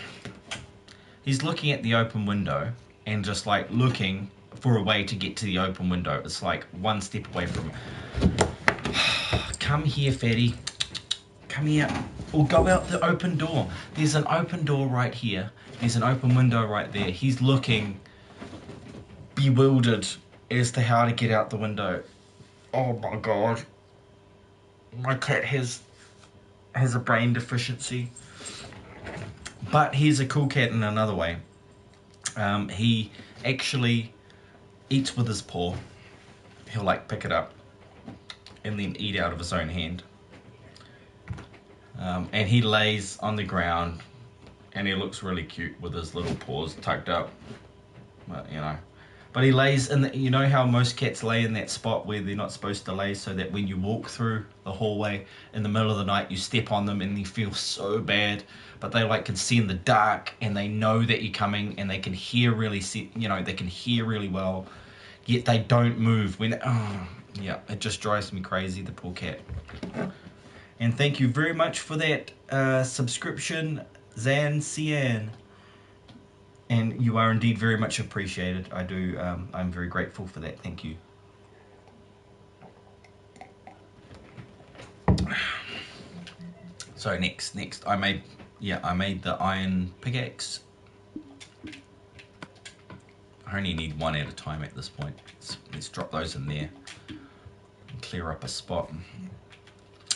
looking at the open window and just like looking for a way to get to the open window. It's like one step away from it. Come here, fatty. Come here. Or go out the open door. There's an open door right here. There's an open window right there. He's looking bewildered as to how to get out the window. Oh my god. My cat has a brain deficiency. But he's a cool cat in another way. He actually eats with his paw. He'll like pick it up and then eat out of his own hand. And he lays on the ground and he looks really cute with his little paws tucked up. But he lays in the, how most cats lay in that spot where they're not supposed to lay, so that when you walk through the hallway in the middle of the night, you step on them and you feel so bad. But they like can see in the dark and they know that you're coming, and they can hear really, they can hear really well. Yet they don't move when. Yeah, it just drives me crazy, the poor cat. And thank you very much for that subscription, Zan Cian. And you are indeed very much appreciated. I do. I'm very grateful for that. Thank you. So next, I made the iron pickaxe. I only need one at a time at this point. Let's drop those in there and clear up a spot.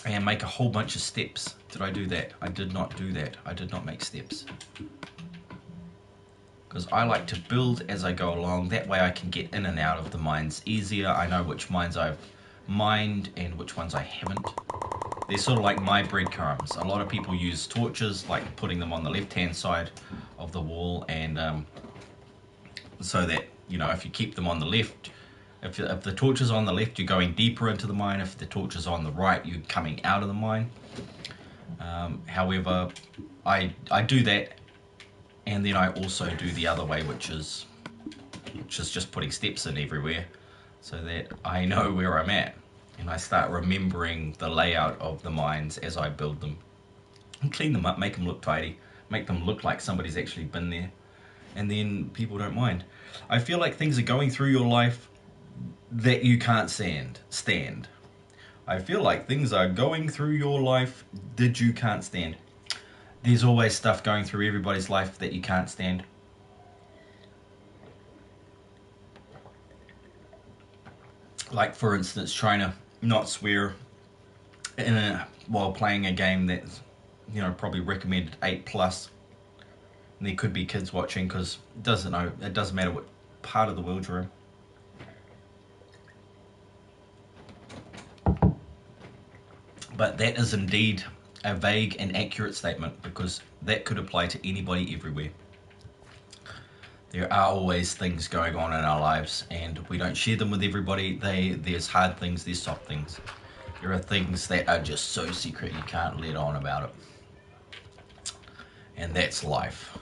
And make a whole bunch of steps. Did I do that? I did not do that. I did not make steps. Because I like to build as I go along. That way I can get in and out of the mines easier. I know which mines I've mined and which ones I haven't. They're sort of like my breadcrumbs. A lot of people use torches, like putting them on the left-hand side of the wall, and so that, if you keep them on the left, if the torch is on the left, you're going deeper into the mine. If the torch is on the right, you're coming out of the mine. However, I do that, and then I also do the other way, which is just putting steps in everywhere, so that I know where I'm at, and I start remembering the layout of the mines as I build them, and clean them up, make them look tidy, make them look like somebody's actually been there, and then people don't mind. I feel like things are going through your life that you can't stand. I feel like things are going through your life that you can't stand. There's always stuff going through everybody's life that you can't stand. Like, for instance, trying to not swear while playing a game that's, probably recommended 8+. And there could be kids watching, because it doesn't matter what part of the world you're in. But that is indeed a vague and accurate statement, because that could apply to anybody everywhere. There are always things going on in our lives, and we don't share them with everybody. There's hard things, there's soft things. There are things that are just so secret you can't let on about it. And that's life.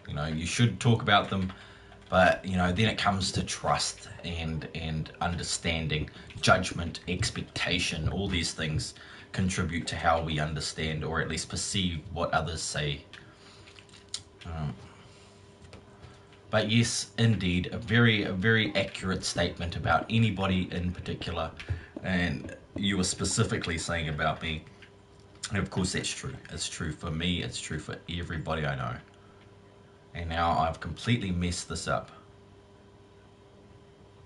You should talk about them, but then it comes to trust and understanding, judgment, expectation. All these things contribute to how we understand, or at least perceive, what others say. But yes, indeed, a very accurate statement about anybody in particular. And you were specifically saying about me. And of course that's true. It's true for me, it's true for everybody I know. And now I've completely messed this up.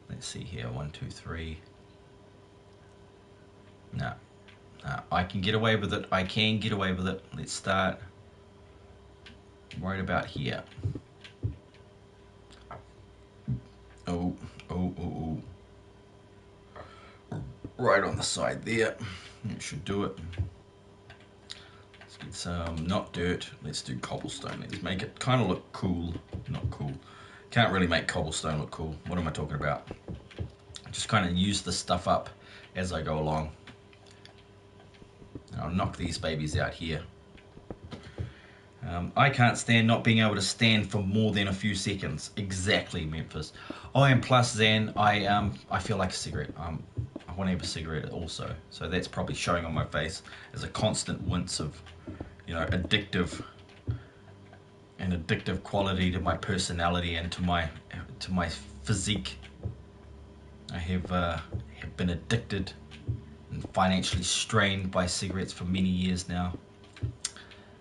Let's see here, 1, 2, 3. No, I can get away with it. I can get away with it. Let's start right about here. Oh. Right on the side there. It should do it. Let's get some, not dirt. Let's do cobblestone. Let's make it kind of look cool. Not cool. Can't really make cobblestone look cool. What am I talking about? Just kind of use the stuff up as I go along. And I'll knock these babies out here. I can't stand not being able to stand for more than a few seconds. Exactly, Memphis. Oh, and plus, Zan, I feel like a cigarette. I want to have a cigarette also. So that's probably showing on my face as a constant wince of, you know, addictive quality to my personality and to my physique. I have been addicted and financially strained by cigarettes for many years now,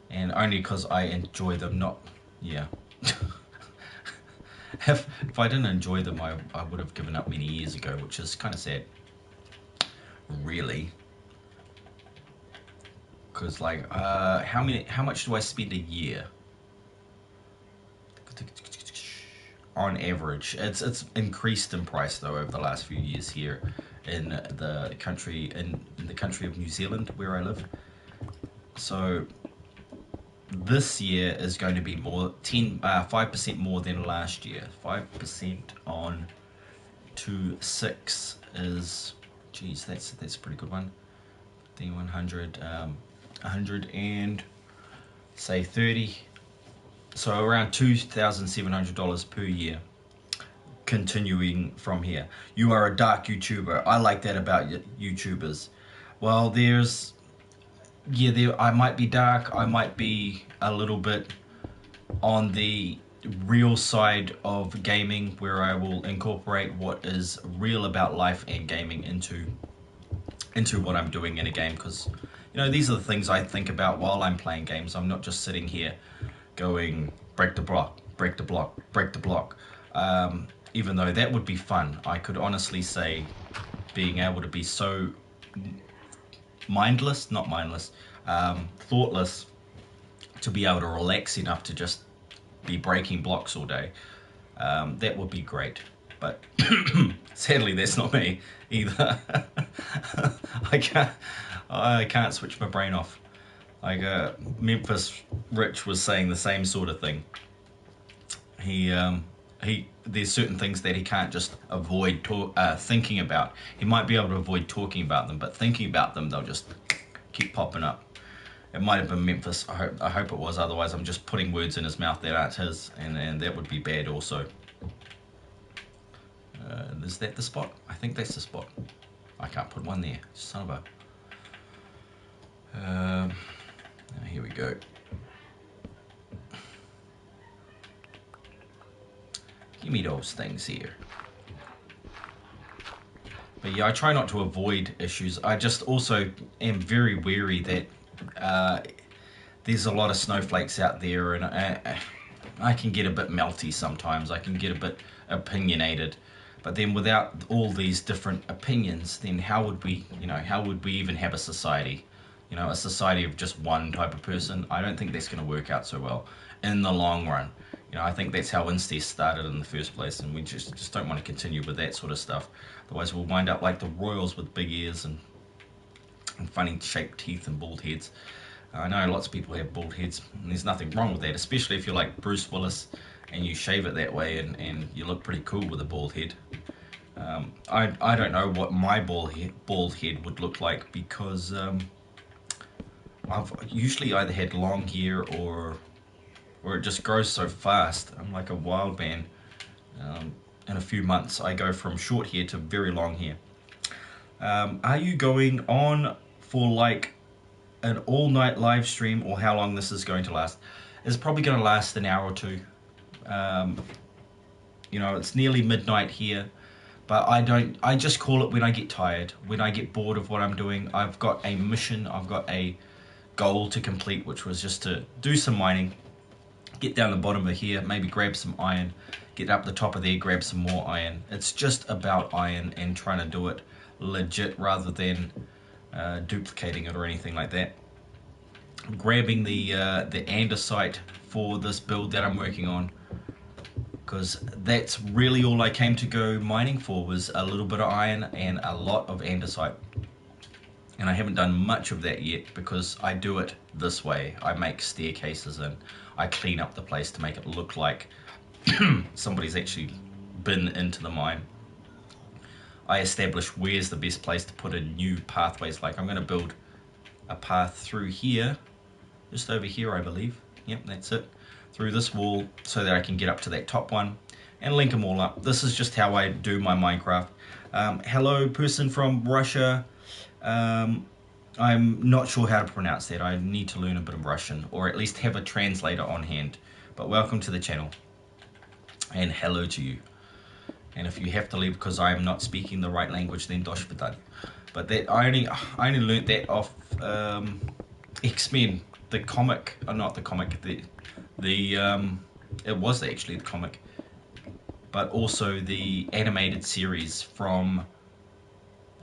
and only because I enjoy them. Not, yeah. If I didn't enjoy them, I would have given up many years ago, which is kind of sad, really. Because like, how much do I spend a year? On average, it's increased in price though over the last few years here in the country of New Zealand where I live. So this year is going to be more 5% more than last year. 5% on 2.6 is, geez, that's a pretty good one. The 100 and say 30. So around $2,700 per year, continuing from here. You are a dark YouTuber. I like that about YouTubers. Well, I might be dark. I might be a little bit on the real side of gaming, where I will incorporate what is real about life and gaming into what I'm doing in a game. Because, you know, these are the things I think about while I'm playing games. I'm not just sitting here going break the block, break the block, break the block. Even though that would be fun, I could honestly say being able to be so thoughtless, to be able to relax enough to just be breaking blocks all day, that would be great. But sadly, that's not me either. I can't switch my brain off. Like Memphis Rich was saying the same sort of thing. There's certain things that he can't just avoid thinking about. He might be able to avoid talking about them, but thinking about them, they'll just keep popping up. It might have been Memphis. I hope it was. Otherwise, I'm just putting words in his mouth that aren't his, and that would be bad also. Is that the spot? I think that's the spot. I can't put one there. Son of a... here we go. Give me those things here. But yeah, I try not to avoid issues. I just also am very wary that there's a lot of snowflakes out there, and I can get a bit melty sometimes. I can get a bit opinionated. But then without all these different opinions, then how would we even have a society? You know, a society of just one type of person. I don't think that's going to work out so well in the long run. You know, I think that's how incest started in the first place, and we just don't want to continue with that sort of stuff. Otherwise, we'll wind up like the royals with big ears and funny shaped teeth and bald heads. I know lots of people have bald heads, and there's nothing wrong with that, especially if you're like Bruce Willis and you shave it that way and you look pretty cool with a bald head. I don't know what my bald head would look like, because I've usually either had long hair or it just grows so fast. I'm like a wild man. In a few months I go from short hair to very long hair. Are you going on for like an all-night live stream, or how long this is going to last? It's probably going to last an hour or two. You know, it's nearly midnight here, But I just call it when I get tired, when I get bored of what I'm doing. I've got a mission, I've got a goal to complete, which was just to do some mining, get down the bottom of here, maybe grab some iron, get up the top of there, grab some more iron. It's just about iron and trying to do it legit rather than duplicating it or anything like that. Grabbing the andesite for this build that I'm working on, because that's really all I came to go mining for, was a little bit of iron and a lot of andesite. And I haven't done much of that yet because I do it this way. I make staircases and I clean up the place to make it look like somebody's actually been into the mine. I establish where's the best place to put in new pathways. Like I'm going to build a path through here, just over here I believe. Yep, that's it. Through this wall so that I can get up to that top one and link them all up. This is just how I do my Minecraft. Hello person from Russia. I'm not sure how to pronounce that. I need to learn a bit of Russian, or at least have a translator on hand. But welcome to the channel and hello to you. And if you have to leave because I am not speaking the right language, then dosh vidanya. But that I only learnt that off X-Men, the comic, or not the comic, it was actually the comic, but also the animated series from,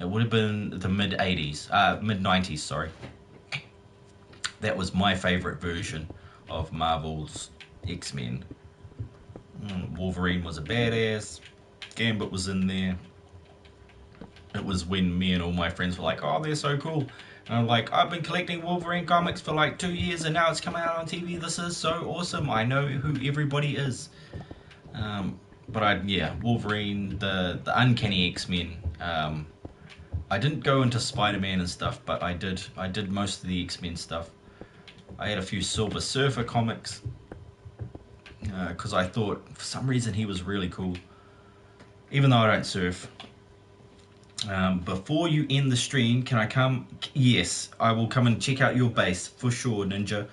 it would have been the mid 90s, sorry. That was my favorite version of Marvel's X-Men. Wolverine was a badass, Gambit was in there. It was when me and all my friends were like, oh, they're so cool. And I'm like, I've been collecting Wolverine comics for like 2 years and now it's coming out on TV. This is so awesome. I know who everybody is. But yeah, Wolverine, the Uncanny X-Men. I didn't go into Spider-Man and stuff, but I did most of the X-Men stuff. I had a few Silver Surfer comics because I thought for some reason he was really cool, even though I don't surf. Before you end the stream, can I come? Yes, I will come and check out your base for sure, Ninja.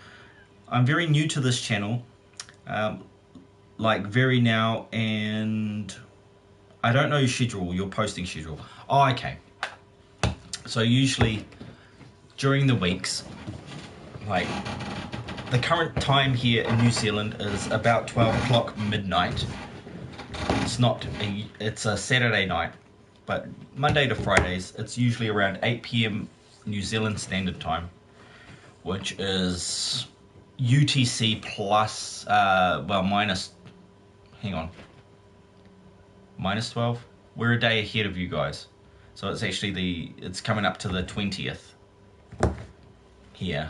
I'm very new to this channel, like very now, and I don't know your schedule, your posting schedule. Oh, okay. So usually during the weeks, like the current time here in New Zealand is about 12 o'clock midnight. It's a Saturday night. But Monday to Fridays, it's usually around 8 PM New Zealand Standard Time, which is UTC plus, minus 12. We're a day ahead of you guys. So it's actually it's coming up to the 20th here.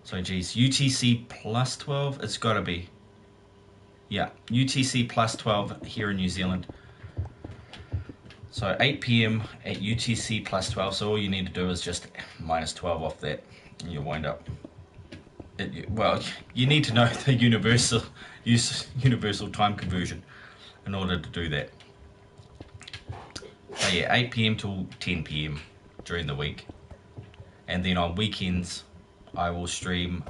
So geez, UTC plus 12, it's gotta be. Yeah, UTC plus 12 here in New Zealand. So 8 PM at UTC plus 12, so all you need to do is just minus 12 off that, and you'll wind up. Well, you need to know the universal time conversion in order to do that. So yeah, 8 PM till 10 PM during the week. And then on weekends, I will stream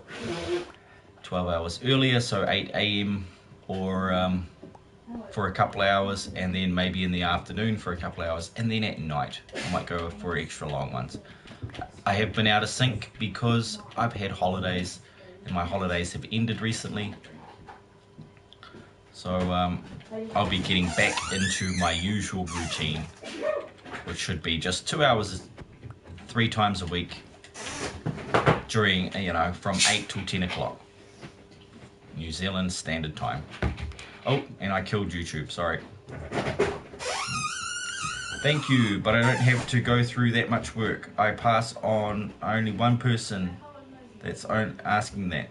12 hours earlier, so 8 AM or for a couple of hours, and then maybe in the afternoon for a couple of hours, and then at night I might go for extra long ones. I have been out of sync because I've had holidays and my holidays have ended recently, so I'll be getting back into my usual routine, which should be just 2 hours 3 times a week during, from 8 till 10 o'clock New Zealand Standard Time. Oh, and I killed YouTube, sorry. Thank you, but I don't have to go through that much work. I pass on only one person that's asking that.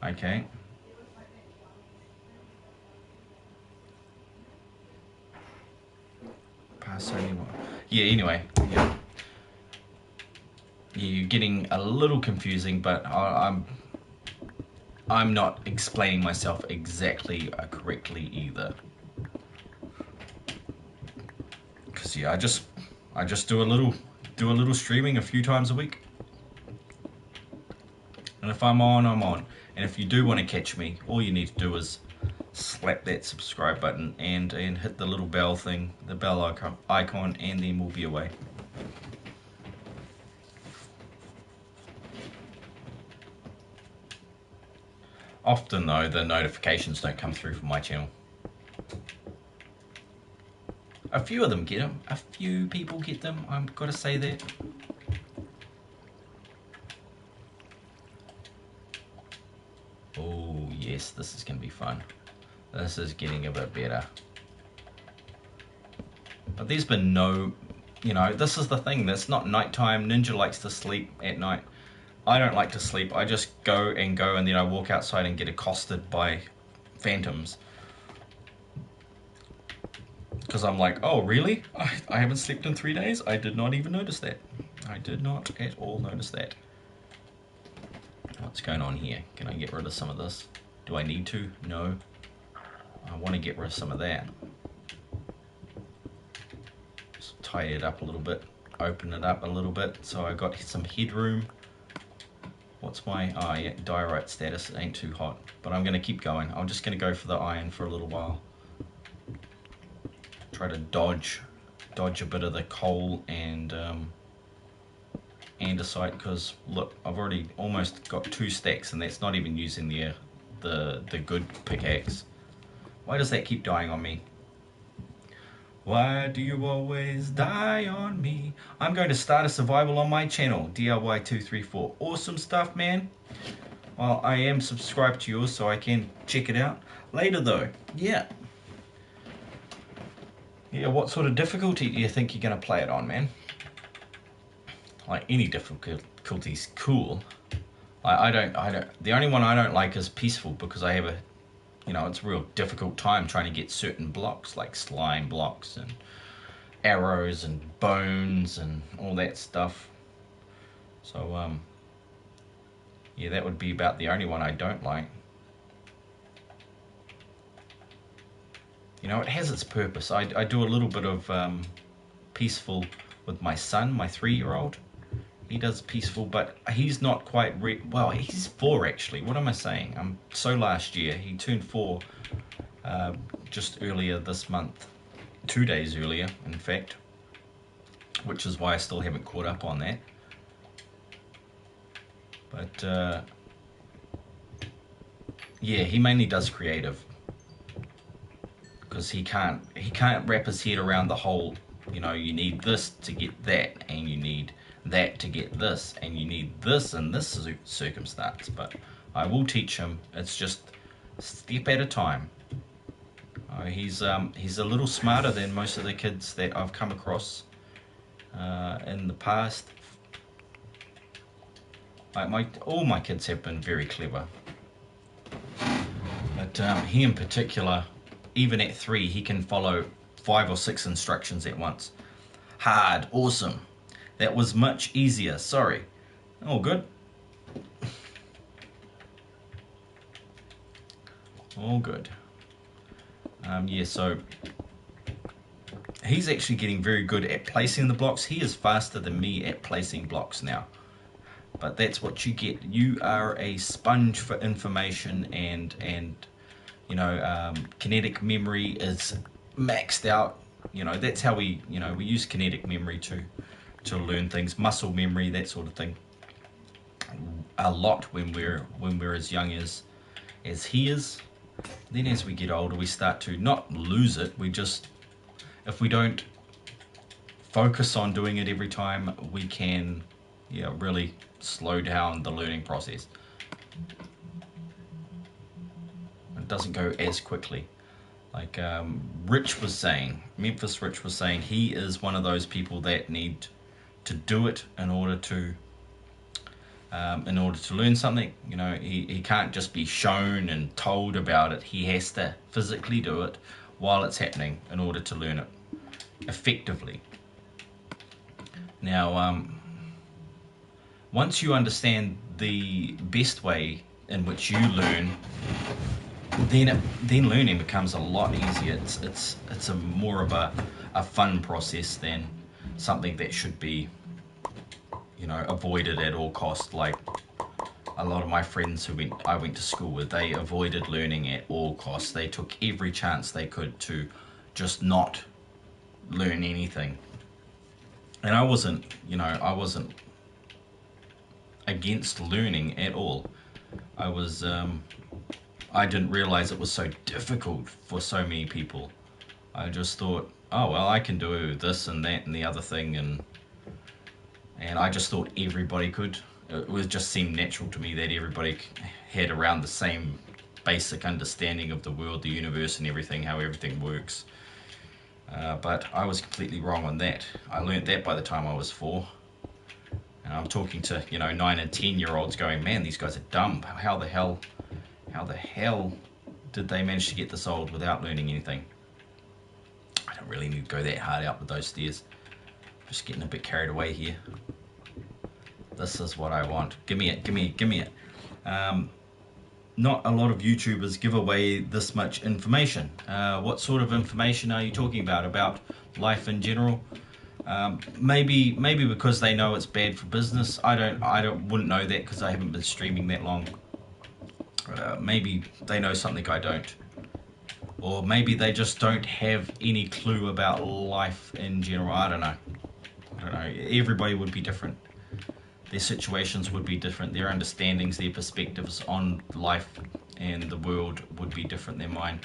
Okay. Pass only one. Yeah, anyway. Yeah. You're getting a little confusing, but I'm not explaining myself exactly correctly either. Cause yeah, I just do a little streaming a few times a week. And if I'm on, I'm on. And if you do want to catch me, all you need to do is slap that subscribe button and hit the little bell thing, the bell icon, and then we'll be away. Often though, the notifications don't come through from my channel. A few of them get them, a few people get them, I've got to say that. Oh yes, this is going to be fun. This is getting a bit better. But there's been no, you know, this is the thing, that's not nighttime. Ninja likes to sleep at night. I don't like to sleep. I just go and then I walk outside and get accosted by phantoms. Because I'm like, oh really? I haven't slept in 3 days? I did not even notice that. I did not at all notice that. What's going on here? Can I get rid of some of this? Do I need to? No. I want to get rid of some of that. Just tidy it up a little bit. Open it up a little bit so I got some headroom. What's my, oh yeah, diorite status, it ain't too hot. But I'm going to keep going. I'm just going to go for the iron for a little while. Try to dodge a bit of the coal and andesite, because look, I've already almost got 2 stacks and that's not even using the good pickaxe. Why does that keep dying on me? Why do you always die on me? I'm going to start a survival on my channel, DIY234. Awesome stuff, man. Well, I am subscribed to yours, so I can check it out later, though. Yeah. Yeah, what sort of difficulty do you think you're going to play it on, man? Like, any difficulty's cool. I don't. The only one I don't like is peaceful, because I have a, you know, it's a real difficult time trying to get certain blocks, like slime blocks and arrows and bones and all that stuff. So, yeah, that would be about the only one I don't like. You know, it has its purpose. I do a little bit of peaceful with my son, my 3-year-old. He does peaceful, but he's not quite well, he's 4 actually. What am I saying? So last year he turned 4 just earlier this month, 2 days earlier in fact, which is why I still haven't caught up on that. But yeah, he mainly does creative, because he can't wrap his head around the whole, you know, you need this to get that, and you need that to get this, and you need this in this circumstance. But I will teach him. It's just step at a time. He's a little smarter than most of the kids that I've come across in the past. All my kids have been very clever, but he in particular, even at 3, he can follow 5 or 6 instructions at once. Hard, awesome. That was much easier, sorry. All good. All good. Yeah, so he's actually getting very good at placing the blocks. He is faster than me at placing blocks now. But that's what you get. You are a sponge for information, and you know, kinetic memory is maxed out. You know, that's how we use kinetic memory to learn things, muscle memory, that sort of thing, a lot when we're as young as he is. Then as we get older, we start to not lose it. We just, if we don't focus on doing it every time, we can, yeah, really slow down the learning process. It doesn't go as quickly. Like Rich was saying, Memphis Rich was saying, he is one of those people that need to do it in order to learn something. You know, he can't just be shown and told about it. He has to physically do it while it's happening in order to learn it effectively. Now, once you understand the best way in which you learn, then learning becomes a lot easier. It's a more of a fun process than something that should be, you know, avoided at all costs, like a lot of my friends I went to school with, they avoided learning at all costs. They took every chance they could to just not learn anything. And I wasn't against learning at all. I didn't realize it was so difficult for so many people. I just thought, oh well, I can do this and that and the other thing, and I just thought everybody could. It just seemed natural to me that everybody had around the same basic understanding of the world, the universe, and everything, how everything works. But I was completely wrong on that. I learnt that by the time I was 4. And I'm talking to 9 and 10-year-olds going, man, these guys are dumb. How the hell did they manage to get this old without learning anything? I don't really need to go that hard out with those stairs. Just getting a bit carried away here. This is what I want. Give me it, give me it, give me it. Not a lot of YouTubers give away this much information. What sort of information are you talking about? About life in general? Maybe because they know it's bad for business. I wouldn't know that because I haven't been streaming that long. Maybe they know something I don't. Or maybe they just don't have any clue about life in general. I don't know. Everybody would be different. Their situations would be different. Their understandings, their perspectives on life and the world would be different than mine.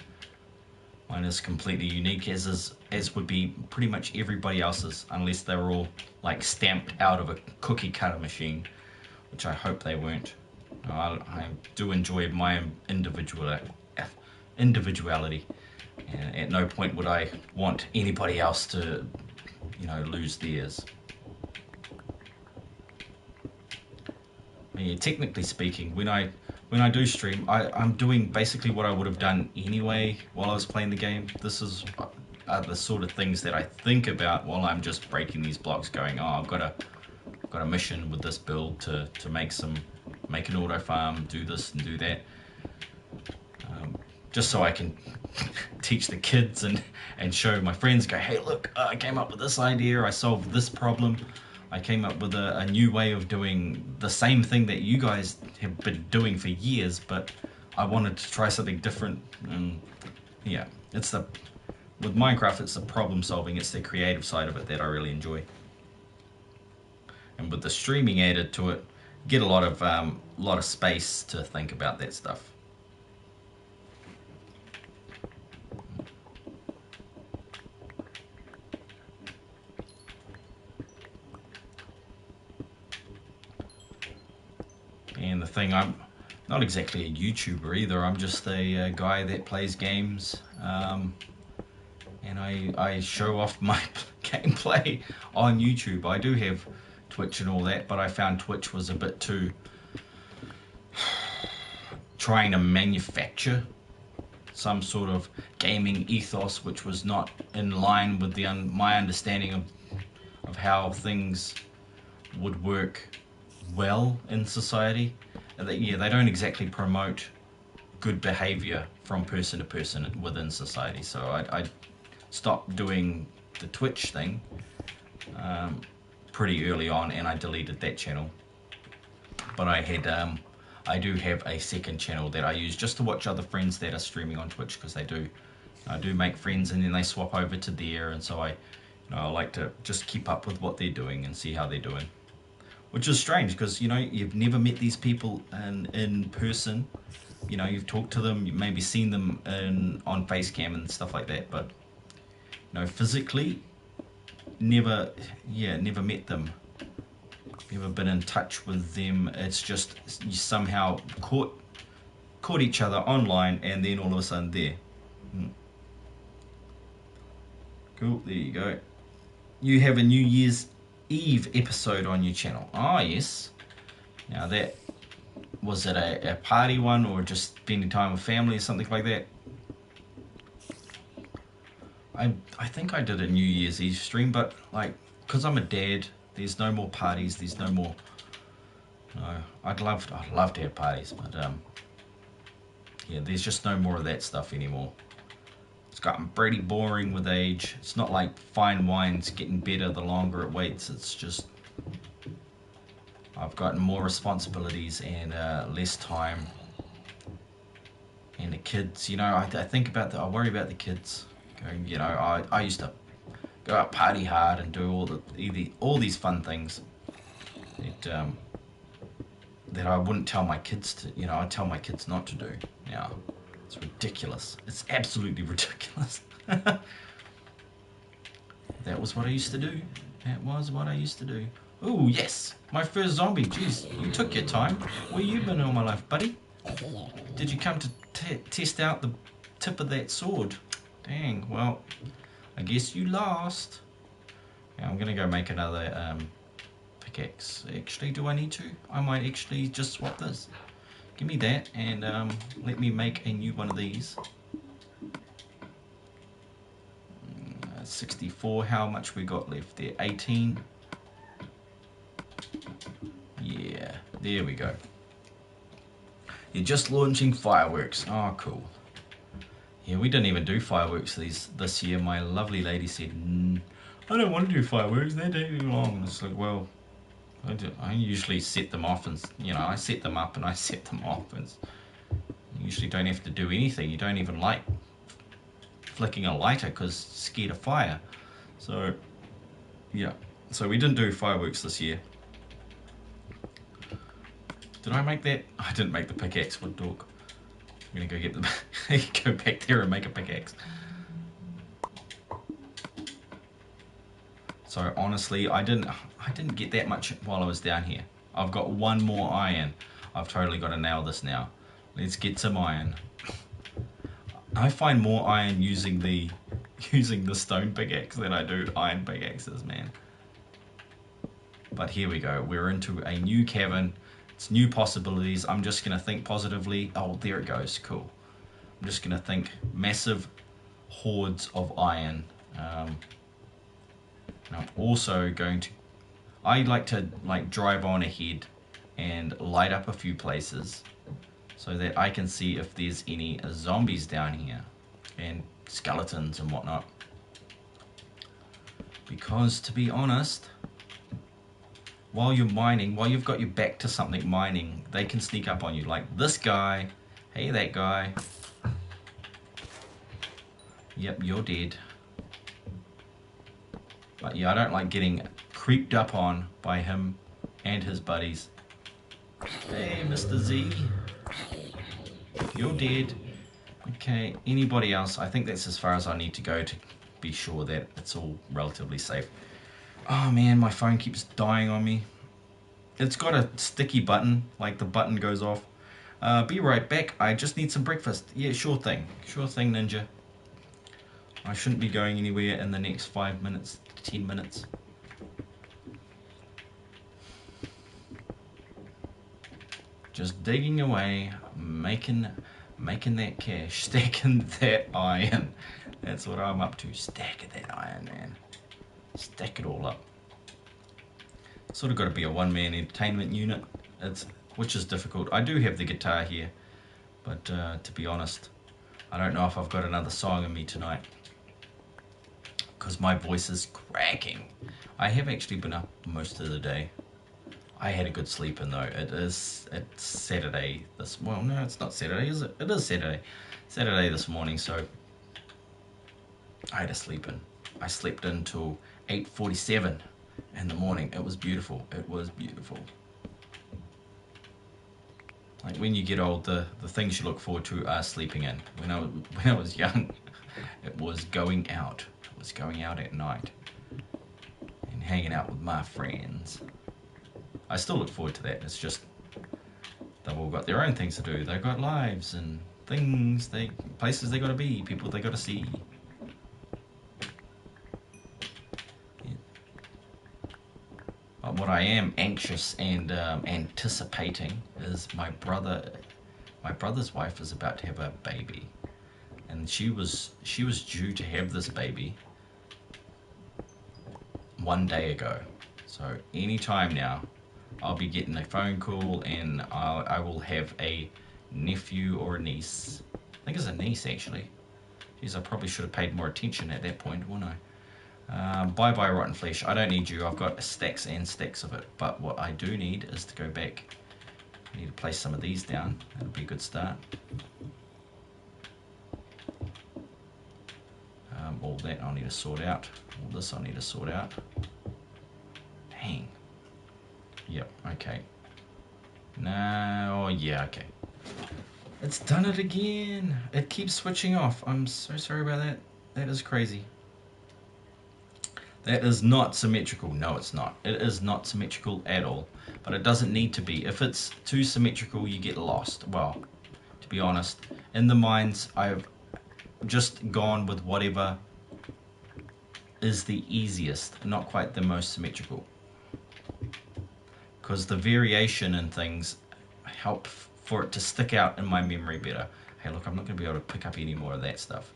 Mine is completely unique, as would be pretty much everybody else's, unless they were all like stamped out of a cookie cutter machine, which I hope they weren't. I do enjoy my individuality, and at no point would I want anybody else to, lose theirs. Yeah, technically speaking, when I do stream, I'm doing basically what I would have done anyway while I was playing the game. This is the sort of things that I think about while I'm just breaking these blocks, going, oh, I've got a mission with this build to make an auto farm, do this and do that, just so I can teach the kids and show my friends, go, hey look, I came up with this idea, I solved this problem. I came up with a new way of doing the same thing that you guys have been doing for years, but I wanted to try something different. And yeah, with Minecraft, it's the problem solving, it's the creative side of it that I really enjoy. And with the streaming added to it, get a lot of space to think about that stuff. And the thing, I'm not exactly a YouTuber either. I'm just a guy that plays games, and I show off my gameplay on YouTube. I do have Twitch and all that, but I found Twitch was a bit too trying to manufacture some sort of gaming ethos, which was not in line with my understanding of how things would work well in society. They don't exactly promote good behavior from person to person within society. So I stopped doing the Twitch thing pretty early on, and I deleted that channel. But I do have a second channel that I use just to watch other friends that are streaming on Twitch, because I do make friends and then they swap over to there, and so I like to just keep up with what they're doing and see how they're doing. Which is strange, because you've never met these people in person. You've talked to them, you've maybe seen them on Facecam and stuff like that, but physically, never met them, never been in touch with them. It's just you somehow caught each other online, and then all of a sudden there. Cool, there you go. You have a New Year's Eve episode on your channel. Oh yes. Now that, was it a party one, or just spending time with family or something like that? I think I did a New Year's Eve stream, but because I'm a dad, there's no more parties, there's no more, I'd love to have parties, but yeah, there's just no more of that stuff anymore. It's gotten pretty boring with age. It's not like fine wine's getting better the longer it waits. It's just, I've gotten more responsibilities and less time. And the kids, you know, I think about I worry about the kids. Going, you know, I used to go out party hard and do all these fun things that I wouldn't tell my kids to, you know, I'd tell my kids not to do. Now, it's ridiculous. It's absolutely ridiculous. That was what I used to do. That was what I used to do. Oh, yes, my first zombie. Jeez, you took your time. Where you been all my life, buddy? Did you come to test out the tip of that sword? Dang, well, I guess you lost. Now I'm going to go make another pickaxe. Actually, do I need to? I might actually just swap this. Give me that and let me make a new one of these. 64, how much we got left there? 18. Yeah, there we go. You're just launching fireworks. Oh, cool. Yeah, we didn't even do fireworks this year. My lovely lady said, I don't want to do fireworks, they take too long. It's like, well, I usually set them off and, you know, I set them up and I set them off. And you usually don't have to do anything. You don't even like flicking a lighter because scared of fire. So, yeah. So we didn't do fireworks this year. Did I make that? I didn't make the pickaxe, what dog. I'm gonna go get the go back there and make a pickaxe. So honestly, I didn't get that much while I was down here. I've got one more iron. I've totally got to nail this now. Let's get some iron. I find more iron using the stone pickaxe than I do iron pickaxes, man. But here we go. We're into a new cavern. It's new possibilities. I'm just going to think positively. Oh, there it goes. Cool. I'm just going to think massive hordes of iron. And I'm also going to... I like to drive on ahead and light up a few places so that I can see if there's any zombies down here and skeletons and whatnot. Because, to be honest... while you're mining, while you've got your back to something mining, they can sneak up on you. Like this guy. Hey, that guy. Yep, you're dead. But yeah, I don't like getting creeped up on by him and his buddies. Hey, Mr. Z. You're dead. Okay, anybody else? I think that's as far as I need to go to be sure that it's all relatively safe. Oh man, my phone keeps dying on me. It's got a sticky button, like the button goes off. Be right back, I just need some breakfast. Yeah, sure thing. Sure thing, Ninja. I shouldn't be going anywhere in the next 5 minutes, 10 minutes. Just digging away, making that cash, stacking that iron. That's what I'm up to, stacking that iron, man. Stack it all up. Sort of got to be a one-man entertainment unit, which is difficult. I do have the guitar here, but to be honest, I don't know if I've got another song in me tonight because my voice is cracking. I have actually been up most of the day. I had a good sleep in though. It's Saturday well, no, it's not Saturday, is it? It is Saturday this morning, so I had a sleep in. I slept in till 8:47 in the morning. It was beautiful. It was beautiful. Like when you get old, the things you look forward to are sleeping in. When I was young, it was going out. It was going out at night and hanging out with my friends. I still look forward to that. It's just they've all got their own things to do. They've got lives and things, places they got to be, people they got to see. But what I am anxious and anticipating is my brother's wife is about to have a baby, and she was due to have this baby 1 day ago. So any time now, I'll be getting a phone call, and I will have a nephew or a niece. I think it's a niece actually. Jeez, I probably should have paid more attention at that point, wouldn't Bye-bye rotten flesh. I don't need you. I've got stacks and stacks of it. But what I do need is to go back. I need to place some of these down. That'll be a good start. All that I'll need to sort out. All this I need to sort out. Dang. Yep, okay. No, oh, yeah, okay. It's done it again. It keeps switching off. I'm so sorry about that. That is crazy. That is not symmetrical. No, it's not. It is not symmetrical at all. But it doesn't need to be. If it's too symmetrical, you get lost. Well, to be honest, in the mines, I've just gone with whatever is the easiest, not quite the most symmetrical. Because the variation in things help for it to stick out in my memory better. Hey, look, I'm not going to be able to pick up any more of that stuff.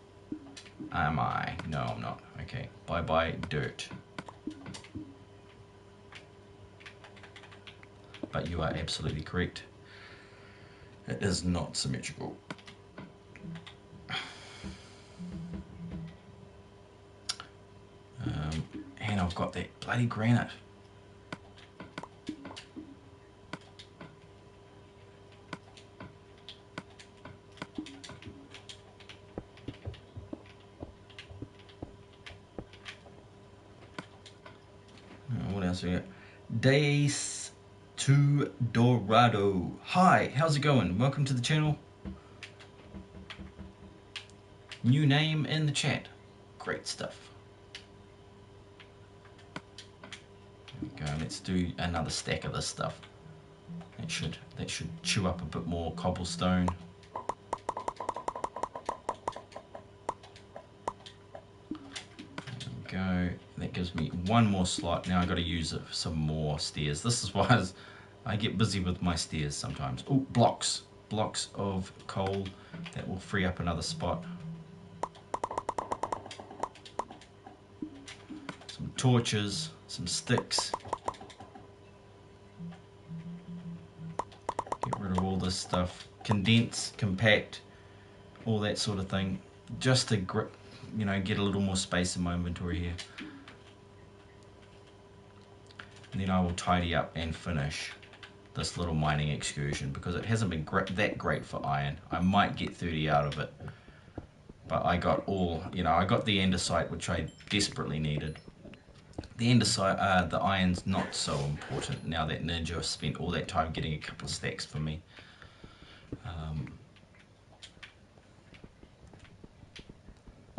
Am I? No, I'm not. Okay, bye-bye dirt. But you are absolutely correct. It is not symmetrical. And I've got that bloody granite. What else we got? Days to Dorado. Hi, how's it going? Welcome to the channel. New name in the chat. Great stuff. There we go. Let's do another stack of this stuff. That should chew up a bit more cobblestone. Go. That gives me one more slot. Now I've got to use some more stairs. This is why I get busy with my stairs sometimes. Oh, blocks of coal. That will free up another spot. Some torches, some sticks. Get rid of all this stuff. Condense, compact, all that sort of thing. Just to grip. You know, get a little more space in my inventory here. And then I will tidy up and finish this little mining excursion because it hasn't been that great for iron. I might get 30 out of it. But I got all, you know, I got the andesite, which I desperately needed. The andesite, the iron's not so important now that Ninja spent all that time getting a couple of stacks for me.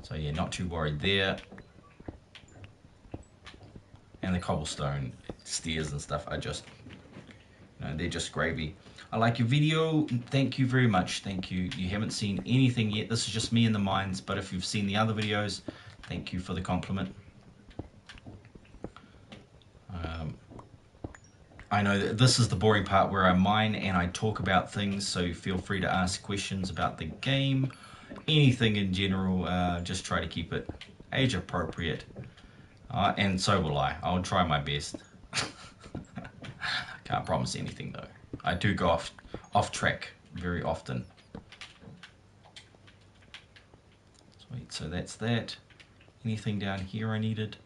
So yeah, not too worried there. And the cobblestone stairs and stuff are just, you know, they're just gravy. I like your video. Thank you very much. Thank you. You haven't seen anything yet. This is just me in the mines, but if you've seen the other videos, thank you for the compliment. I know that this is the boring part where I mine and I talk about things, so feel free to ask questions about the game. Anything in general, just try to keep it age appropriate, and so will I. I'll try my best. Can't promise anything though. I do go off track very often. Sweet, so that's that. Anything down here I needed?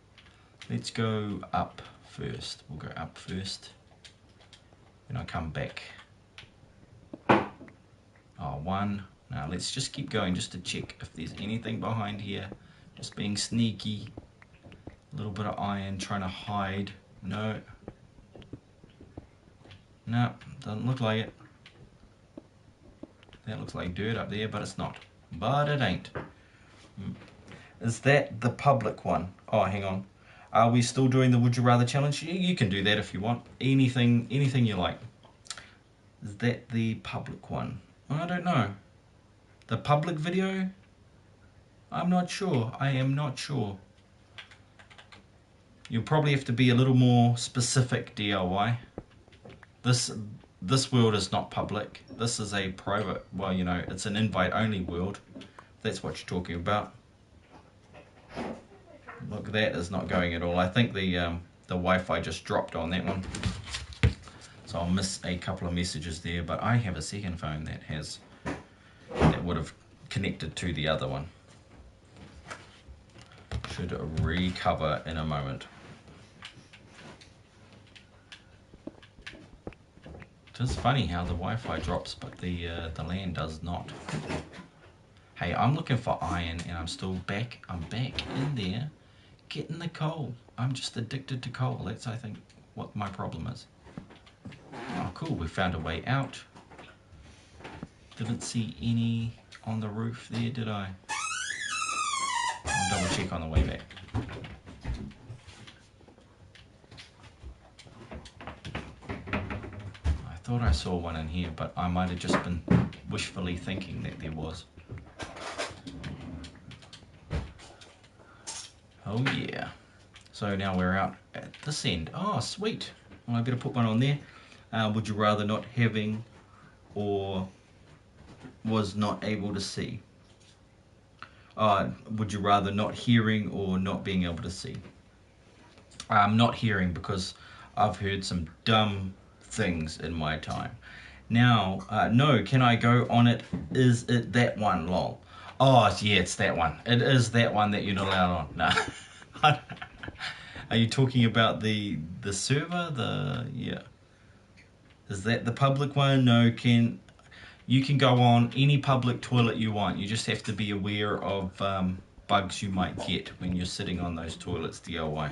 Let's go up first. We'll go up first. Then I'll come back. Oh, one. Now let's just keep going just to check if there's anything behind here. Just being sneaky. A little bit of iron trying to hide. No. No, doesn't look like it. That looks like dirt up there, but it's not. But it ain't. Is that the public one? Oh, hang on. Are we still doing the Would You Rather challenge? You can do that if you want. Anything you like. Is that the public one? I don't know. The public video? I'm not sure. I am not sure. You'll probably have to be a little more specific, DIY. This world is not public. This is a private, well, you know, it's an invite-only world. That's what you're talking about. Look, that is not going at all. I think the Wi-Fi just dropped on that one. So I'll miss a couple of messages there, but I have a second phone that would have connected to the other one. Should recover in a moment. It is funny how the Wi-Fi drops, but the LAN does not. Hey, I'm looking for iron, and I'm back in there, getting the coal. I'm just addicted to coal. That's, I think, what my problem is. Oh, cool. We found a way out. Didn't see any on the roof there, did I? I'll double check on the way back. I thought I saw one in here, but I might have just been wishfully thinking that there was. Oh yeah. So now we're out at this end. Oh, sweet. Well, I better put one on there. Would you rather not having or was not able to see? Would you rather not hearing or not being able to see? Not hearing, because I've heard some dumb things in my time. Now, no, can I go on it? Is it that one, lol? Oh, yeah, it's that one. It is that one that you're not allowed on. No. Are you talking about the server? Yeah. Is that the public one? No, you can go on any public toilet you want. You just have to be aware of bugs you might get when you're sitting on those toilets, DIY.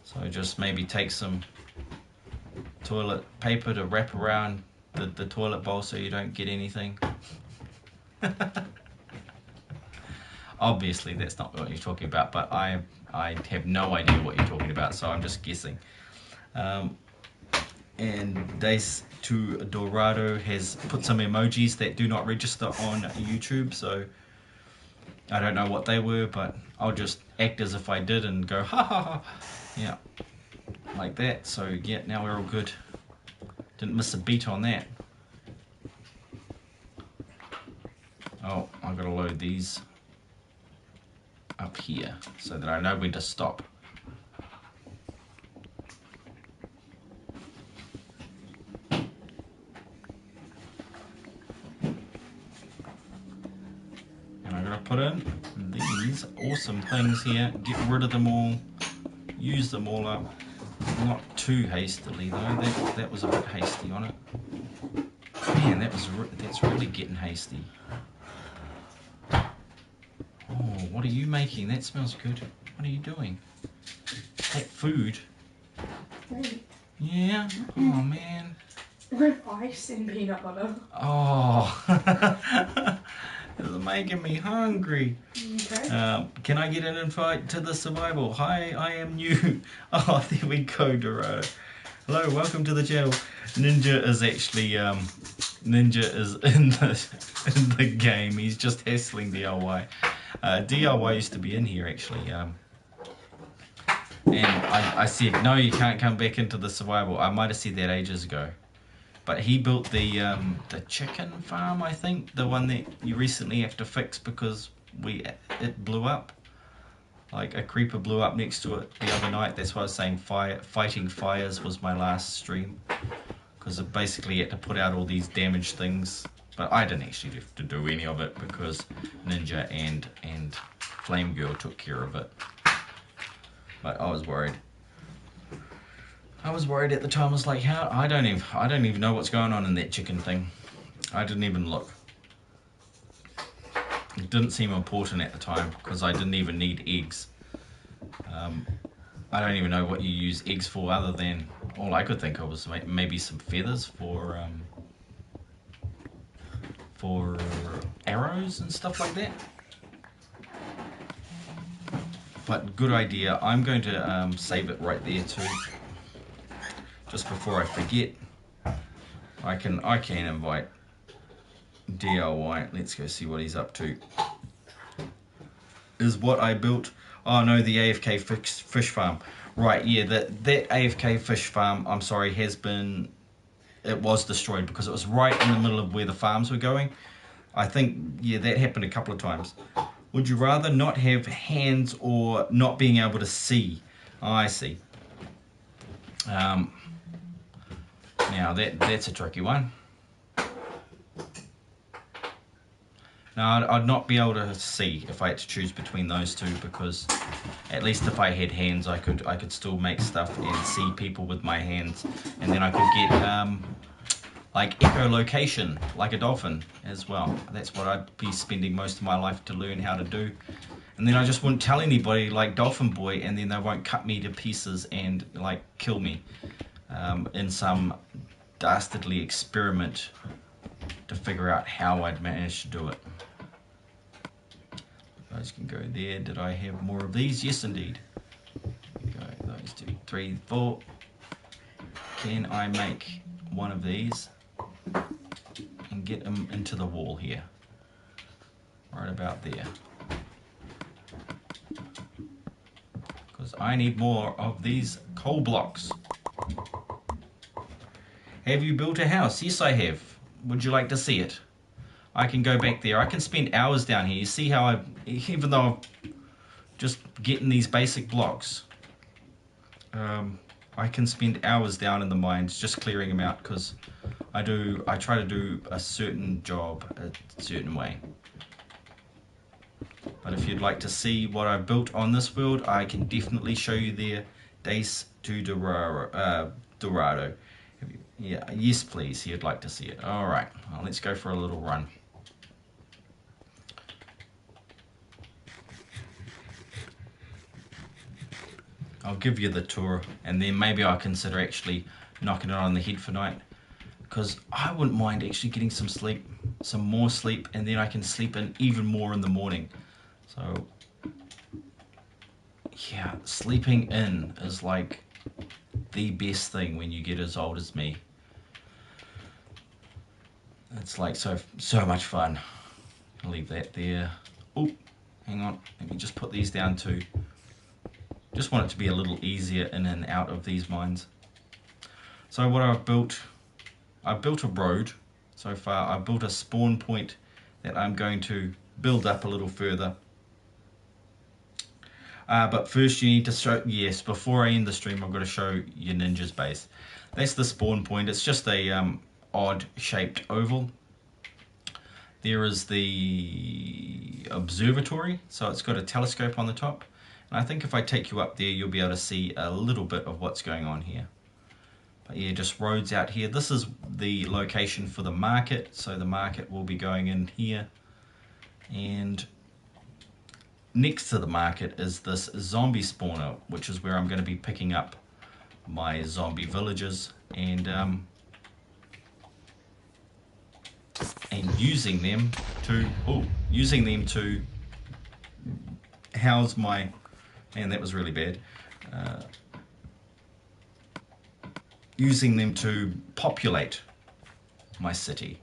So just maybe take some toilet paper to wrap around the toilet bowl so you don't get anything. Obviously that's not what you're talking about, but I have no idea what you're talking about, so I'm just guessing. And Dace to Dorado has put some emojis that do not register on YouTube, so I don't know what they were, but I'll just act as if I did and go ha ha ha. Yeah, like that. So yeah, now we're all good. Didn't miss a beat on that. Oh, I've got to load these up here so that I know when to stop. And I'm going to put in these awesome things here, get rid of them all, use them all up. Not too hastily though, that was a bit hasty on it. Man, that's really getting hasty. Oh, what are you making? That smells good. What are you doing? That food? Right. Yeah? Oh man. With ice and peanut butter. Oh. This is making me hungry. Okay. Can I get an invite to the survival? Hi, I am new. Oh, there we go, Dorado. Hello, welcome to the channel. Ninja is actually Ninja is in the game. He's just hassling DIY. DIY used to be in here actually. And I said no, you can't come back into the survival. I might have said that ages ago. But he built the chicken farm, I think, the one that you recently have to fix because it blew up. Like a creeper blew up next to it the other night. That's why I was saying fighting fires was my last stream, because it basically had to put out all these damaged things. But I didn't actually have to do any of it because Ninja and Flame Girl took care of it. But I was worried. I was worried at the time. I was like, how? I don't even know what's going on in that chicken thing. I didn't even look. It didn't seem important at the time because I didn't even need eggs. I don't even know what you use eggs for other than, all I could think of was maybe some feathers for arrows and stuff like that. But good idea. I'm going to save it right there too. Just before I forget, I can invite DIY. Let's go see what he's up to. Is what I built. Oh no, the AFK fish farm. Right, yeah, that AFK fish farm, I'm sorry, it was destroyed because it was right in the middle of where the farms were going. I think, yeah, that happened a couple of times. Would you rather not have hands or not being able to see? Oh, I see. Now that's a tricky one. Now, I'd not be able to see if I had to choose between those two, because at least if I had hands, I could still make stuff and see people with my hands, and then I could get like echolocation, like a dolphin as well. That's what I'd be spending most of my life to learn how to do. And then I just wouldn't tell anybody, like Dolphin Boy, and then they won't cut me to pieces and like kill me in some dastardly experiment to figure out how I'd managed to do it. Those can go there. Did I have more of these? Yes, indeed. Go those 2, 3, 4. Can I make one of these and get them into the wall here? Right about there. Because I need more of these coal blocks. Have you built a house? Yes, I have. Would you like to see it? I can go back there. I can spend hours down here. You see how even though I'm just getting these basic blocks, I can spend hours down in the mines just clearing them out, because I try to do a certain job a certain way. But if you'd like to see what I've built on this world, I can definitely show you there. Dace to Dorado. Yeah, yes please, you'd like to see it. Alright, well, let's go for a little run. I'll give you the tour, and then maybe I'll consider actually knocking it on the head for night, because I wouldn't mind actually getting some sleep, some more sleep, and then I can sleep in even more in the morning. So yeah, sleeping in is like the best thing when you get as old as me. It's like so much fun. I'll leave that there. Oh, hang on, let me just put these down too. Just want it to be a little easier in and out of these mines. So what I've built a road so far. I've built a spawn point that I'm going to build up a little further. But first you need to show, yes, before I end the stream, I've got to show you Ninja's base. That's the spawn point. It's just a odd shaped oval. There is the observatory, so it's got a telescope on the top. And I think if I take you up there, you'll be able to see a little bit of what's going on here. But yeah, just roads out here. This is the location for the market, so the market will be going in here. And next to the market is this zombie spawner, which is where I'm going to be picking up my zombie villagers and using them to house my, and that was really bad, using them to populate my city.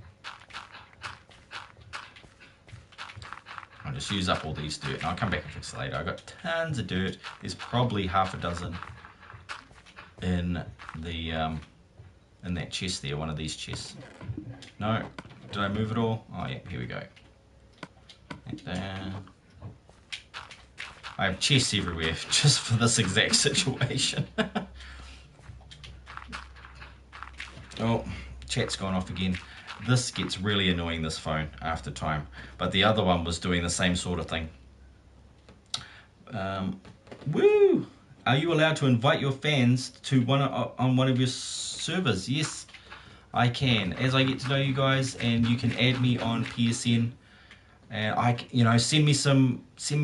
I'll just use up all these dirt, and I'll come back and fix it later. I've got tons of dirt. There's probably half a dozen in the in that chest there, one of these chests. No, did I move it all? Oh yeah, here we go. I have chests everywhere just for this exact situation. Oh, chat's gone off again. This gets really annoying, this phone, after time. But the other one was doing the same sort of thing. Woo! Are you allowed to invite your fans to on one of your servers? Yes, I can. As I get to know you guys, and you can add me on PSN, and send me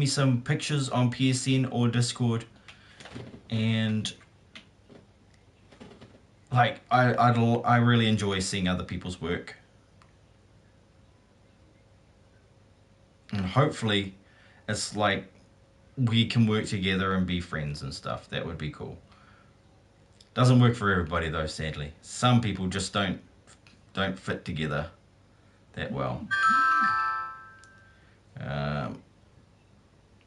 some pictures on PSN or Discord, and like I really enjoy seeing other people's work, and hopefully it's like we can work together and be friends and stuff. That would be cool. Doesn't work for everybody though, sadly. Some people just don't fit together that well.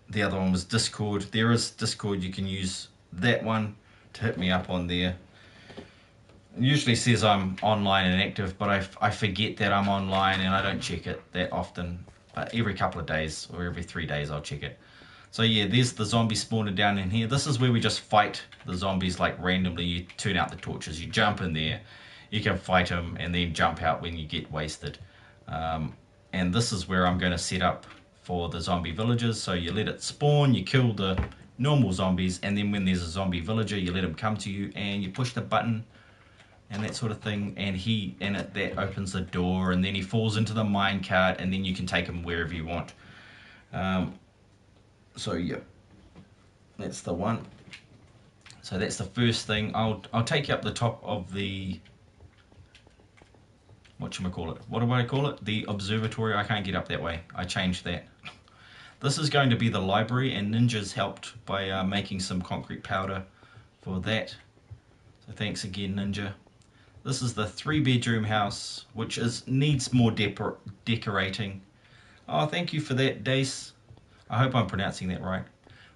The other one was Discord. There is Discord. You can use that one to hit me up on there. It usually says I'm online and active, but I forget that I'm online and I don't check it that often. But every couple of days or every 3 days I'll check it. So yeah, there's the zombie spawner down in here. This is where we just fight the zombies like randomly. You turn out the torches, you jump in there, you can fight them and then jump out when you get wasted. and this is where I'm going to set up for the zombie villagers. So you let it spawn, you kill the normal zombies, and then when there's a zombie villager, you let him come to you, and you push the button and that sort of thing, and that opens the door, and then he falls into the minecart, and then you can take him wherever you want. So yeah, that's the one. So that's the first thing. I'll take you up the top of the, whatchamacallit, what do I call it? The observatory. I can't get up that way. I changed that. This is going to be the library, and Ninja's helped by making some concrete powder for that. So thanks again, Ninja. This is the 3-bedroom house, which needs more decorating. Oh, thank you for that, Dace. I hope I'm pronouncing that right.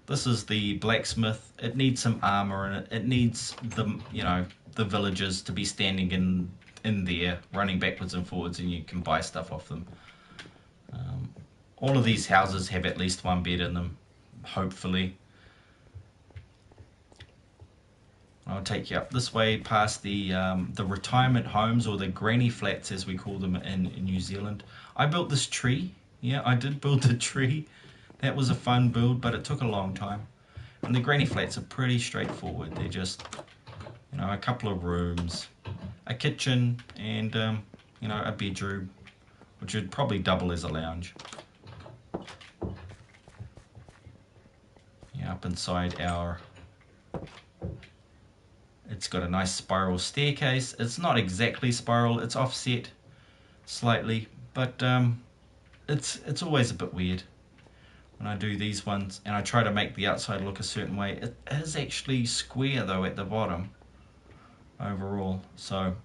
This is the blacksmith. It needs some armor in it. It needs the villagers to be standing in there, running backwards and forwards, and you can buy stuff off them. All of these houses have at least one bed in them, hopefully. I'll take you up this way past the retirement homes, or the granny flats as we call them in New Zealand. I built this tree. Yeah, I did build the tree. That was a fun build, but it took a long time. And the granny flats are pretty straightforward. They're just, a couple of rooms, a kitchen, and a bedroom, which would probably double as a lounge. Yeah, up inside it's got a nice spiral staircase. It's not exactly spiral, it's offset slightly, but it's always a bit weird when I do these ones, and I try to make the outside look a certain way. It is actually square though at the bottom overall, so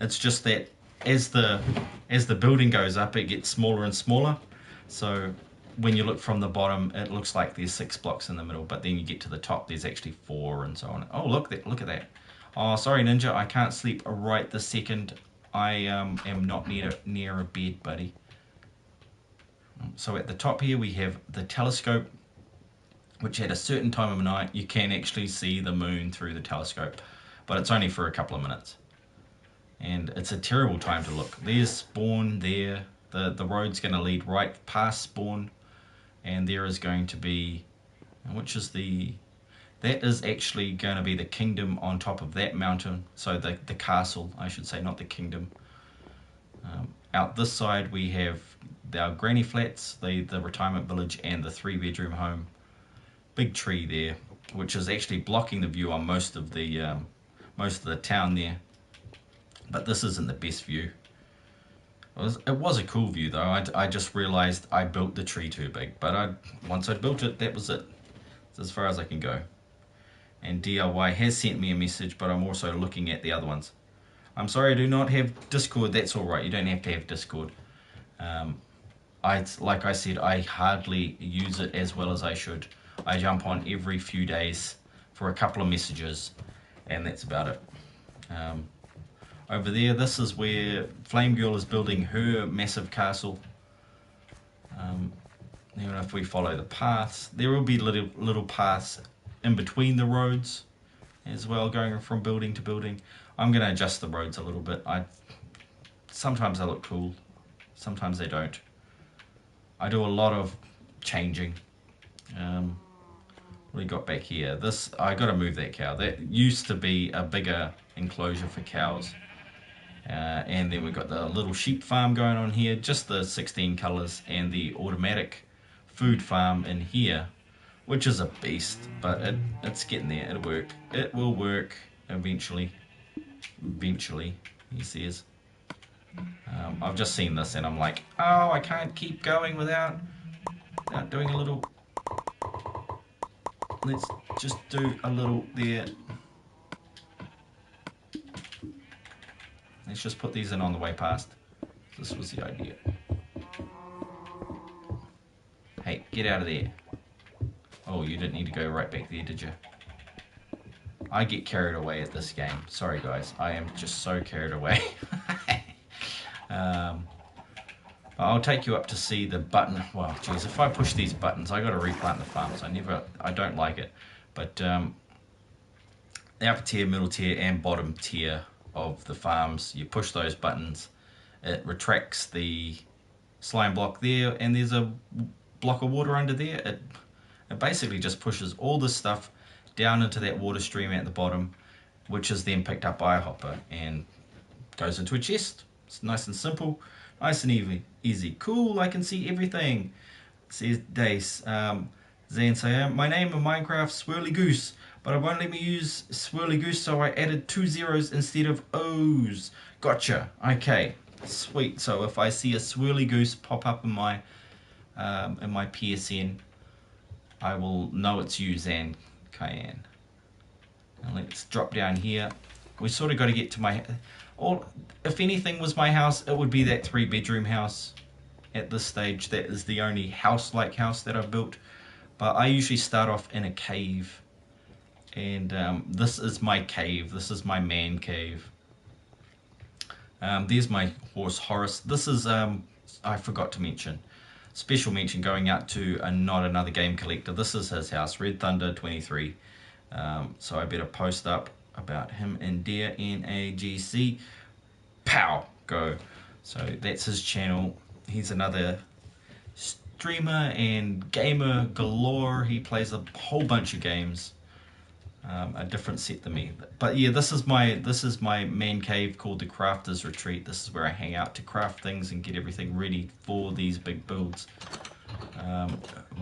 it's just that as the building goes up, it gets smaller and smaller. So when you look from the bottom, it looks like there's 6 blocks in the middle, but then you get to the top, there's actually 4 and so on. Oh, look at that. Oh, sorry, Ninja, I can't sleep right this second. I am not near a bed, buddy. So at the top here we have the telescope, which at a certain time of night you can actually see the moon through the telescope, but it's only for a couple of minutes. And it's a terrible time to look. There's spawn there. The road's going to lead right past spawn, and there is going to be, that is actually going to be the kingdom on top of that mountain. So the castle, I should say, not the kingdom. Out this side we have our granny flats, the retirement village, and the 3-bedroom home. Big tree there, which is actually blocking the view on most of the town there. But this isn't the best view. It was a cool view though. I just realized I built the tree too big, but once I built it, that was it. It's as far as I can go. And DIY has sent me a message, but I'm also looking at the other ones. I'm sorry I do not have Discord. That's alright, you don't have to have Discord. Like I said, I hardly use it as well as I should. I jump on every few days for a couple of messages, and that's about it. Over there, this is where Flame Girl is building her massive castle. Even if we follow the paths, there will be little paths in between the roads as well, going from building to building. I'm going to adjust the roads a little bit. Sometimes they look cool, sometimes they don't. I do a lot of changing. What do we got back here? I got to move that cow. That used to be a bigger enclosure for cows. And then we've got the little sheep farm going on here, just the 16 colours, and the automatic food farm in here, which is a beast, but it's getting there. It'll work. It will work eventually. Eventually, he says. I've just seen this and I'm like, oh, I can't keep going without doing a little. Let's just do a little there. Let's just put these in on the way past. This was the idea. Hey, get out of there. Oh, you didn't need to go right back there, did you? I get carried away at this game. Sorry, guys. I am just so carried away. I'll take you up to see the button. Well, geez, if I push these buttons, I got to replant the farms. I don't like it. But the upper tier, middle tier, and bottom tier of the farms, you push those buttons, it retracts the slime block there, and there's a block of water under there. It basically just pushes all this stuff down into that water stream at the bottom, which is then picked up by a hopper and goes into a chest. It's nice and simple, nice and easy. Cool, I can see everything, says Dace. Zan say, my name in Minecraft Swirly Goose, but it won't let me use Swirly Goose, so I added 2 zeros instead of O's. Gotcha. Okay, sweet. So if I see a Swirly Goose pop up in my PSN, I will know it's you, Zan Cayenne. Now let's drop down here. We sort of got to get to my... Or if anything was my house, it would be that 3-bedroom house at this stage. That is the only house-like house that I've built. But I usually start off in a cave. And this is my cave. This is my man cave. There's my horse Horace. This is, I forgot to mention, special mention going out to not another game collector. This is his house, Red Thunder 23. So I better post up about him and Dear NAGC. Pow! Go. So that's his channel. He's another streamer and gamer galore. He plays a whole bunch of games, a different set than me. But yeah, this is my man cave called the Crafter's Retreat. This is where I hang out to craft things and get everything ready for these big builds.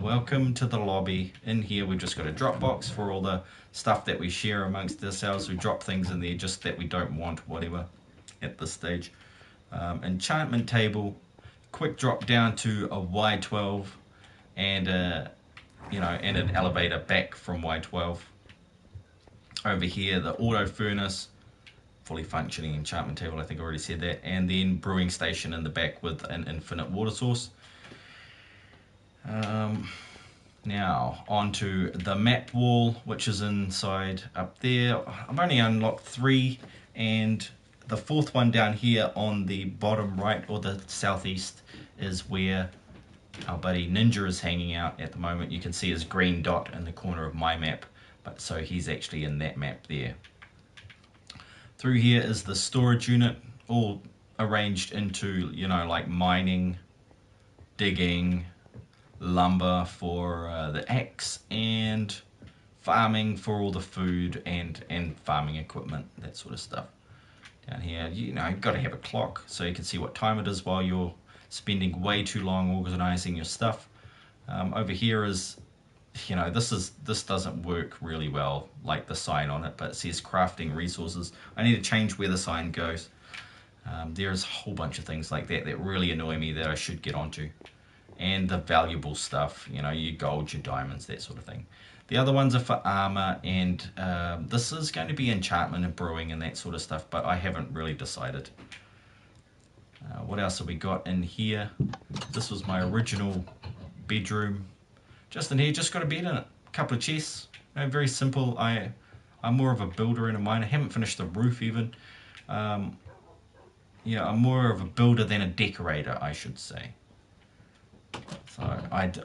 Welcome to the lobby. In here we've just got a Dropbox for all the stuff that we share amongst ourselves. We drop things in there just that we don't want, whatever, at this stage. Enchantment table. Quick drop down to a Y12 and and an elevator back from Y12. Over here the auto furnace, fully functioning enchantment table, I think I already said that, and then brewing station in the back with an infinite water source. Now onto the map wall, which is inside up there. I've only unlocked 3, and the 4th one down here on the bottom right or the southeast is where our buddy Ninja is hanging out at the moment. You can see his green dot in the corner of my map, but so he's actually in that map there. Through here is the storage unit, all arranged into, like mining, digging, lumber for the axe, and farming for all the food and farming equipment, that sort of stuff. Down here, you've got to have a clock so you can see what time it is while you're spending way too long organizing your stuff. Over here is, this doesn't work really well, like the sign on it, but it says crafting resources. I need to change where the sign goes. There's a whole bunch of things like that that really annoy me that I should get onto. And the valuable stuff, your gold, your diamonds, that sort of thing. The other ones are for armor, and this is going to be enchantment and brewing and that sort of stuff, but I haven't really decided. What else have we got in here? This was my original bedroom. Just in here, just got a bed in it. A couple of chests. Very simple. I'm more of a builder and a miner. I haven't finished the roof even. I'm more of a builder than a decorator, I should say. So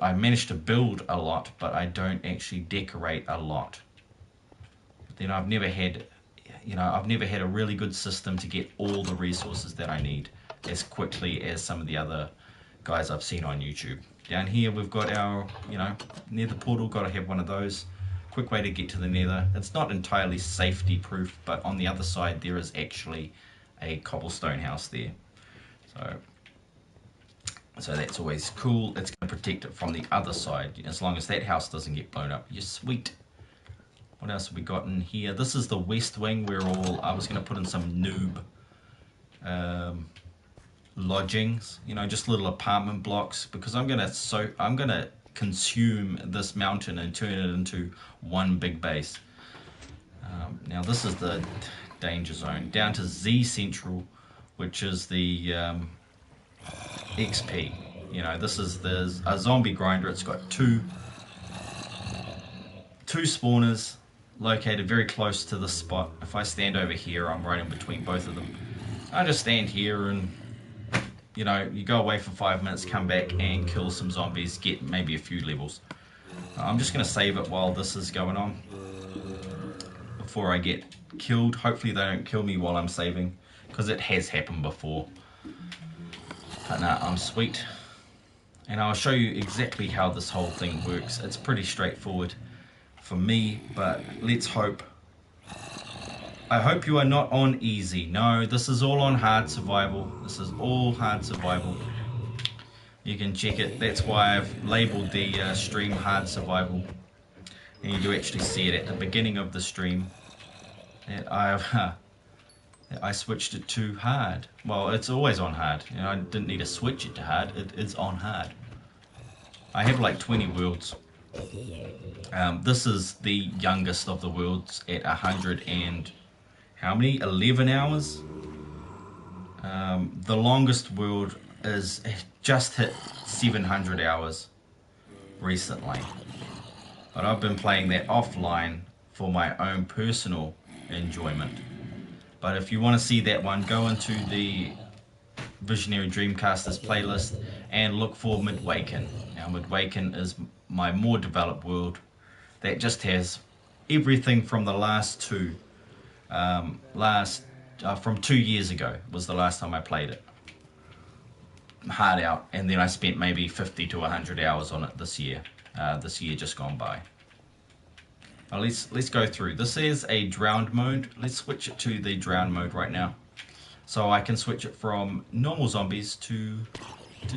I managed to build a lot, but I don't actually decorate a lot. Then I've never had a really good system to get all the resources that I need as quickly as some of the other guys I've seen on YouTube. Down here we've got our, nether portal, got to have one of those. Quick way to get to the nether. It's not entirely safety proof, but on the other side there is actually a cobblestone house there. So that's always cool. It's going to protect it from the other side, as long as that house doesn't get blown up. You're sweet. What else have we got in here? This is the west wing where I was going to put in some noob lodgings, just little apartment blocks, because I'm going to consume this mountain and turn it into one big base. Now this is the danger zone. Down to Z Central, which is the XP. This is a zombie grinder. It's got two spawners located very close to the spot. If I stand over here, I'm right in between both of them. I just stand here and you go away for 5 minutes, come back and kill some zombies, get maybe a few levels. I'm just going to save it while this is going on before I get killed. Hopefully they don't kill me while I'm saving, because it has happened before. But no, I'm sweet. And I'll show you exactly how this whole thing works. It's pretty straightforward for me, but let's hope. I hope you are not on easy. No, this is all on hard survival. This is all hard survival. You can check it. That's why I've labeled the stream hard survival. And you do actually see it at the beginning of the stream. That I switched it to hard. Well, it's always on hard. You know, I didn't need to switch it to hard. It is on hard. I have like 20 worlds. This is the youngest of the worlds at 100 and how many? 11 hours. The longest world is just hit 700 hours recently. But I've been playing that offline for my own personal enjoyment. But if you want to see that one, go into the Visionary Dreamcasters playlist and look for Midwaken. Now Midwaken is my more developed world that just has everything from the last two. From 2 years ago was the last time I played it. Hard out, and then I spent maybe 50 to 100 hours on it this year just gone by. Well, let's go through. This is a drowned mode. Let's switch it to the drowned mode right now, so I can switch it from normal zombies to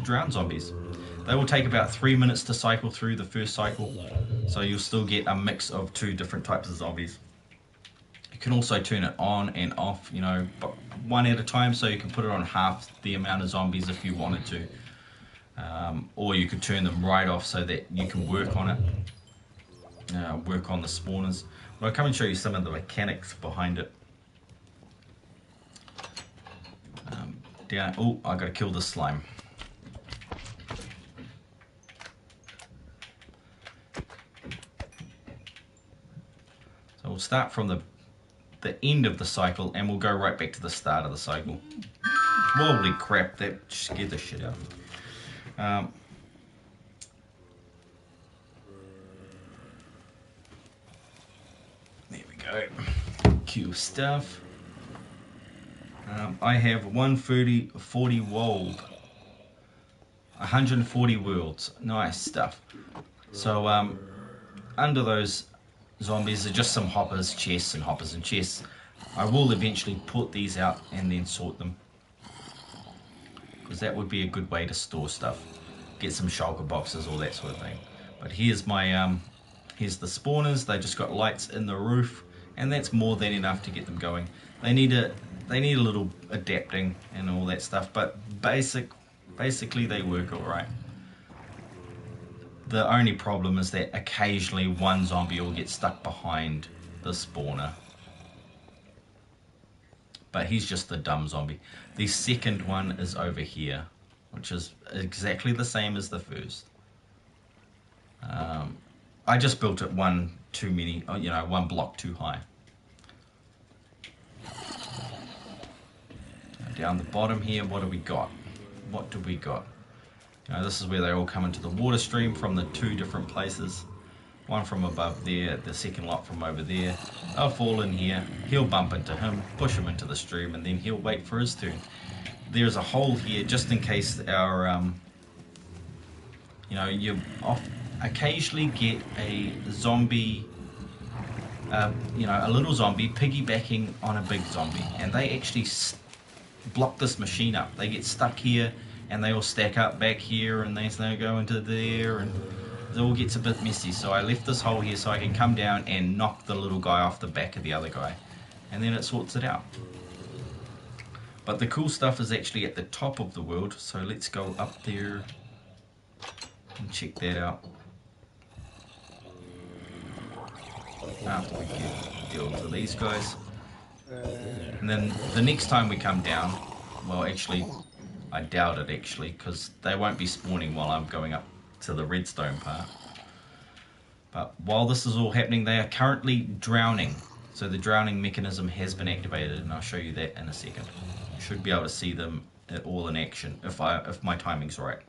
drowned zombies. They will take about 3 minutes to cycle through the first cycle, so you'll still get a mix of 2 different types of zombies. You can also turn it on and off, you know, one at a time, so you can put it on half the amount of zombies if you wanted to. Or you could turn them right off so that you can work on it, work on the spawners. But I'll come and show you some of the mechanics behind it. Oh, I gotta kill this slime. So we'll start from the end of the cycle and we'll go right back to the start of the cycle. Holy crap, that scared the shit out of me. There we go. Queue stuff. I have 140 wold, 140 worlds. Nice stuff. So under those zombies are just some hoppers, chests, and hoppers and chests. I will eventually put these out and then sort them, because that would be a good way to store stuff. Get some shulker boxes, all that sort of thing. But here's my here's the spawners. They just got lights in the roof, and that's more than enough to get them going. They need a little adapting and all that stuff, but basically they work all right. The only problem is that occasionally one zombie will get stuck behind the spawner. But he's just the dumb zombie. The second one is over here, which is exactly the same as the first. I just built it one block too high. Down the bottom here, what do we got? What do we got? This is where they all come into the water stream from the 2 different places. One from above there, the second lot from over there. They'll fall in here, he'll bump into him, push him into the stream, and then he'll wait for his turn. There's a hole here just in case our, you occasionally get a zombie, a little zombie piggybacking on a big zombie, and they actually block this machine up. They get stuck here, and they all stack up back here, and they go into there, and it all gets a bit messy. So I left this hole here so I can come down and knock the little guy off the back of the other guy, and then it sorts it out. But the cool stuff is actually at the top of the world, so let's go up there and check that out. After we deal with these guys. And then the next time we come down, well, actually, I doubt it actually, because they won't be spawning while I'm going up to the redstone part. But while this is all happening, they are currently drowning. So the drowning mechanism has been activated, and I'll show you that in a second. You should be able to see them all in action if my timing's right.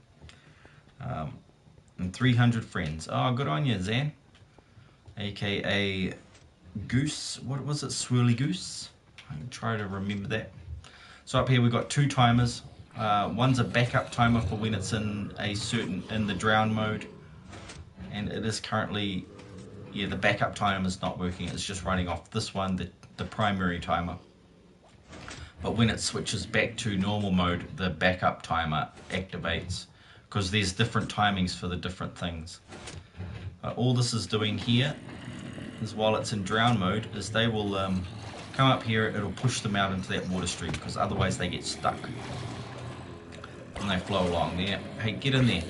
And 300 friends. Oh, good on you, Zan. AKA Goose. What was it? Swirly Goose? I can try to remember that. So up here we've got 2 timers One's a backup timer for when it's in the drown mode, and it is currently, yeah, the backup timer is not working. It's just running off this one, the primary timer. But when it switches back to normal mode, the backup timer activates, because there's different timings for the different things. All this is doing here is, while it's in drown mode, is they will come up here, it'll push them out into that water stream, because otherwise they get stuck. And they flow along there. Hey, get in there.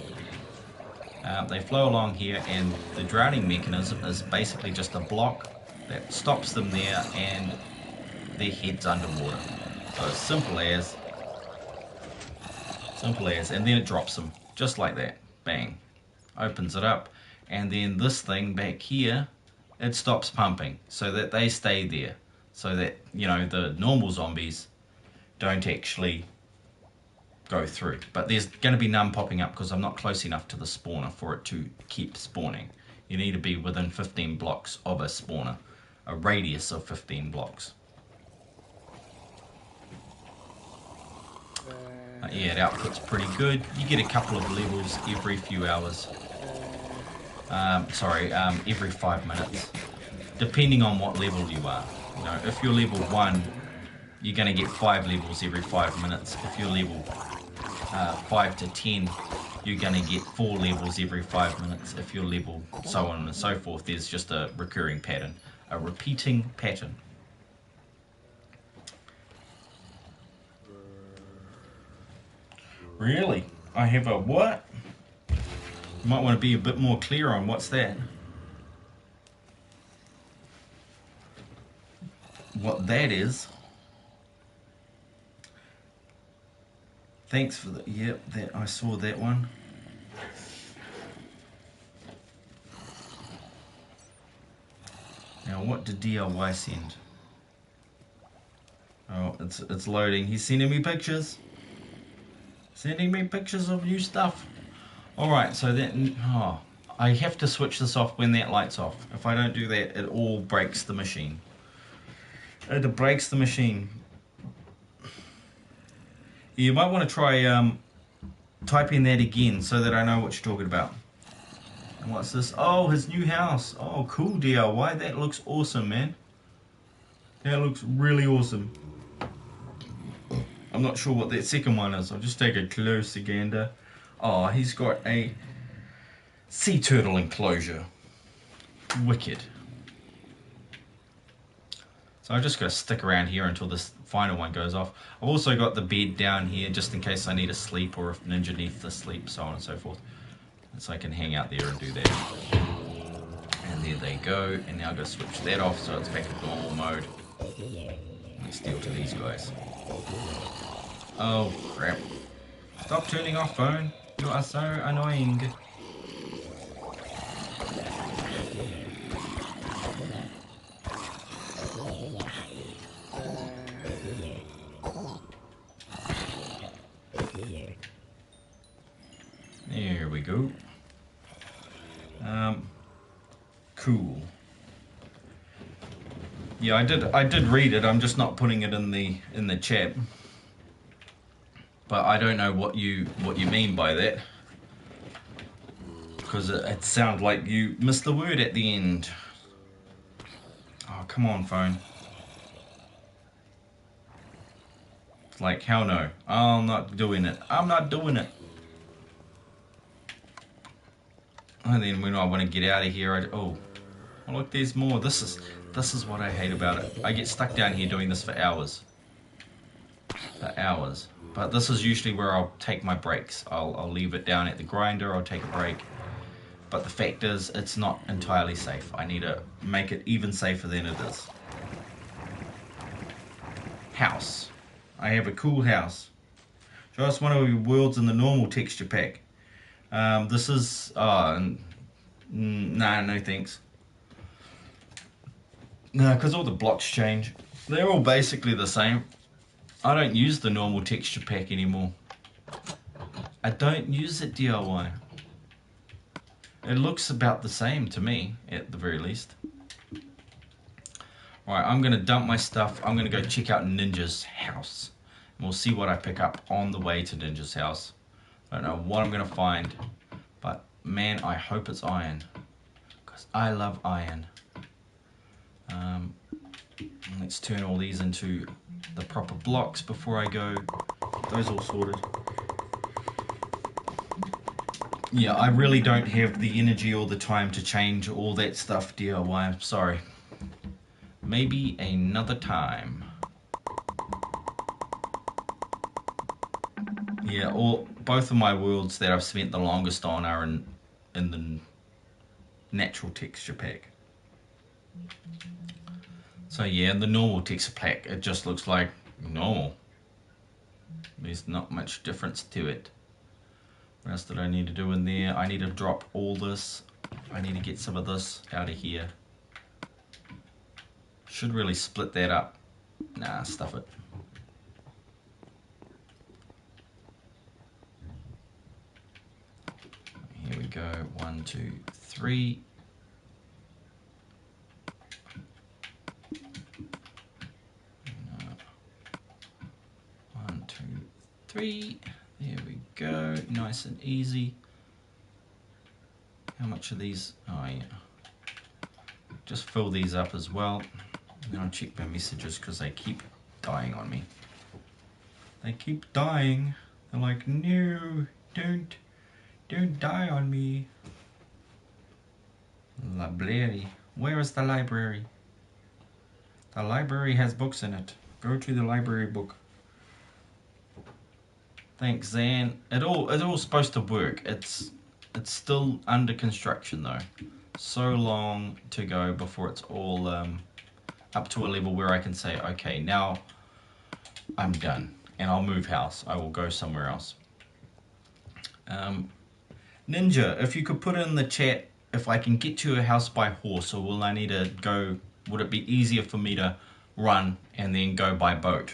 They flow along here, and the drowning mechanism is basically just a block that stops them there, and their head's underwater. So it's simple as, and then it drops them, just like that. Bang. Opens it up, and then this thing back here, it stops pumping, so that they stay there. So that, you know, the normal zombies don't actually go through. But there's going to be none popping up, because I'm not close enough to the spawner for it to keep spawning. You need to be within 15 blocks of a spawner, a radius of 15 blocks. Yeah, the output's pretty good. You get a couple of levels every few hours. Every 5 minutes, depending on what level you are. You know, if you're level 1, you're going to get 5 levels every 5 minutes. If you're level 5 to 10, you're going to get 4 levels every 5 minutes. If you're level so on and so forth, there's just a recurring pattern, a repeating pattern. Really? I have a what? You might want to be a bit more clear on what's that. What that is. Thanks for the, yep, that I saw that one. Now what did DIY send? Oh, it's loading. He's sending me pictures. Sending me pictures of new stuff. Alright, so that, I have to switch this off when that light's off. If I don't do that, it all breaks the machine. It breaks the machine. You might want to try typing that again, so that I know what you're talking about. And what's this? Oh, his new house. Oh, cool DIY. That looks awesome, man. That looks really awesome. I'm not sure what that second one is. I'll just take a closer gander. Oh, he's got a sea turtle enclosure. Wicked. So I've just got to stick around here until this final one goes off. I've also got the bed down here, just in case I need to sleep, or if Ninja needs to sleep, so on and so forth. So I can hang out there and do that. And there they go. And now I've got to switch that off so it's back in normal mode. Let's deal to these guys. Oh crap. Stop turning off, phone. You are so annoying. There we go. Cool. Yeah, I did read it. I'm just not putting it in the chat. But I don't know what you mean by that, because it sounds like you missed the word at the end. Oh, come on, phone. It's like, hell no. I'm not doing it. I'm not doing it. And then when I want to get out of here, oh, look, there's more. This is what I hate about it. I get stuck down here doing this for hours. For hours. But this is usually where I'll take my breaks. I'll leave it down at the grinder, I'll take a break. But the fact is, it's not entirely safe. I need to make it even safer than it is. House. I have a cool house. Show us one of your worlds in the normal texture pack. This is... no thanks. No, because all the blocks change. They're all basically the same. I don't use the normal texture pack anymore. I don't use it DIY. It looks about the same to me, at the very least. Alright, I'm going to dump my stuff. I'm going to go check out Ninja's house. We'll see what I pick up on the way to Ninja's house. I don't know what I'm going to find, but man, I hope it's iron, because I love iron. Let's turn all these into the proper blocks before I go. Get those all sorted. Yeah, I really don't have the energy or the time to change all that stuff DIY, I'm sorry. Maybe another time. Yeah, both of my worlds that I've spent the longest on are in the natural texture pack. So yeah, in the normal texture pack, it just looks like normal. There's not much difference to it. What else did I need to do in there? I need to drop all this. I need to get some of this out of here. Should really split that up. Nah, stuff it. Here we go. 1, 2, 3. 1, 2, 3. There we go. Nice and easy. How much are these? Oh yeah. Just fill these up as well. And then I'll check my messages because they keep dying on me. They keep dying. They're like, no, don't die on me. Library. Where is the library? The library has books in it. Go to the library book. Thanks, Zan. It all supposed to work. It's still under construction though. So long to go before it's all up to a level where I can say, okay, now I'm done and I'll move house. I will go somewhere else. Ninja, if you could put in the chat if I can get to a house by horse, or will I need to go, would it be easier for me to run and then go by boat?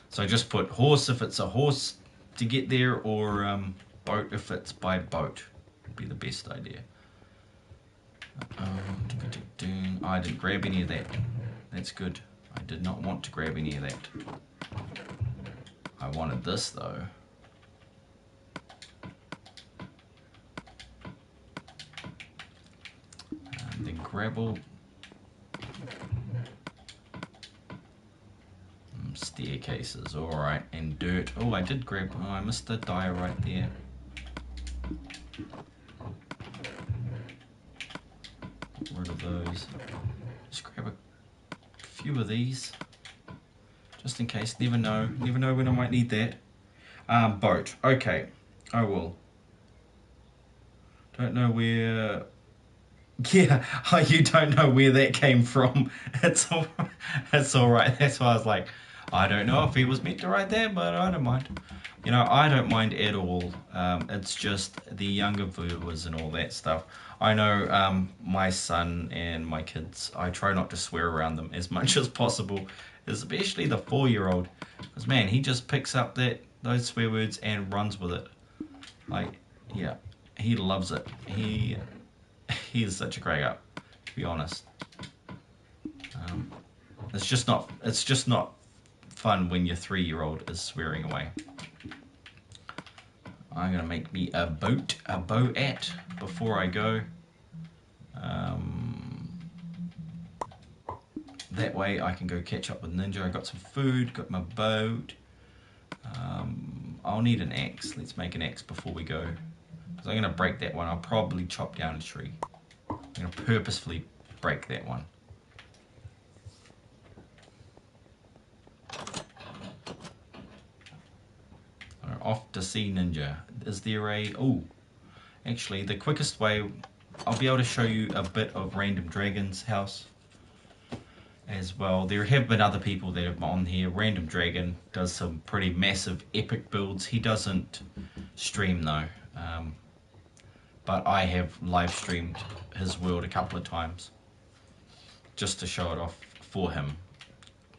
So just put horse if it's a horse to get there, or boat if it's by boat. Would be the best idea. I didn't grab any of that. That's good. I did not want to grab any of that. I wanted this though. And then gravel. Staircases, alright, and dirt. Oh, I did grab, oh, I missed the dye right there. Get rid of those. Just grab a few of these, just in case. Never know when I might need that. Boat, okay, I will. Don't know where. Yeah, you don't know where that came from. It's all right. That's why I was like, I don't know if he was meant to write that, but I don't mind. You know, I don't mind at all. It's just the younger viewers and all that stuff. I know my son and my kids, I try not to swear around them as much as possible, especially the 4-year-old. Because, man, he just picks up those swear words and runs with it. Like, yeah, he loves it. He is such a crack up, to be honest. It's just not fun when your 3-year-old is swearing away. I'm gonna make me a boat before I go. That way I can go catch up with Ninja. I got some food, got my boat. I'll need an axe. Let's make an axe before we go. Because I'm gonna break that one. I'll probably chop down a tree. I'm gonna purposefully break that one. Off to see Ninja. Is there a... Oh, actually, the quickest way... I'll be able to show you a bit of Random Dragon's house as well. There have been other people that have on here. Random Dragon does some pretty massive, epic builds. He doesn't stream, though. But I have live streamed his world a couple of times just to show it off for him.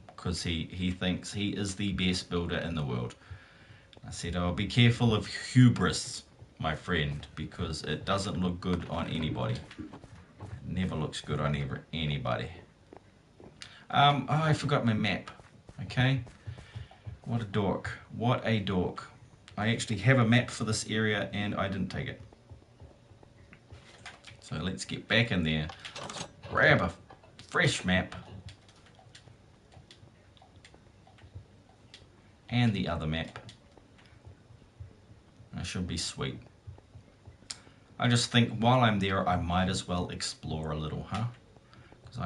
Because he thinks he is the best builder in the world. I said, oh, be careful of hubris, my friend, because it doesn't look good on anybody. It never looks good on anybody. Oh, I forgot my map. Okay. What a dork. What a dork. I actually have a map for this area and I didn't take it. So let's get back in there. Let's grab a fresh map. And the other map. That should be sweet. I just think while I'm there, I might as well explore a little, huh? Because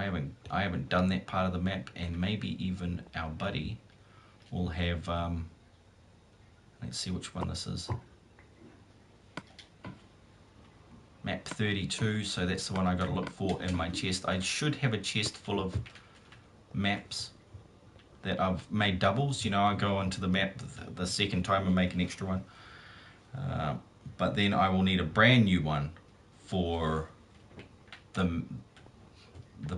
I haven't done that part of the map, and maybe even our buddy will have. Let's see which one this is. Map 32. So that's the one I got to look for in my chest. I should have a chest full of maps that I've made doubles. You know, I go onto the map the second time and make an extra one. But then I will need a brand new one for the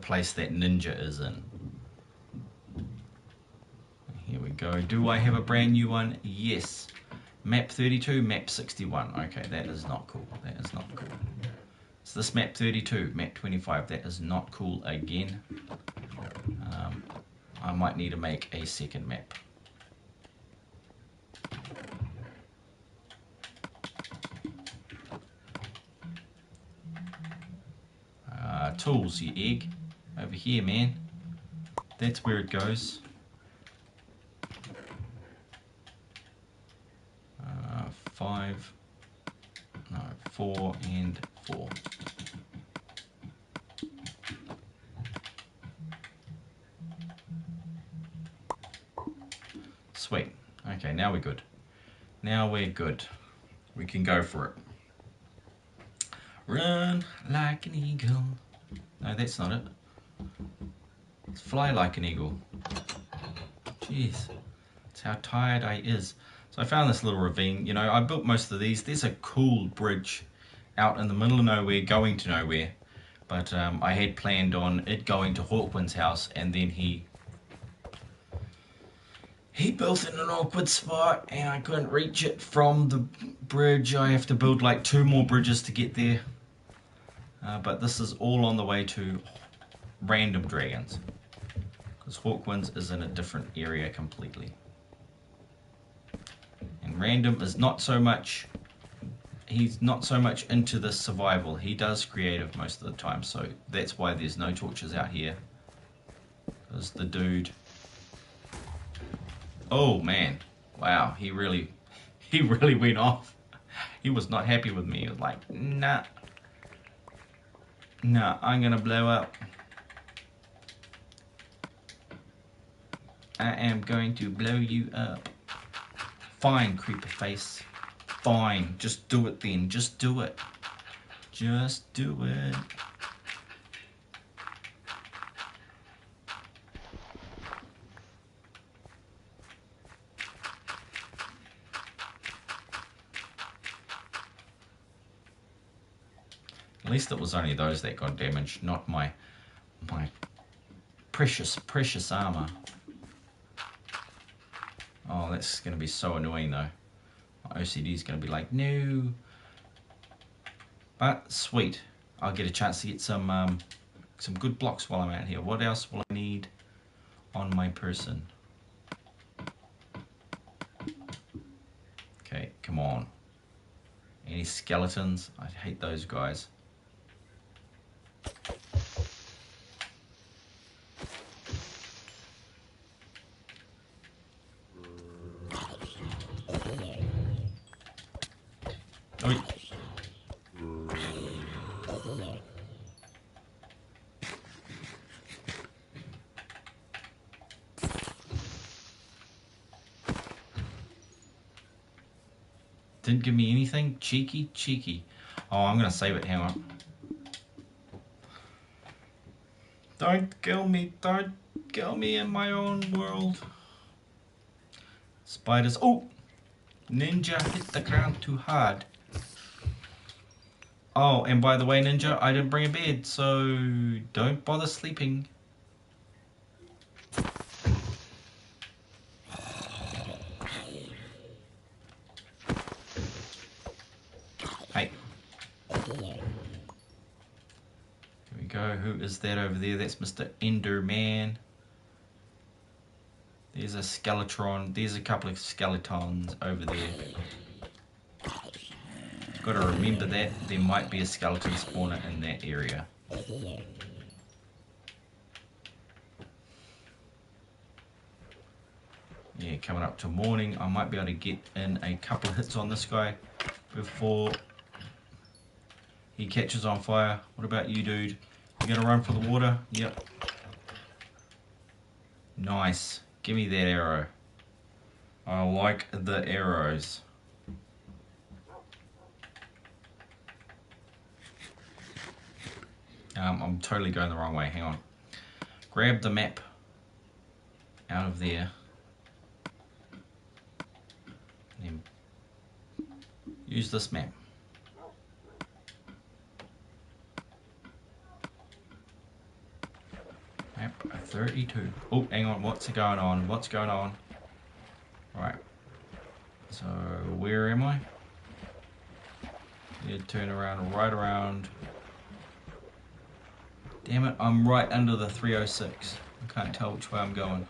place that Ninja is in. Here we go. Do I have a brand new one? Yes. Map 32, map 61. Okay, that is not cool. That is not cool. It's this map 32, map 25. That is not cool again. I might need to make a second map. Tools, you egg. Over here, man. That's where it goes. 5, no, 4 and 4. Sweet. Okay, now we're good. Now we're good. We can go for it. Run like an eagle. No, that's not it. It's fly like an eagle. Jeez. That's how tired I is. So I found this little ravine. You know, I built most of these. There's a cool bridge out in the middle of nowhere, going to nowhere. But I had planned on it going to Hawkwind's house, and then he built in an awkward spot, and I couldn't reach it from the bridge. I have to build like 2 more bridges to get there. But this is all on the way to random dragons, because Hawkwind's is in a different area completely. And random is not so much, he's not so much into the survival. He does creative most of the time, so that's why there's no torches out here. Because the dude, oh man, wow, he really went off. He was not happy with me. He was like, nah, I'm gonna blow up. I am going to blow you up. Fine, creeper face. Fine, just do it then. Just do it. Just do it. At least it was only those that got damaged, not my precious armor. Oh, that's going to be so annoying though. My OCD is going to be like, no. But sweet, I'll get a chance to get some good blocks while I'm out here. What else will I need on my person? Okay, come on. Any skeletons? I hate those guys. Oi. Didn't give me anything? Cheeky. Oh, I'm gonna save it, hang on. Don't kill me in my own world. Spiders, oh! Ninja hit the ground too hard. Oh, and by the way, Ninja, I didn't bring a bed, so don't bother sleeping. Hey. Here we go. Who is that over there? That's Mr. Enderman. There's a skeleton. There's a couple of skeletons over there. Got to remember that there might be a skeleton spawner in that area. Yeah, coming up to morning, I might be able to get in a couple of hits on this guy before he catches on fire. What about you, dude? You gonna run for the water? Yep. Nice. Give me that arrow. I like the arrows. I'm totally going the wrong way. Hang on. Grab the map out of there. And use this map. Map 32. Oh, hang on. What's going on? What's going on? Right. So, where am I? Yeah, turn around, right around. Damn it, I'm right under the 306. I can't tell which way I'm going.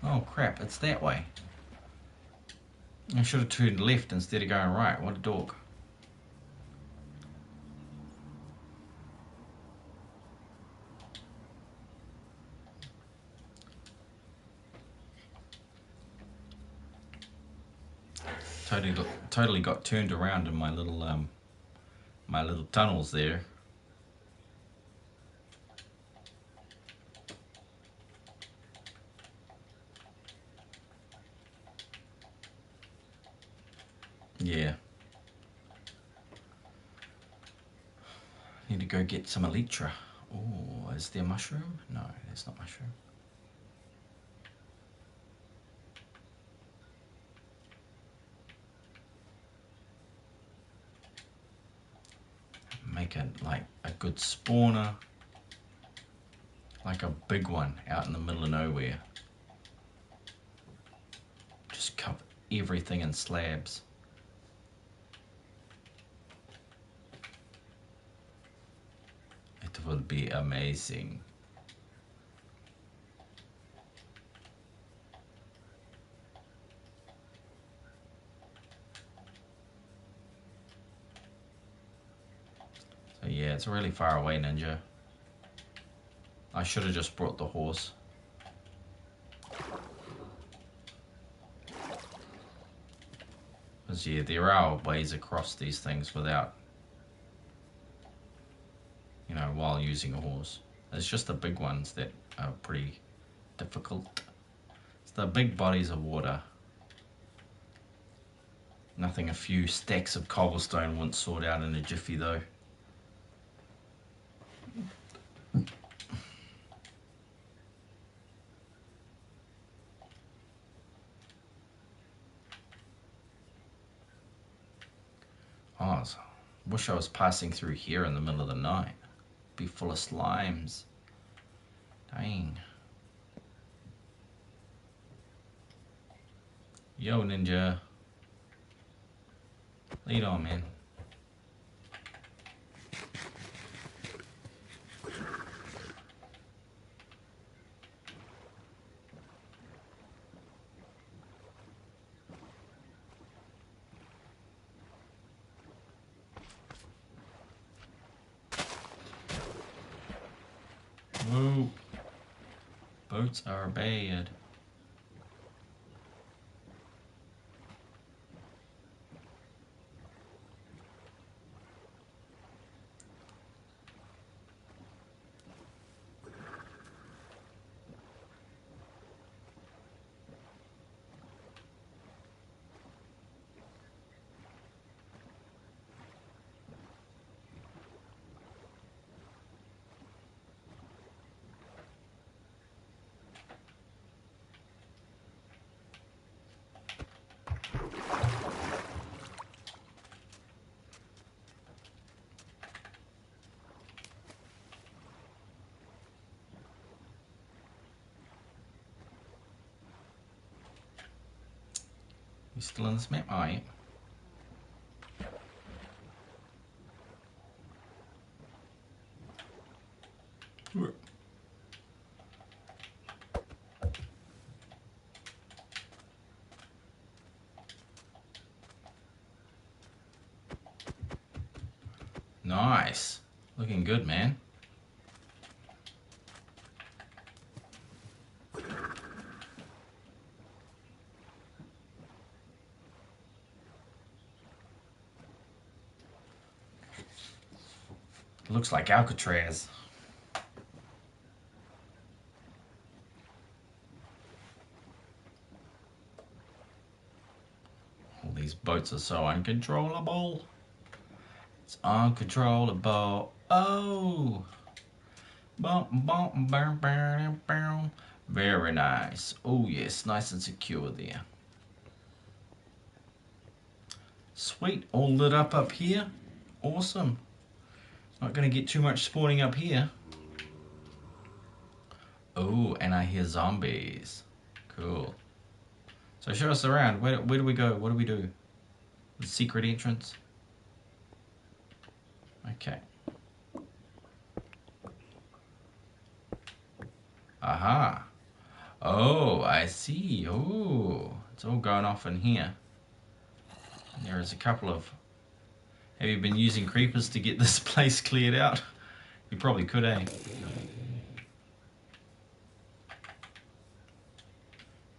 Oh crap, it's that way. I should have turned left instead of going right. What a dog. Totally got turned around in my little tunnels there. Yeah. Need to go get some elytra. Oh, is there mushroom? No, there's not mushroom. Make it like a good spawner. Like a big one out in the middle of nowhere. Just cover everything in slabs. It will be amazing. So yeah, it's really far away, Ninja. I should have just brought the horse. Because yeah, there are ways across these things without, you know, while using a horse. It's just the big ones that are pretty difficult. It's the big bodies of water. Nothing a few stacks of cobblestone wouldn't sort out in a jiffy though. Oh, wish I was passing through here in the middle of the night. Be full of slimes. Dang. Yo, Ninja. Lead on, man. Whoa. Boats are bad. You still on this map? Are you? Nice. Looking good, man. Looks like Alcatraz. All these boats are so uncontrollable. It's uncontrollable. Oh! Very nice. Oh yes, nice and secure there. Sweet, all lit up here. Awesome. Not going to get too much spawning up here. Oh, and I hear zombies. Cool. So show us around. Where do we go? What do we do? The secret entrance? Okay. Aha. Oh, I see. Oh, it's all going off in here. And there is a couple of... Have you been using creepers to get this place cleared out? You probably could, eh?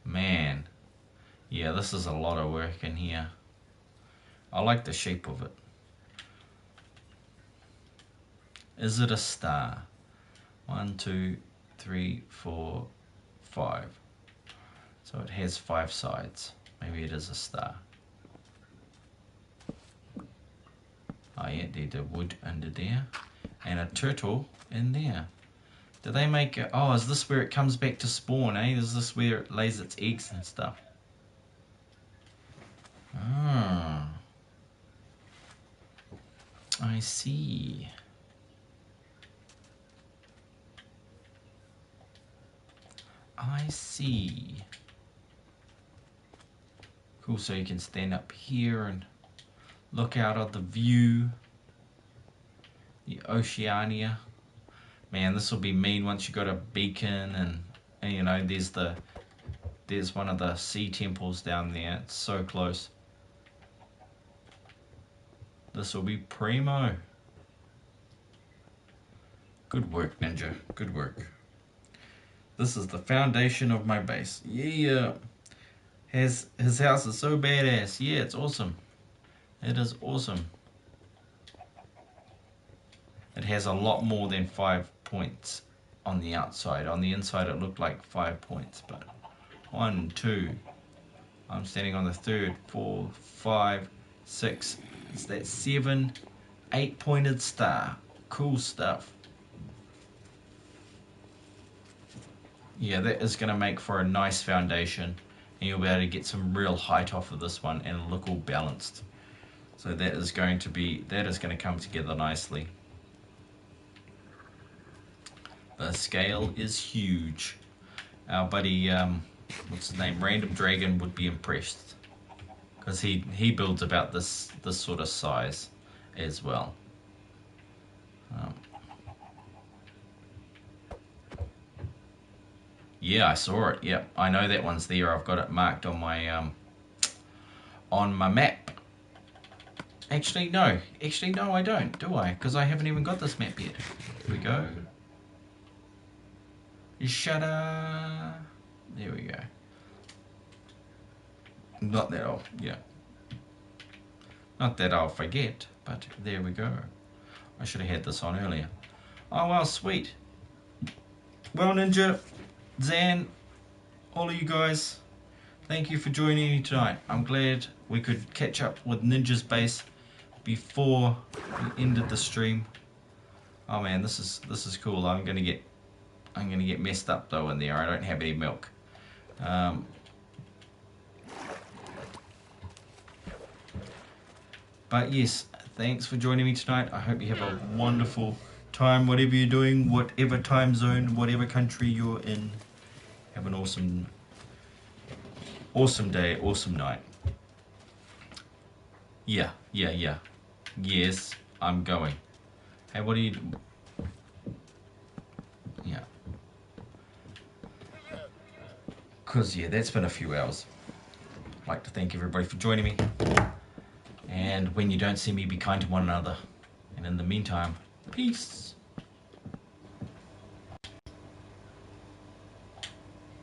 Man. Yeah, this is a lot of work in here. I like the shape of it. Is it a star? 1, 2, 3, 4, 5. So it has 5 sides. Maybe it is a star. Oh yeah, there's the wood under there. And a turtle in there. Do they make a... Oh, is this where it comes back to spawn, eh? Is this where it lays its eggs and stuff? Ah. I see. I see. Cool, so you can stand up here and look out at the view. The Oceania. Man, this will be mean once you got a beacon and you know, there's one of the sea temples down there. It's so close. This will be primo. Good work, Ninja. Good work. This is the foundation of my base. Yeah. His house is so badass. Yeah, it's awesome. It is awesome. It has a lot more than 5 points on the outside. On the inside it looked like 5 points, but 1, 2. I'm standing on the 3rd, 4, 5, 6. It's that 7, 8 pointed star. Cool stuff. Yeah, that is going to make for a nice foundation, and you'll be able to get some real height off of this one and look all balanced. So that is going to come together nicely. The scale is huge. Our buddy, what's his name, Random Dragon would be impressed, because he builds about this sort of size as well. Yeah, I saw it. Yep, I know that one's there. I've got it marked on my map. Actually, no, I don't, do I? Because I haven't even got this map yet. Here we go. Shutter. There we go. Not that I'll forget, but there we go. I should have had this on earlier. Oh well, sweet. Well, Ninja, Zan, all of you guys, thank you for joining me tonight. I'm glad we could catch up with Ninja's base before we ended the stream. Oh man, this is cool. I'm gonna get messed up though in there. I don't have any milk. But yes, thanks for joining me tonight. I hope you have a wonderful time, whatever you're doing, whatever time zone, whatever country you're in. Have an awesome day, awesome night. Yeah. Yes, I'm going. Hey, what are you... Because, yeah, that's been a few hours. I'd like to thank everybody for joining me. And when you don't see me, be kind to one another. And in the meantime, peace.